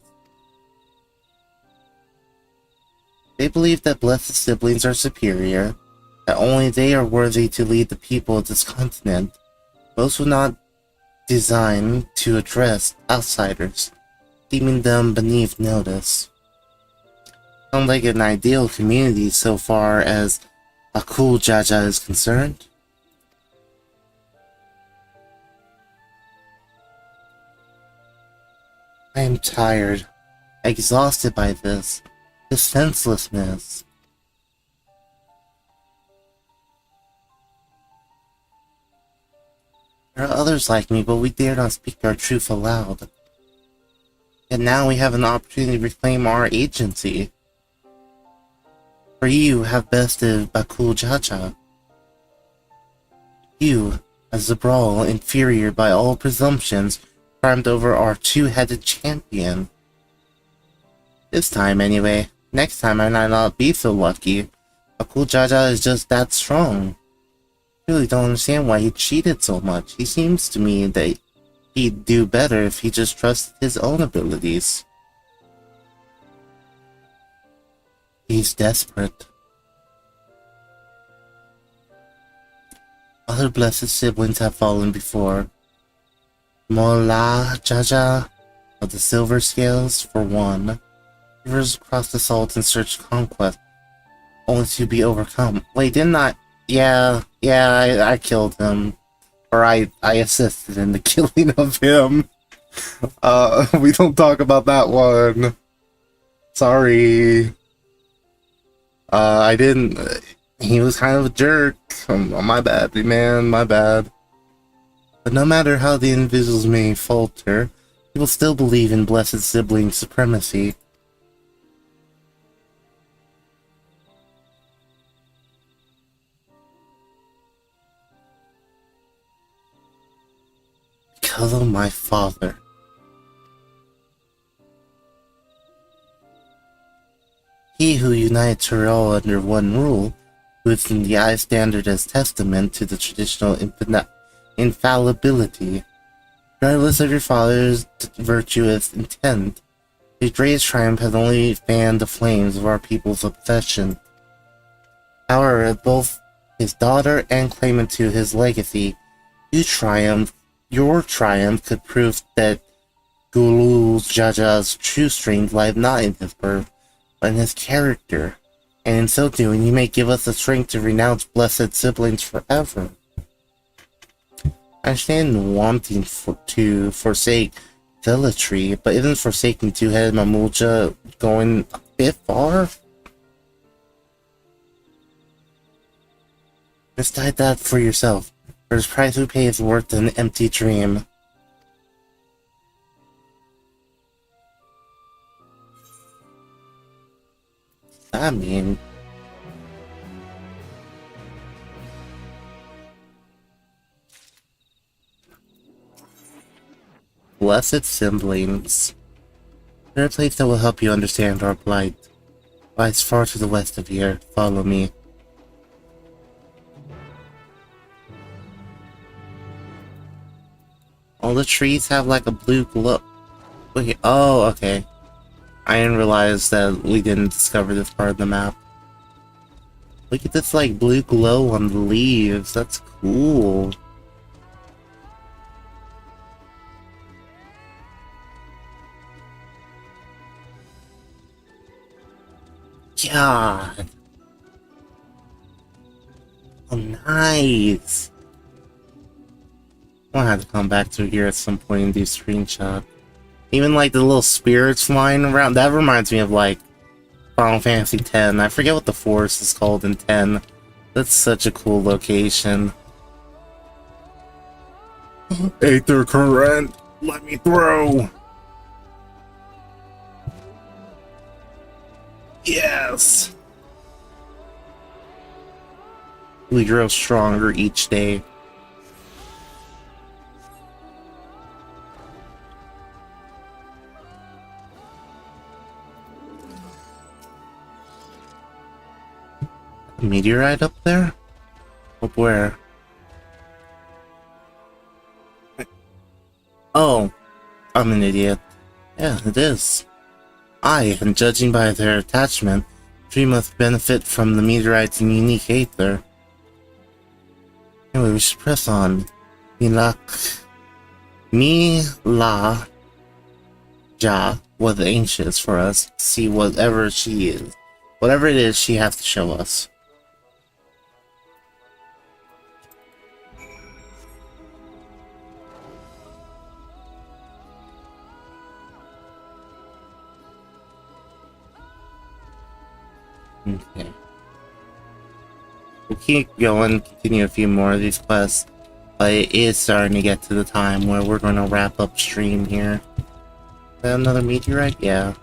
They believe that blessed siblings are superior, that only they are worthy to lead the people of this continent. Most were not designed to address outsiders, deeming them beneath notice. Sounds like an ideal community so far as Akul Jaja is concerned. I am tired, exhausted by this senselessness. There are others like me, but we dare not speak our truth aloud. And now we have an opportunity to reclaim our agency. For you have bested Bakul Jaja. You, as Zabral, inferior by all presumptions, triumphed over our two-headed champion. This time, anyway. Next time I might not be so lucky. Bakul Jaja is just that strong. I really don't understand why he cheated so much. He seems to me that he'd do better if he just trusted his own abilities. He's desperate. Other blessed siblings have fallen before. Mola Jaja of the Silver Scales, for one. Rivers across the salt in search of conquest, only to be overcome. Wait, didn't I? Yeah, I killed him. Or I assisted in the killing of him. We don't talk about that one. Sorry. I didn't. He was kind of a jerk. My bad, man, my bad. But no matter how the individuals may falter, people still believe in blessed sibling supremacy. Because of my father. He who united Tyrell under one rule, who is in the eye standard as testament to the traditional infallibility. Regardless of your father's virtuous intent, his greatest triumph has only fanned the flames of our people's obsession. However, both his daughter and claimant to his legacy, your triumph could prove that Gulu Jaja's true strength lies not in his birth, but in his character, and in so doing you may give us the strength to renounce blessed siblings forever. I understand wanting to forsake zealotry, but isn't forsaking two-headed Mamulja going a bit far? Decide that for yourself, for the price we pay is worth an empty dream. I mean, blessed siblings. They're a place that will help you understand our plight. Lies far to the west of here. Follow me. All the trees have like a blue glow. Wait, oh, okay. I didn't realize that we didn't discover this part of the map. Look at this like blue glow on the leaves. That's cool. God. Oh, nice. I'll have to come back to here at some point and do screenshot. Even like the little spirits flying around. That reminds me of like Final Fantasy X. I forget what the forest is called in 10. That's such a cool location. Aether current, let me through. Yes. We grow stronger each day. Meteorite up there? Up where? Oh, I'm an idiot. Yeah, it is. And judging by their attachment, tree must benefit from the meteorite's unique aether. Anyway, we should press on. Mila Ja was anxious for us to see whatever it is she has to show us. Okay. We'll keep going, continue a few more of these quests, but it is starting to get to the time where we're going to wrap up stream here. Is that another meteorite? Yeah.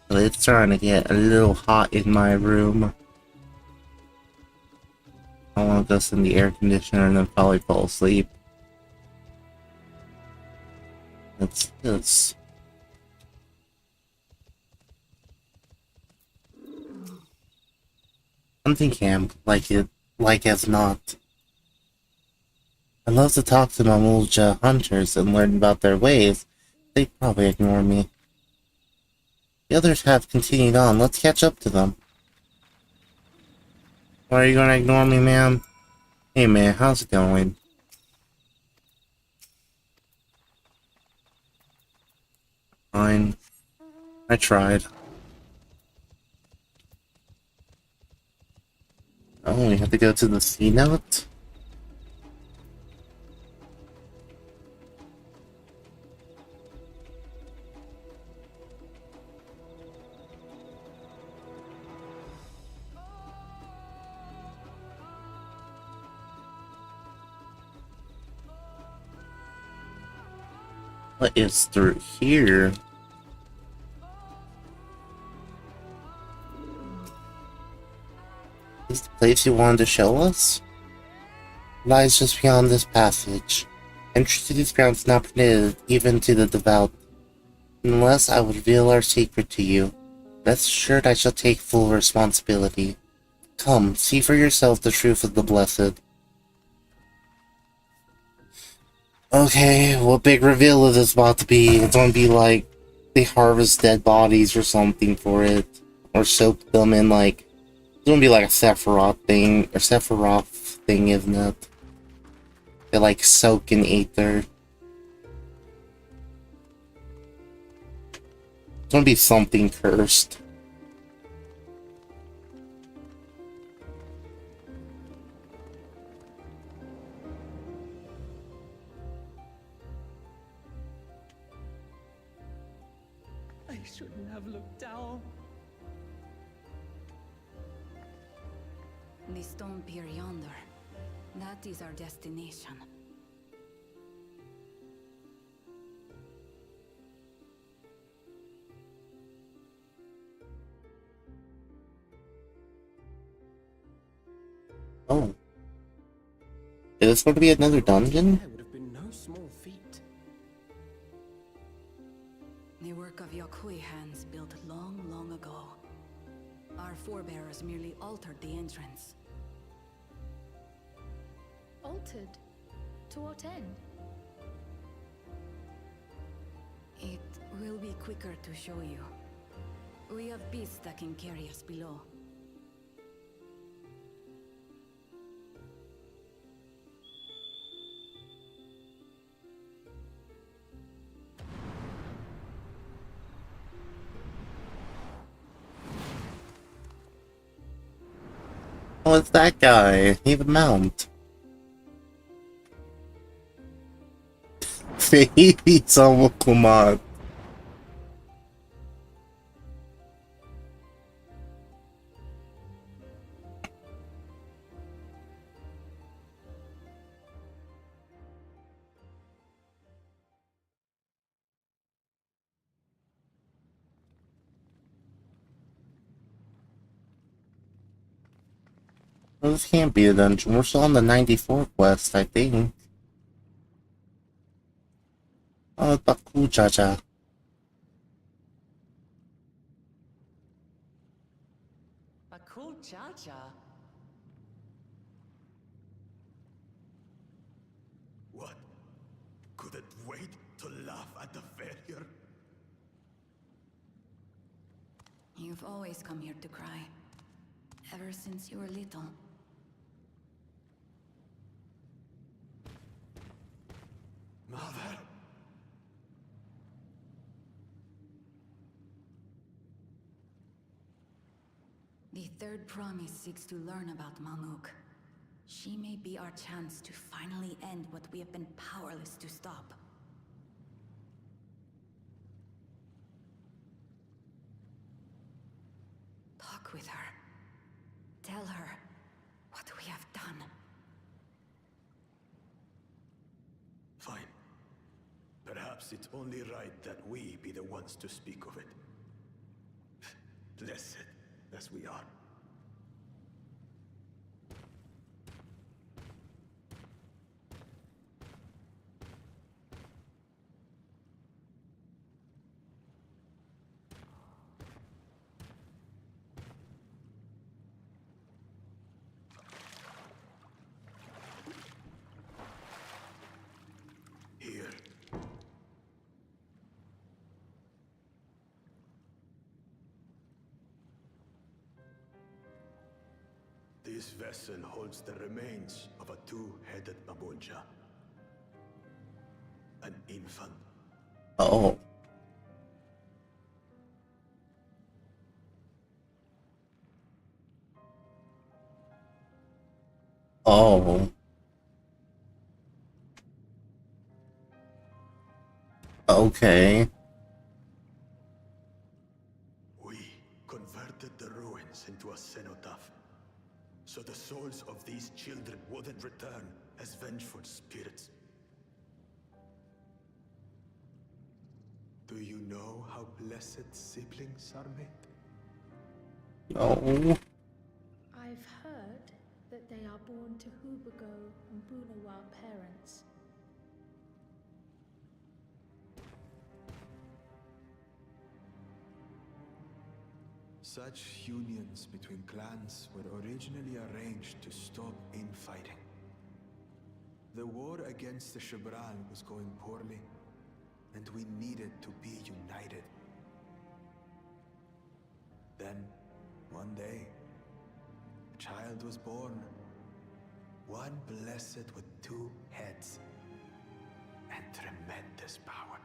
But it's starting to get a little hot in my room. I want to go sit in the air conditioner and then probably fall asleep. That's this. Hunting camp, like as not. I love to talk to Mamulja hunters and learn about their ways. They probably ignore me. The others have continued on. Let's catch up to them. Why are you gonna ignore me, man? Hey man, how's it going? Fine. I tried. Oh, we have to go to the C-Note? What is through here? Is the place you wanted to show us? Lies just beyond this passage. Entry to these grounds is not permitted, even to the devout. Unless I would reveal our secret to you. Rest assured I shall take full responsibility. Come, see for yourself the truth of the blessed. Okay, what big reveal is this about to be? It's gonna be like, they harvest dead bodies or something for it. Or soak them in like, it's gonna be like a Sephiroth thing, isn't it? They like soak in aether. It's gonna be something cursed. I shouldn't have looked down. The stone pier yonder. That is our destination. Oh. Is this going to be another dungeon? There would have been no small feat. The work of Yokui hands built long, long ago. Our forebears merely altered the entrance. Altered? To what end? It will be quicker to show you. We have beasts that can carry us below. Oh, it's that guy. He's a mount. Baby Samukumat. Well, this can't be a dungeon. We're still on the 94 quest, I think. Oh, Baku Jaja. Baku Jaja? What? Couldn't wait to laugh at the failure? You've always come here to cry. Ever since you were little. Mother! The third promise seeks to learn about Malmuk. She may be our chance to finally end what we have been powerless to stop. Talk with her. Tell her what we have done. Fine. Perhaps it's only right that we be the ones to speak of it. Blessed as we are. Here. This vessel holds the remains of a two-headed Mabulja. An infant. Oh. Oh. Okay. We converted the ruins into a cenotaph, so the souls of these children wouldn't return as vengeful spirits. Do you know how blessed siblings are made? No. I've heard that they are born to Hubago and Bunawa parents. Such unions between clans were originally arranged to stop infighting. The war against the Shibral was going poorly, and we needed to be united. Then, one day, a child was born. One blessed with two heads and tremendous power.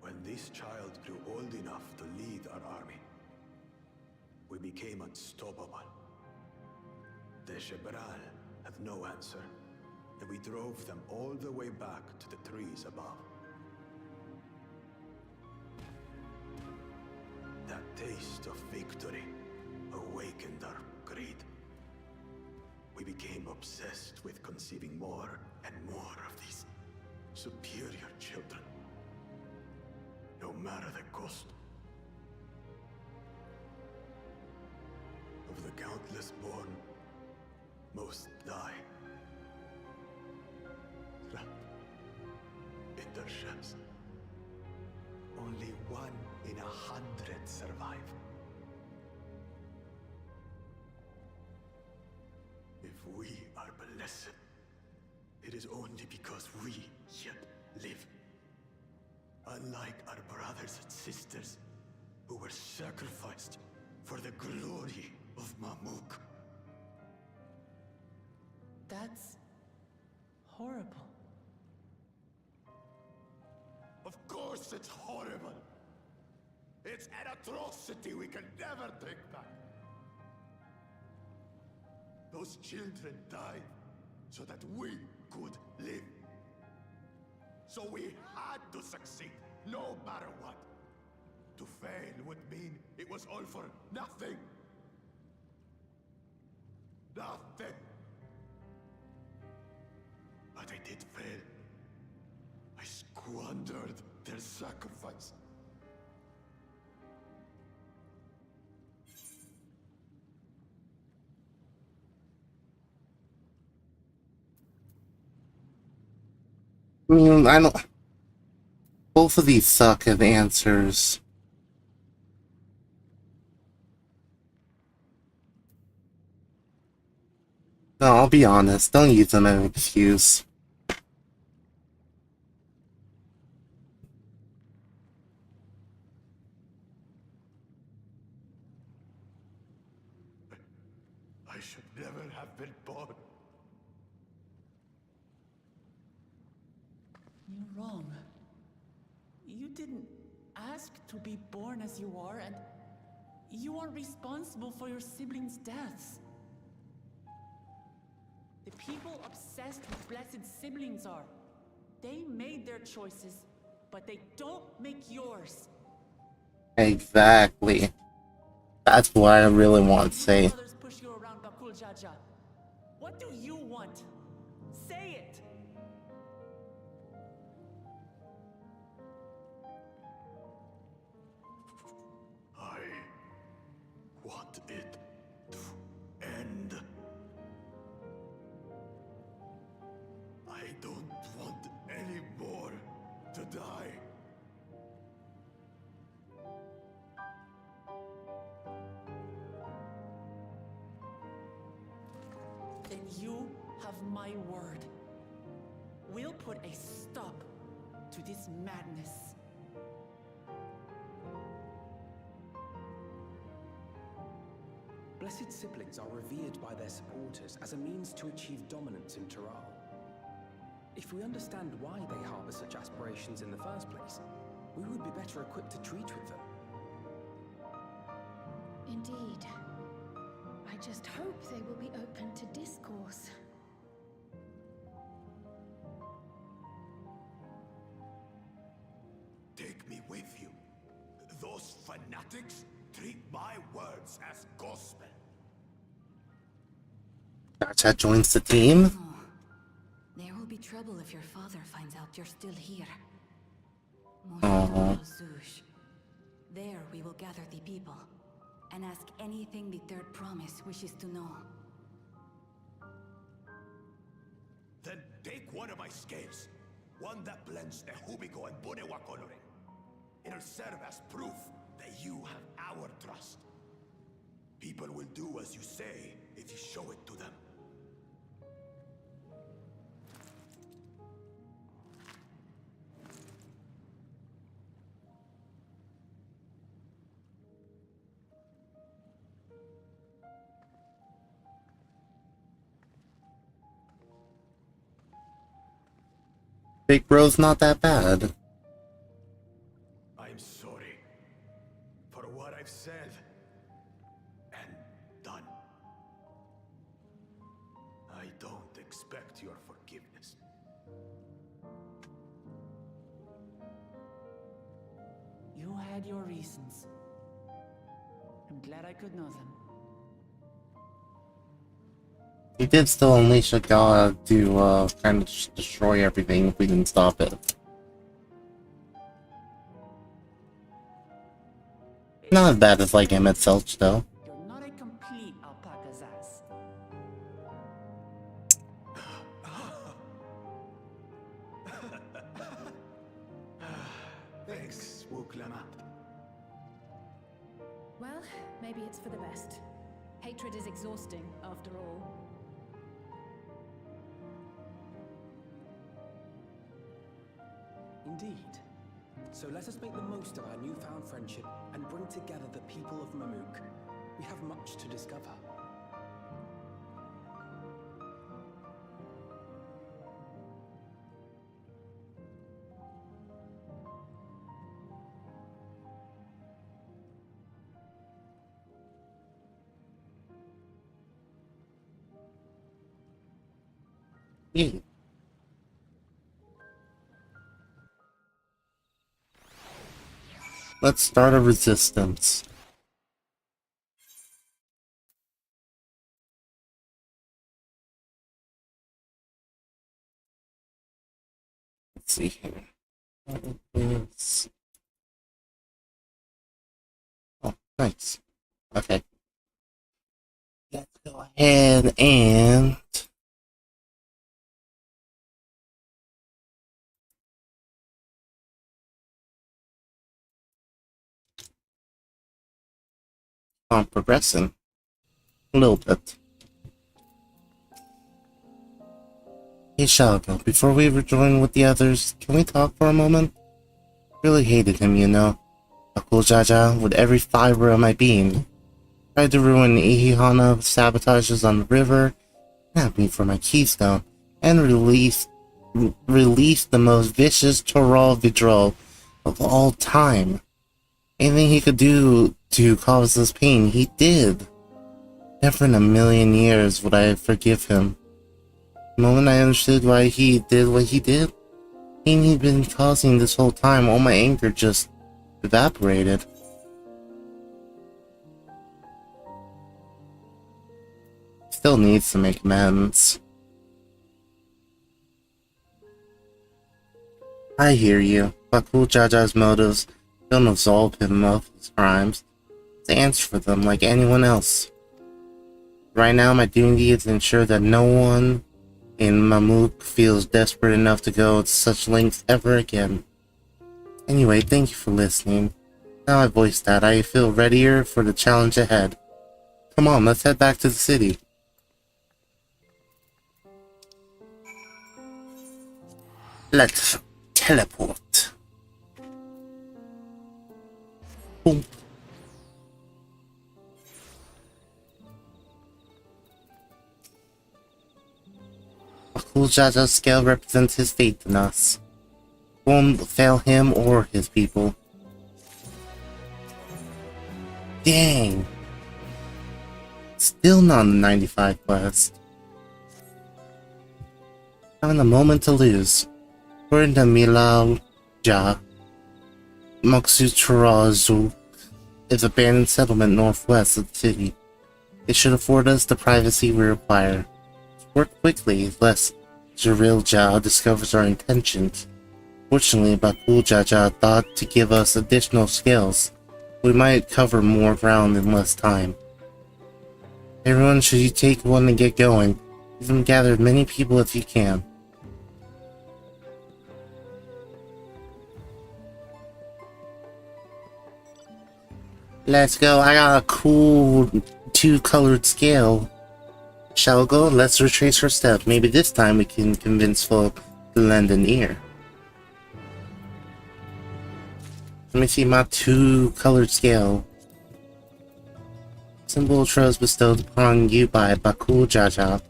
When this child grew old enough to lead our army, we became unstoppable. The Shibral had no answer, and we drove them all the way back to the trees above. That taste of victory awakened our greed. We became obsessed with conceiving more and more of these superior children, no matter the cost. Of the countless born, most die. Trapped in their shells. Only 1 in 100 survive. If we are blessed, it is only because we yet live. Unlike our brothers and sisters who were sacrificed for the glory of Mamuk. That's horrible. Of course it's horrible. It's an atrocity we can never take back. Those children died so that we could live. So we had to succeed, no matter what. To fail would mean it was all for nothing. Nothing. But I did fail. I squandered their sacrifice. I don't. Both of these suck at answers. No, I'll be honest. Don't use them as an excuse. I should never have been born. You're wrong. You didn't ask to be born as you are, and you aren't responsible for your siblings' deaths. The people obsessed with blessed siblings are. They made their choices, but they don't make yours. Exactly. That's what I really want to say. Others push you around Bakul Jaja. What do you want? Say it! I want it to end. I don't want any more to die. Then you have my word. We'll put a stop to this madness. Blessed siblings are revered by their supporters as a means to achieve dominance in Tural. If we understand why they harbor such aspirations in the first place, we would be better equipped to treat with them. Indeed. I just hope they will be open to discourse. Take me with you. Those fanatics treat my words as gospel. Jaja joins the team. Oh, there will be trouble if your father finds out you're still here. Aww. There we will gather the people and ask anything the Third Promise wishes to know. Then take one of my scales. One that blends Ehubico and Bunewa coloring. It'll serve as proof that you have our trust. People will do as you say if you show it to them. Big Bro's not that bad. I'm sorry for what I've said and done. I don't expect your forgiveness. You had your reasons. I'm glad I could know them. He did still unleash a god to kind of destroy everything if we didn't stop it. Not as bad as like Emmett Selch though. You're not a complete alpaca's ass. Thanks, Wuklama. Well, maybe it's for the best. Hatred is exhausting, after all. Indeed. So So let us make the most of our newfound friendship and bring together the people of Mamuk. We have much to discover. Yeah. Let's start a resistance. Let's see here. What is... Oh, nice. Okay. Let's go ahead and... I'm progressing a little bit. Hey Shalago, before we rejoin with the others, can we talk for a moment? Really hated him, you know. Bakul Jaja with every fiber of my being. Tried to ruin Ihihana with sabotages on the river, nabbed me for my keystone, and released the most vicious Toral Vidrol of all time. Anything he could do to cause us pain, he did. Never in a million years would I forgive him. The moment I understood why he did what he did, pain he'd been causing this whole time, all my anger just evaporated. Still needs to make amends. I hear you. Bakul Jaja's motives don't absolve him of his crimes. To answer for them like anyone else. Right now, my duty is to ensure that no one in Mamuk feels desperate enough to go to such lengths ever again. Anyway, thank you for listening. Now I voiced that, I feel readier for the challenge ahead. Come on, let's head back to the city. Let's teleport. Boom. Bakul Jaja's scale represents his faith in us. Won't fail him or his people. Dang! Still not on the 95 quest. Having a moment to lose. According to Milal Ja, Moksutrazu is an abandoned settlement northwest of the city. It should afford us the privacy we require. Work quickly, lest Jaril Ja discovers our intentions. Fortunately, Bakul Jaja thought to give us additional skills. We might cover more ground in less time. Everyone, should you take one and get going? Even gather as many people as you can. Let's go, I got a cool 2-colored scale. Shall we go? Let's retrace our steps. Maybe this time we can convince folk to lend an ear. Let me see my 2-colored scale. Symbol trails bestowed upon you by Bakul Jaja.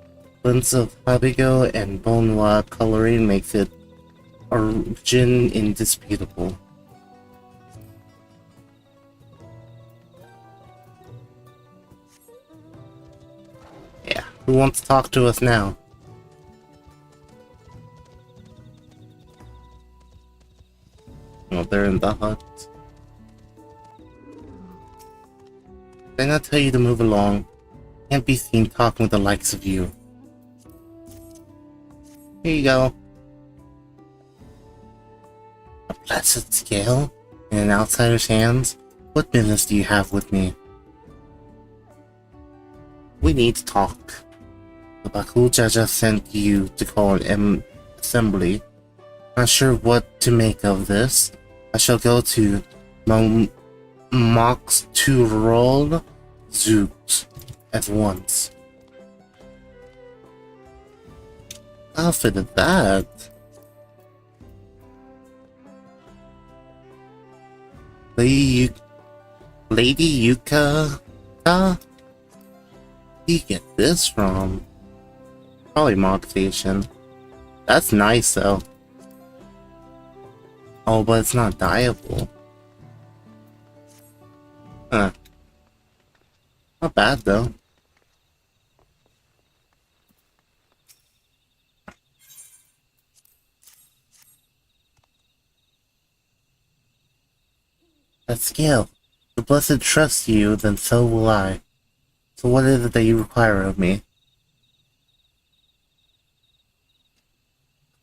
Blends of Habigo and Bonwa coloring makes it origin indisputable. Yeah, who wants to talk to us now? Oh, they're in the hut. Did I not tell you to move along? Can't be seen talking with the likes of you. Here you go. A blessed scale? In an outsider's hands? What business do you have with me? We need to talk. The Bakul Jaja sent you to call an assembly. Not sure what to make of this. I shall go to Mox to roll Zoot at once. Outfit of that. Lady Yuka? Where you get this from? Probably Motivation. That's nice though. Oh, but it's not dyeable. Huh. Not bad though. That scale. The Blessed trusts you, then so will I. So what is it that you require of me?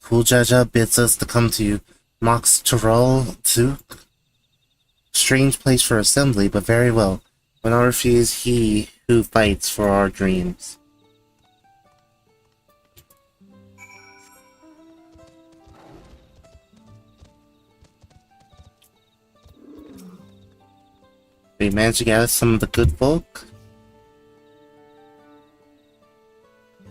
Kuljaja bids us to come to Mox Tural too. Strange place for assembly, but very well. When I refuse, he who fights for our dreams. We managed to gather some of the good folk.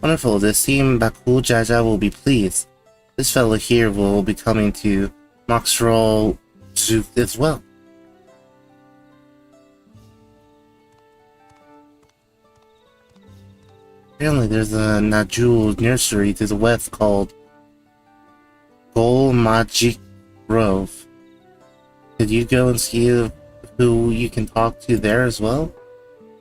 Wonderful, this team Bakul Jaja will be pleased. This fellow here will be coming to Moxrol Zook as well. Apparently there's a Najul nursery to the west called Gol Magic Grove. Could you go and see who you can talk to there as well?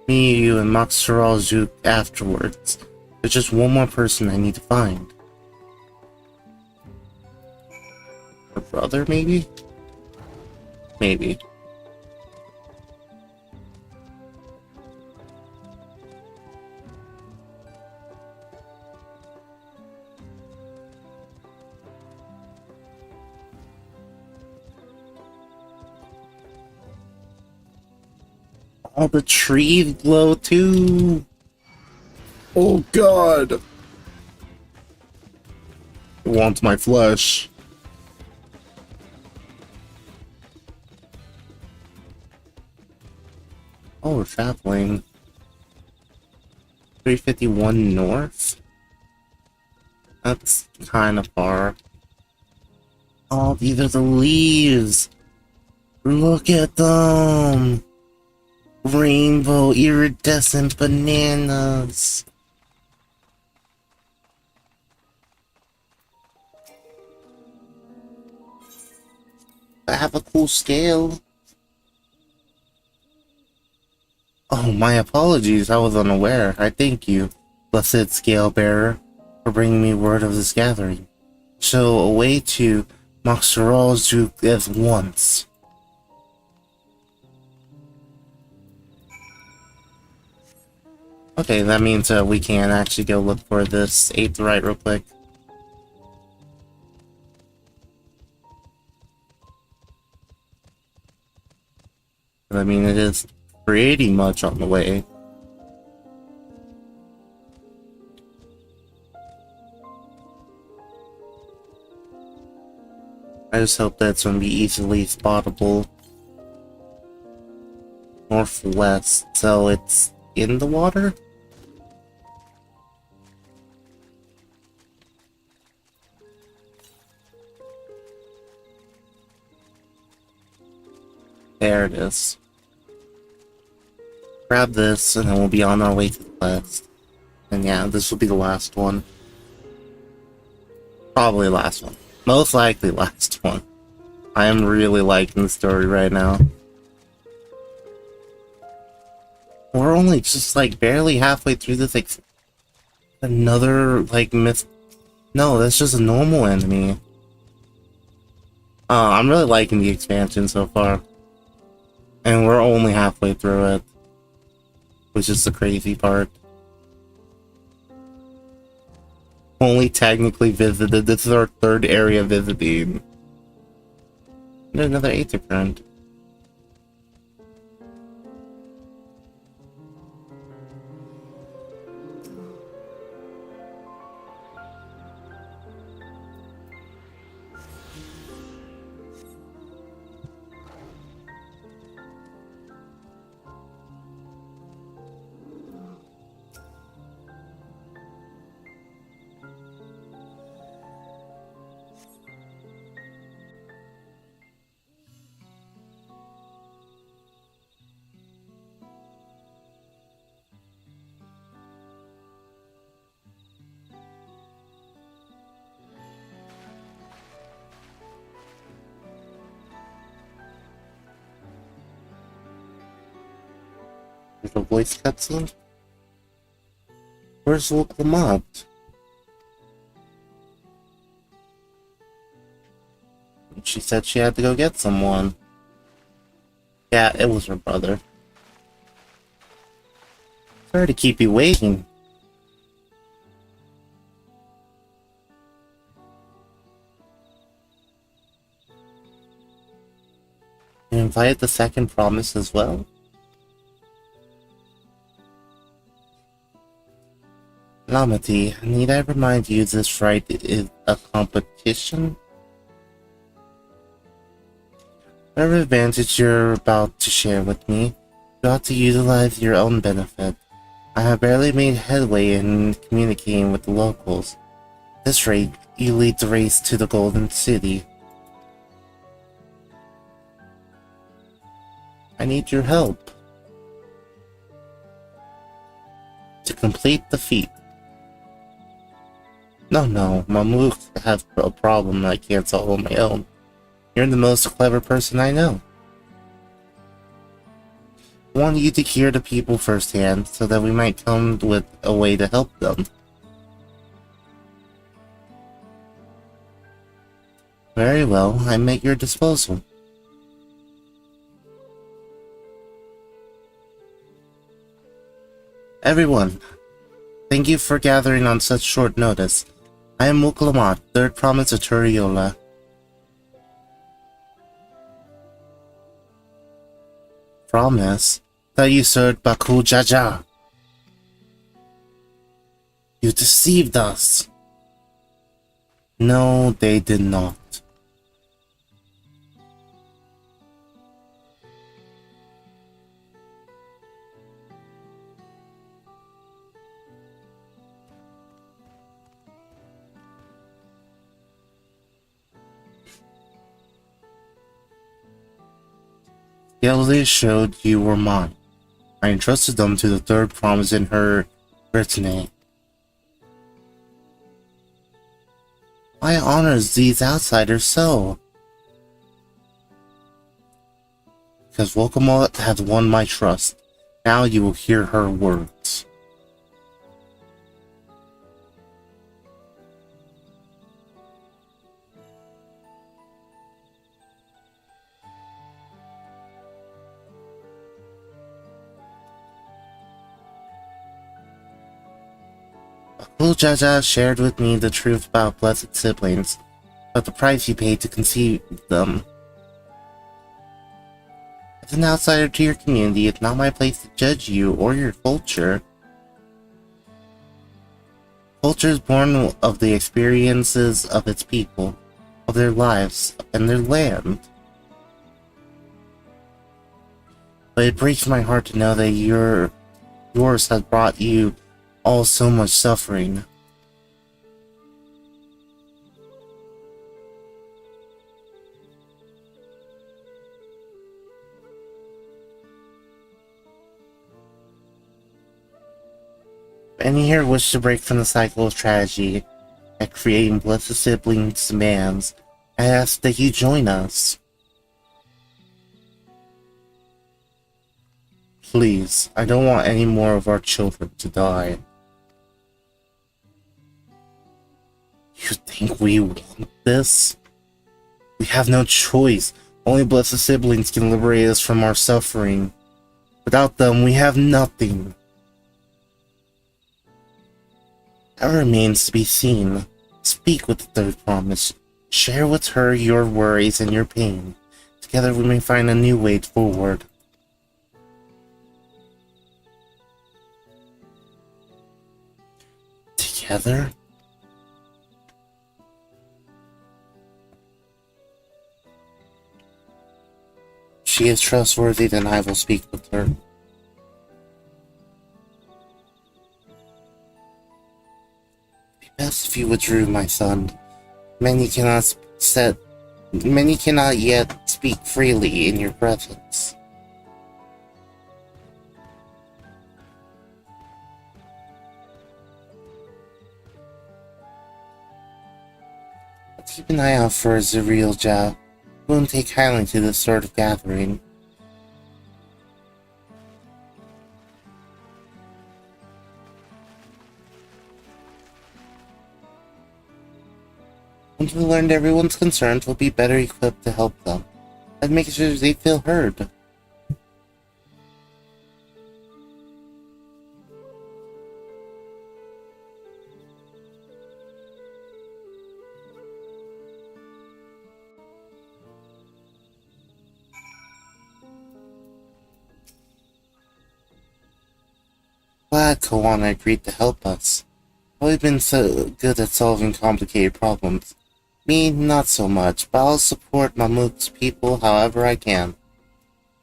Me, you, and Moxrol Zook afterwards. There's just one more person I need to find. Her brother, maybe? Maybe. All the trees glow too. Oh god. It wants my flesh. Oh, we're traveling. 351 north? That's kind of far. Oh, these are the leaves! Look at them! Rainbow iridescent bananas! I have a cool scale. Oh, my apologies, I was unaware. I thank you, blessed scale bearer, for bringing me word of this gathering. Show away to Moxrol Zook at once. Okay, that means we can actually go look for this 8th right real quick. I mean, it is pretty much on the way. I just hope that it's going to be easily spottable. Northwest, so it's in the water? There it is. Grab this, and then we'll be on our way to the west. And yeah, this will be the last one. Probably last one. Most likely last one. I am really liking the story right now. We're only just like barely halfway through this. Like, another like myth. No, that's just a normal enemy. I'm really liking the expansion so far. And we're only halfway through it. Which is the crazy part. Only technically visited. This is our 3rd area visiting. There's another Aether Current. There's a voice cutscene? Where's Luke Lamont? She said she had to go get someone. Yeah, it was her brother. Sorry to keep you waiting. You invited the second promise as well? Lamati, need I remind you this right is a competition? Whatever advantage you're about to share with me, you ought to utilize your own benefit. I have barely made headway in communicating with the locals. At this rate, you lead the race to the Golden City. I need your help to complete the feat. No, Mamuk has a problem I can't solve on my own. You're the most clever person I know. I want you to hear the people firsthand, so that we might come with a way to help them. Very well, I'm at your disposal. Everyone, thank you for gathering on such short notice. I am Muklamat, 3rd Province of Turiola. Promise that you served Baku Jaja. You deceived us. No, they did not. The elders showed you were mine. I entrusted them to the 3rd Promise in her Brittany. Why honors these outsiders so? Because Wokomot has won my trust. Now you will hear her words. Baku Jaja shared with me the truth about blessed siblings, but the price you paid to conceive them. As an outsider to your community, it's not my place to judge you or your culture. Culture is born of the experiences of its people, of their lives, and their land. But it breaks my heart to know that yours has brought you all so much suffering. If any here wish to break from the cycle of tragedy that creating blessed siblings demands, I ask that you join us. Please, I don't want any more of our children to die. You think we want this? We have no choice. Only blessed siblings can liberate us from our suffering. Without them, we have nothing. That remains to be seen. Speak with the 3rd Promise. Share with her your worries and your pain. Together we may find a new way forward. Together? If she is trustworthy, then I will speak with her. Best if you withdrew, my son. Many cannot yet speak freely in your presence. Let's keep an eye out for Zuriel Jia. Who won't take kindly to this sort of gathering. Once we learned everyone's concerns, we'll be better equipped to help them and make sure they feel heard. Glad Kawana agreed to help us. I've been so good at solving complicated problems. Me, not so much, but I'll support Mamook's people however I can.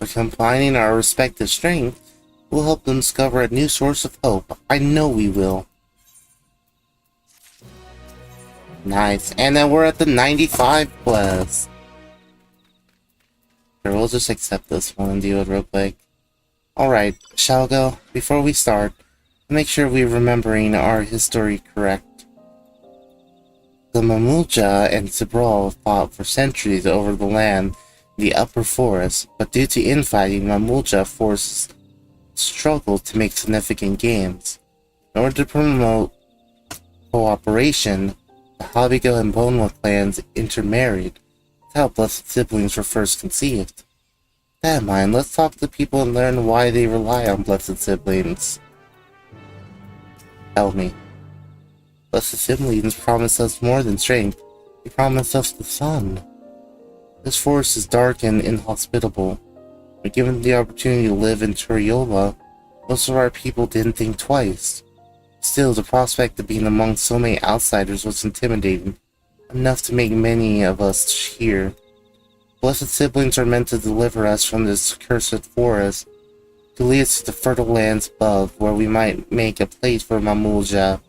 By combining our respective strengths, we'll help them discover a new source of hope. I know we will. Nice. And then we're at the 95 quest. Sure, we'll just accept this one and do it real quick. Alright, shall we go? Before we start, make sure we're remembering our history correct. The Mamoolja and Sibral fought for centuries over the land in the upper forest, but due to infighting, Mamoolja forces struggled to make significant gains. In order to promote cooperation, the Hobigo and Bonwa clans intermarried. That's how Blessed Siblings were first conceived. With that in mind, let's talk to people and learn why they rely on Blessed Siblings. Tell me. Blessed Siblings promise us more than strength. They promise us the sun. This forest is dark and inhospitable. When given the opportunity to live in Turiola, most of our people didn't think twice. Still, the prospect of being among so many outsiders was intimidating, enough to make many of us here. Blessed Siblings are meant to deliver us from this cursed forest, to lead us to the fertile lands above, where we might make a place for Mamoolja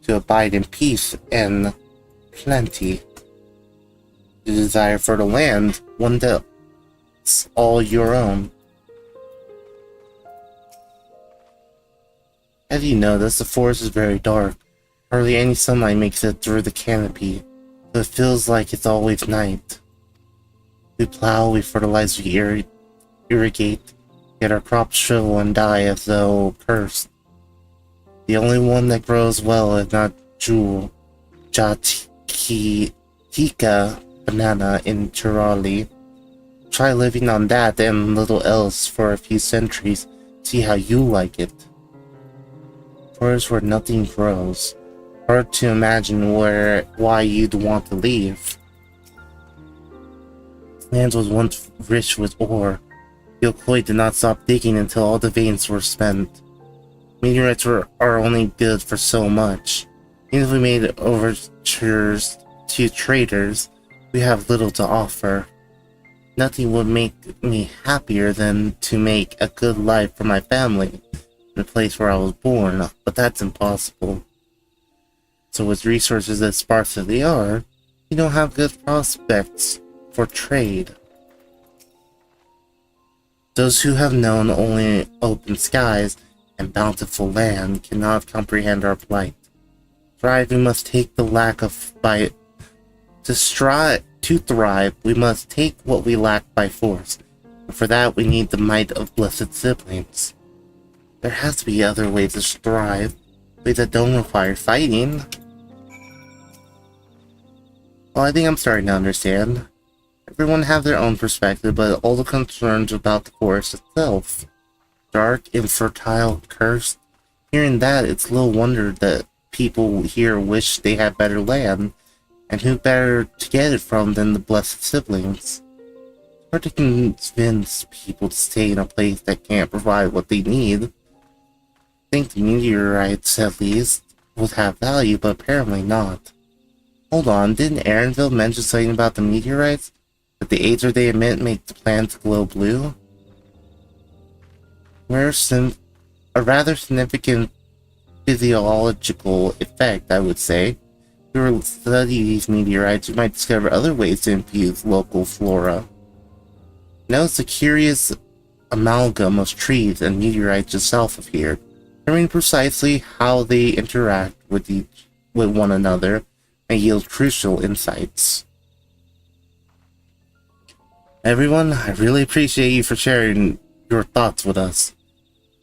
to abide in peace and plenty. To desire fertile land, one that's all your own. As you notice, the forest is very dark. Hardly any sunlight makes it through the canopy, so it feels like it's always night. We plow, we fertilize, we irrigate, yet our crops shrivel and die as though cursed. The only one that grows well is not Jewel, Jatika banana in Chirali. Try living on that and little else for a few centuries, see how you like it. Forests where nothing grows. Hard to imagine why you'd want to leave. Land was once rich with ore. Yokoi did not stop digging until all the veins were spent. Meteorites are only good for so much. Even if we made overtures to traders, we have little to offer. Nothing would make me happier than to make a good life for my family in the place where I was born, but that's impossible. So with resources as sparse as they are, you don't have good prospects for trade. Those who have known only open skies and bountiful land cannot comprehend our plight. We must take the lack of by to thrive, we must take what we lack by force. And for that we need the might of Blessed Siblings. There has to be other ways to strive, ways that don't require fighting. Well, I think I'm starting to understand. Everyone have their own perspective, but all the concerns about the forest itself. Dark, infertile, cursed. Hearing that, it's little wonder that people here wish they had better land, and who better to get it from than the Blessed Siblings. It's hard to convince people to stay in a place that can't provide what they need. I think the meteorites, at least, would have value, but apparently not. Hold on, didn't Aaronville mention something about the meteorites? That the aether they emit make the plants glow blue? A rather significant physiological effect, I would say. If we were to study these meteorites, we might discover other ways to infuse local flora. Notice the curious amalgam of trees and meteorites just south of here, determining precisely how they interact with one another and yield crucial insights. Everyone, I really appreciate you for sharing your thoughts with us.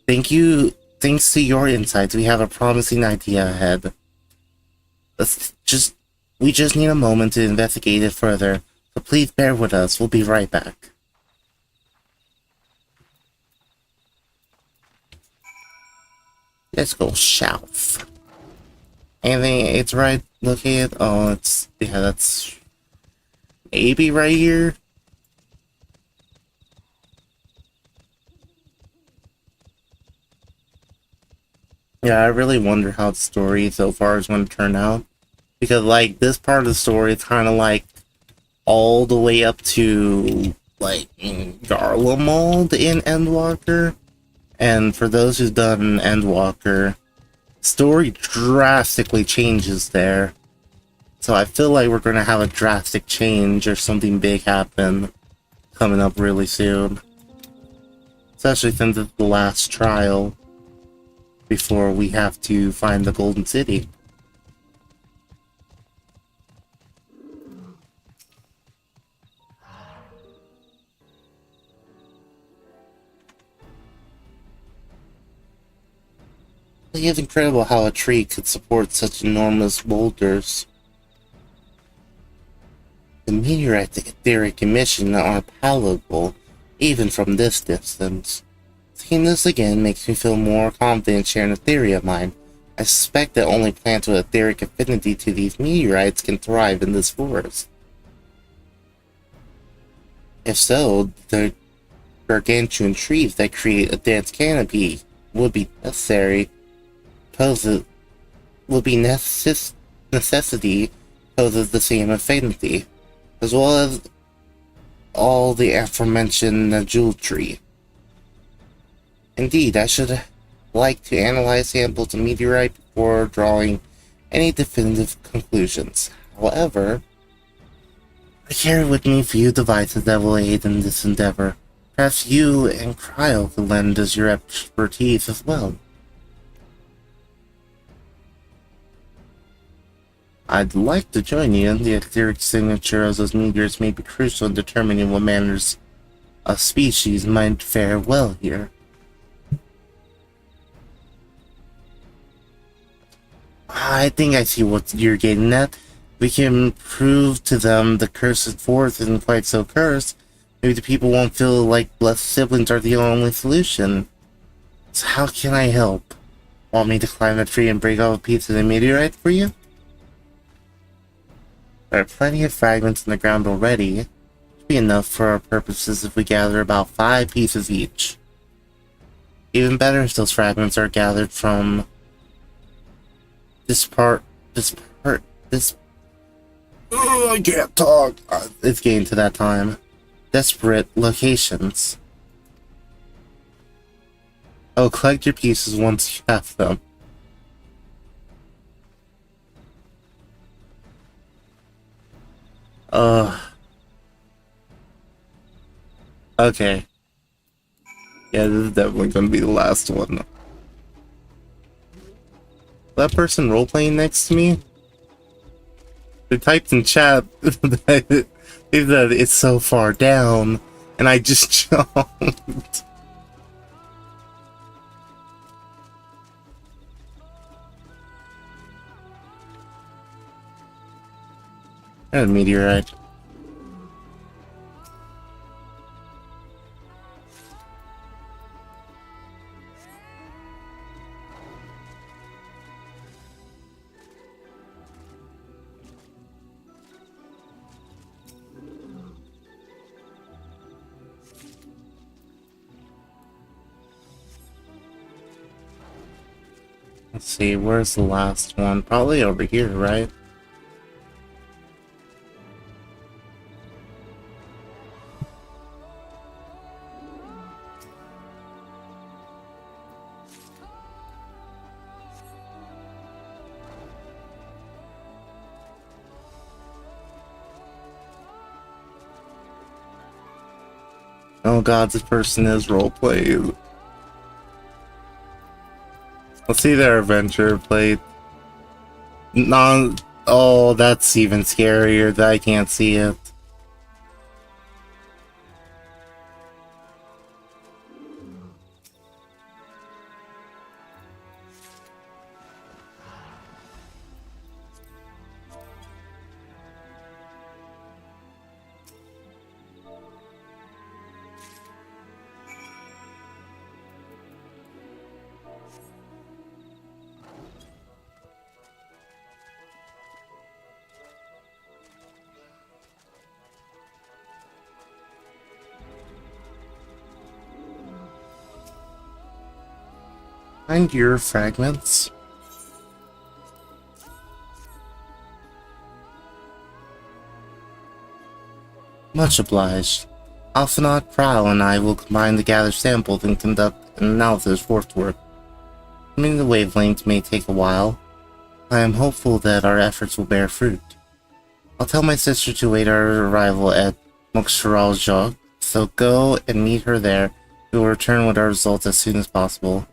Thanks to your insights, we have a promising idea ahead. Let's just We just need a moment to investigate it further, so please bear with us. We'll be right back. Let's go south. Anything it's right located? Oh, yeah, that's maybe right here. Yeah, I really wonder how the story so far is going to turn out. Because, like, this part of the story is kind of like all the way up to, like, Garlemald in Endwalker. And for those who've done Endwalker, story drastically changes there. So I feel like we're going to have a drastic change or something big happen coming up really soon. Especially since it's the last trial before we have to find the Golden City. It is incredible how a tree could support such enormous boulders. The meteorite etheric emission are palatable, even from this distance. Seeing this again makes me feel more confident sharing a theory of mine. I suspect that only plants with etheric affinity to these meteorites can thrive in this forest. If so, the gargantuan trees that create a dense canopy would be necessity poses the same affinity, as well as all the aforementioned Najul tree. Indeed, I should like to analyze samples of meteorite before drawing any definitive conclusions. However, I carry with me few devices that will aid in this endeavor. Perhaps you and Cryo could lend us your expertise as well. I'd like to join you, and the etheric signature of those meteors may be crucial in determining what manners of species might fare well here. I think I see what you're getting at. We can prove to them the cursed forest isn't quite so cursed. Maybe the people won't feel like blessed siblings are the only solution. So how can I help? Want me to climb a tree and break off a piece of the meteorite for you? There are plenty of fragments in the ground already. It should be enough for our purposes if we gather about 5 pieces each. Even better if those fragments are gathered from I can't talk. It's getting to that time. Desperate locations. Oh, collect your pieces once you have them. Okay. Yeah, this is definitely going to be the last one. That person role-playing next to me? They typed in chat that it's so far down, and I just jumped. And a meteorite. Let's see, where's the last one? Probably over here, right? Oh god, this person is roleplaying. Let's see their adventure plate. Oh, that's even scarier that I can't see it. Find your fragments. Much obliged. Alphanot, Prowl, and I will combine the gathered samples and conduct an analysis forthwith. Coming the wavelengths may take a while. I am hopeful that our efforts will bear fruit. I'll tell my sister to wait our arrival at Moksharalja, so go and meet her there. We will return with our results as soon as possible.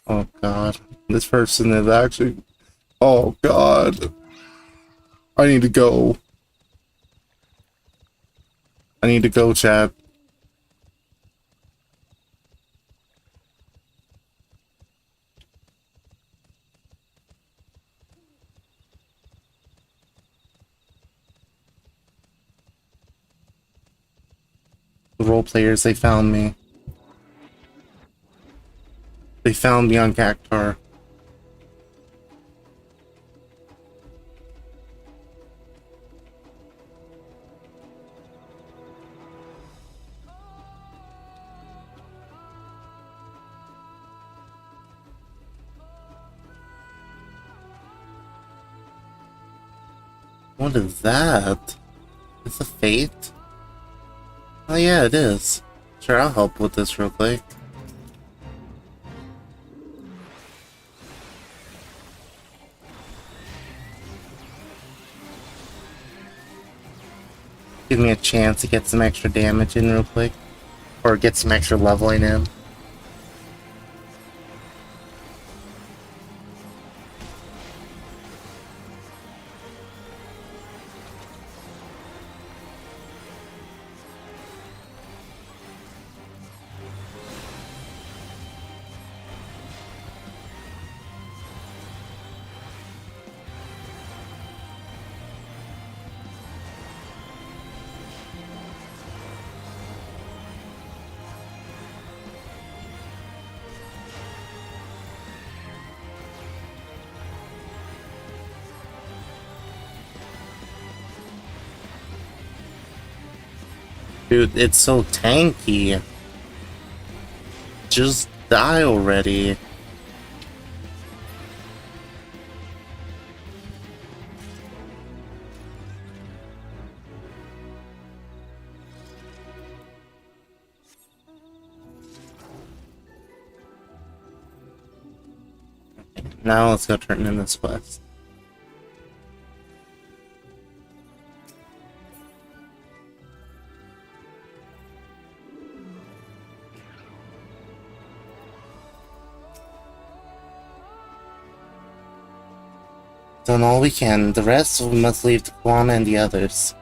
Oh god, this person is actually... Oh god. I need to go. I need to go, chat. The role players, they found me. They found me on Cactar. What is that? Is it a fate? Oh yeah, it is. Sure, I'll help with this real quick. Give me a chance to get some extra damage in real quick. Or get some extra leveling in. Dude, it's so tanky. Just die already. Now let's go turn in this quest. Done all we can. The rest we must leave to Kuana and the others.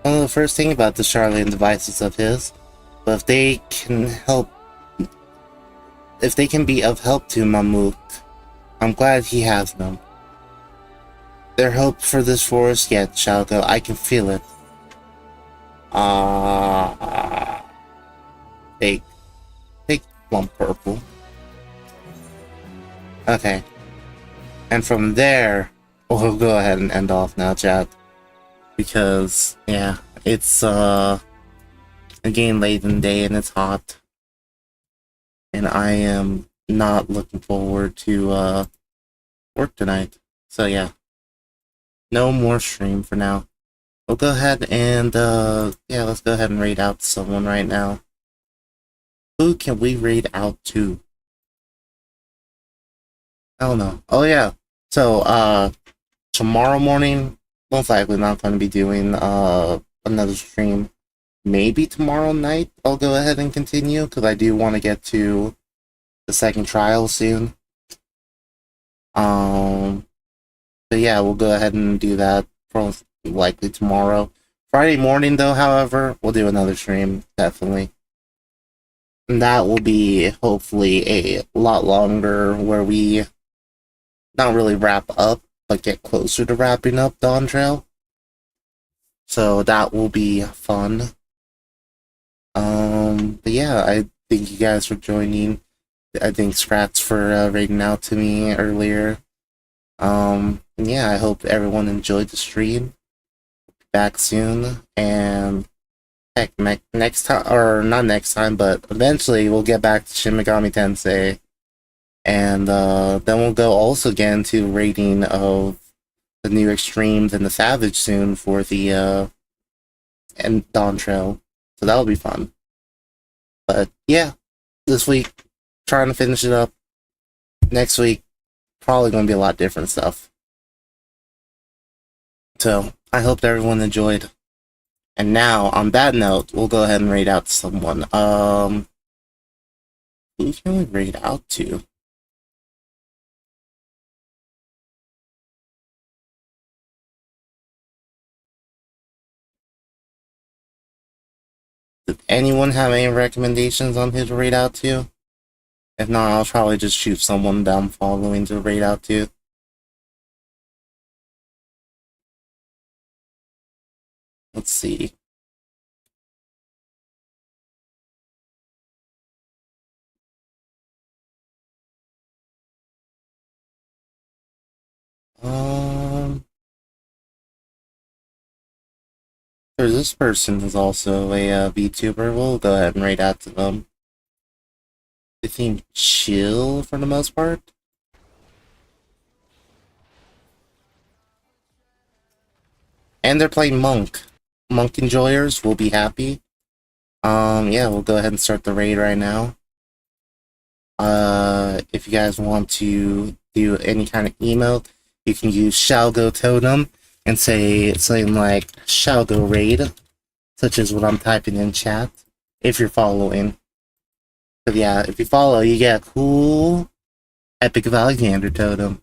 I don't know the first thing about the Charlatan devices of his, but if they can be of help to Mamook, I'm glad he has them. Their hope for this forest yet shall go. I can feel it. Take plum purple. Okay. And from there, we'll go ahead and end off now, chat. Because, yeah, it's, again late in the day and it's hot. And I am not looking forward to, work tonight. So, yeah. No more stream for now. We'll go ahead and, yeah, let's go ahead and raid out to someone right now. Who can we raid out to? I don't know. Oh, yeah. So, tomorrow morning, most likely not going to be doing another stream. Maybe tomorrow night I'll go ahead and continue, because I do want to get to the second trial soon. But yeah, we'll go ahead and do that most likely tomorrow. Friday morning, though, however, we'll do another stream, definitely. And that will be, hopefully, a lot longer, where we not really wrap up, but get closer to wrapping up Dawntrail. So that will be fun. But yeah, I thank you guys for joining. I thank Scrats for raiding out to me earlier. Yeah, I hope everyone enjoyed the stream. Back soon, and heck, next time, or not next time, but eventually we'll get back to Shin Megami Tensei, and then we'll go also get into rating of the new Extremes and the Savage soon for the and Dawn Trail, so that'll be fun. But yeah, this week trying to finish it up. Next week probably going to be a lot different stuff. So I hope everyone enjoyed. And now, on that note, we'll go ahead and raid out to someone. Who can we raid out to? Did anyone have any recommendations on who to raid out to? If not, I'll probably just shoot someone that I'm following to raid out to. Let's see. There's this person who's also a VTuber. We'll go ahead and raid out to them. They seem chill for the most part. And they're playing Monk. Monk enjoyers will be happy. Yeah, we'll go ahead and start the raid right now. If you guys want to do any kind of emote, you can use Shall Go Totem and say something like Shall Go Raid, such as what I'm typing in chat, if you're following. But yeah, if you follow, you get a cool Epic of Alexander totem.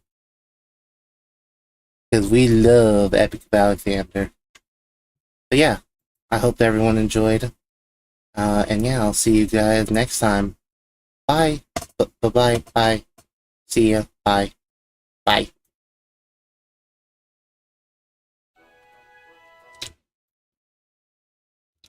Because we love Epic of Alexander. But yeah, I hope everyone enjoyed. And yeah, I'll see you guys next time. Bye. Bye-bye. Bye. See ya. Bye. Bye.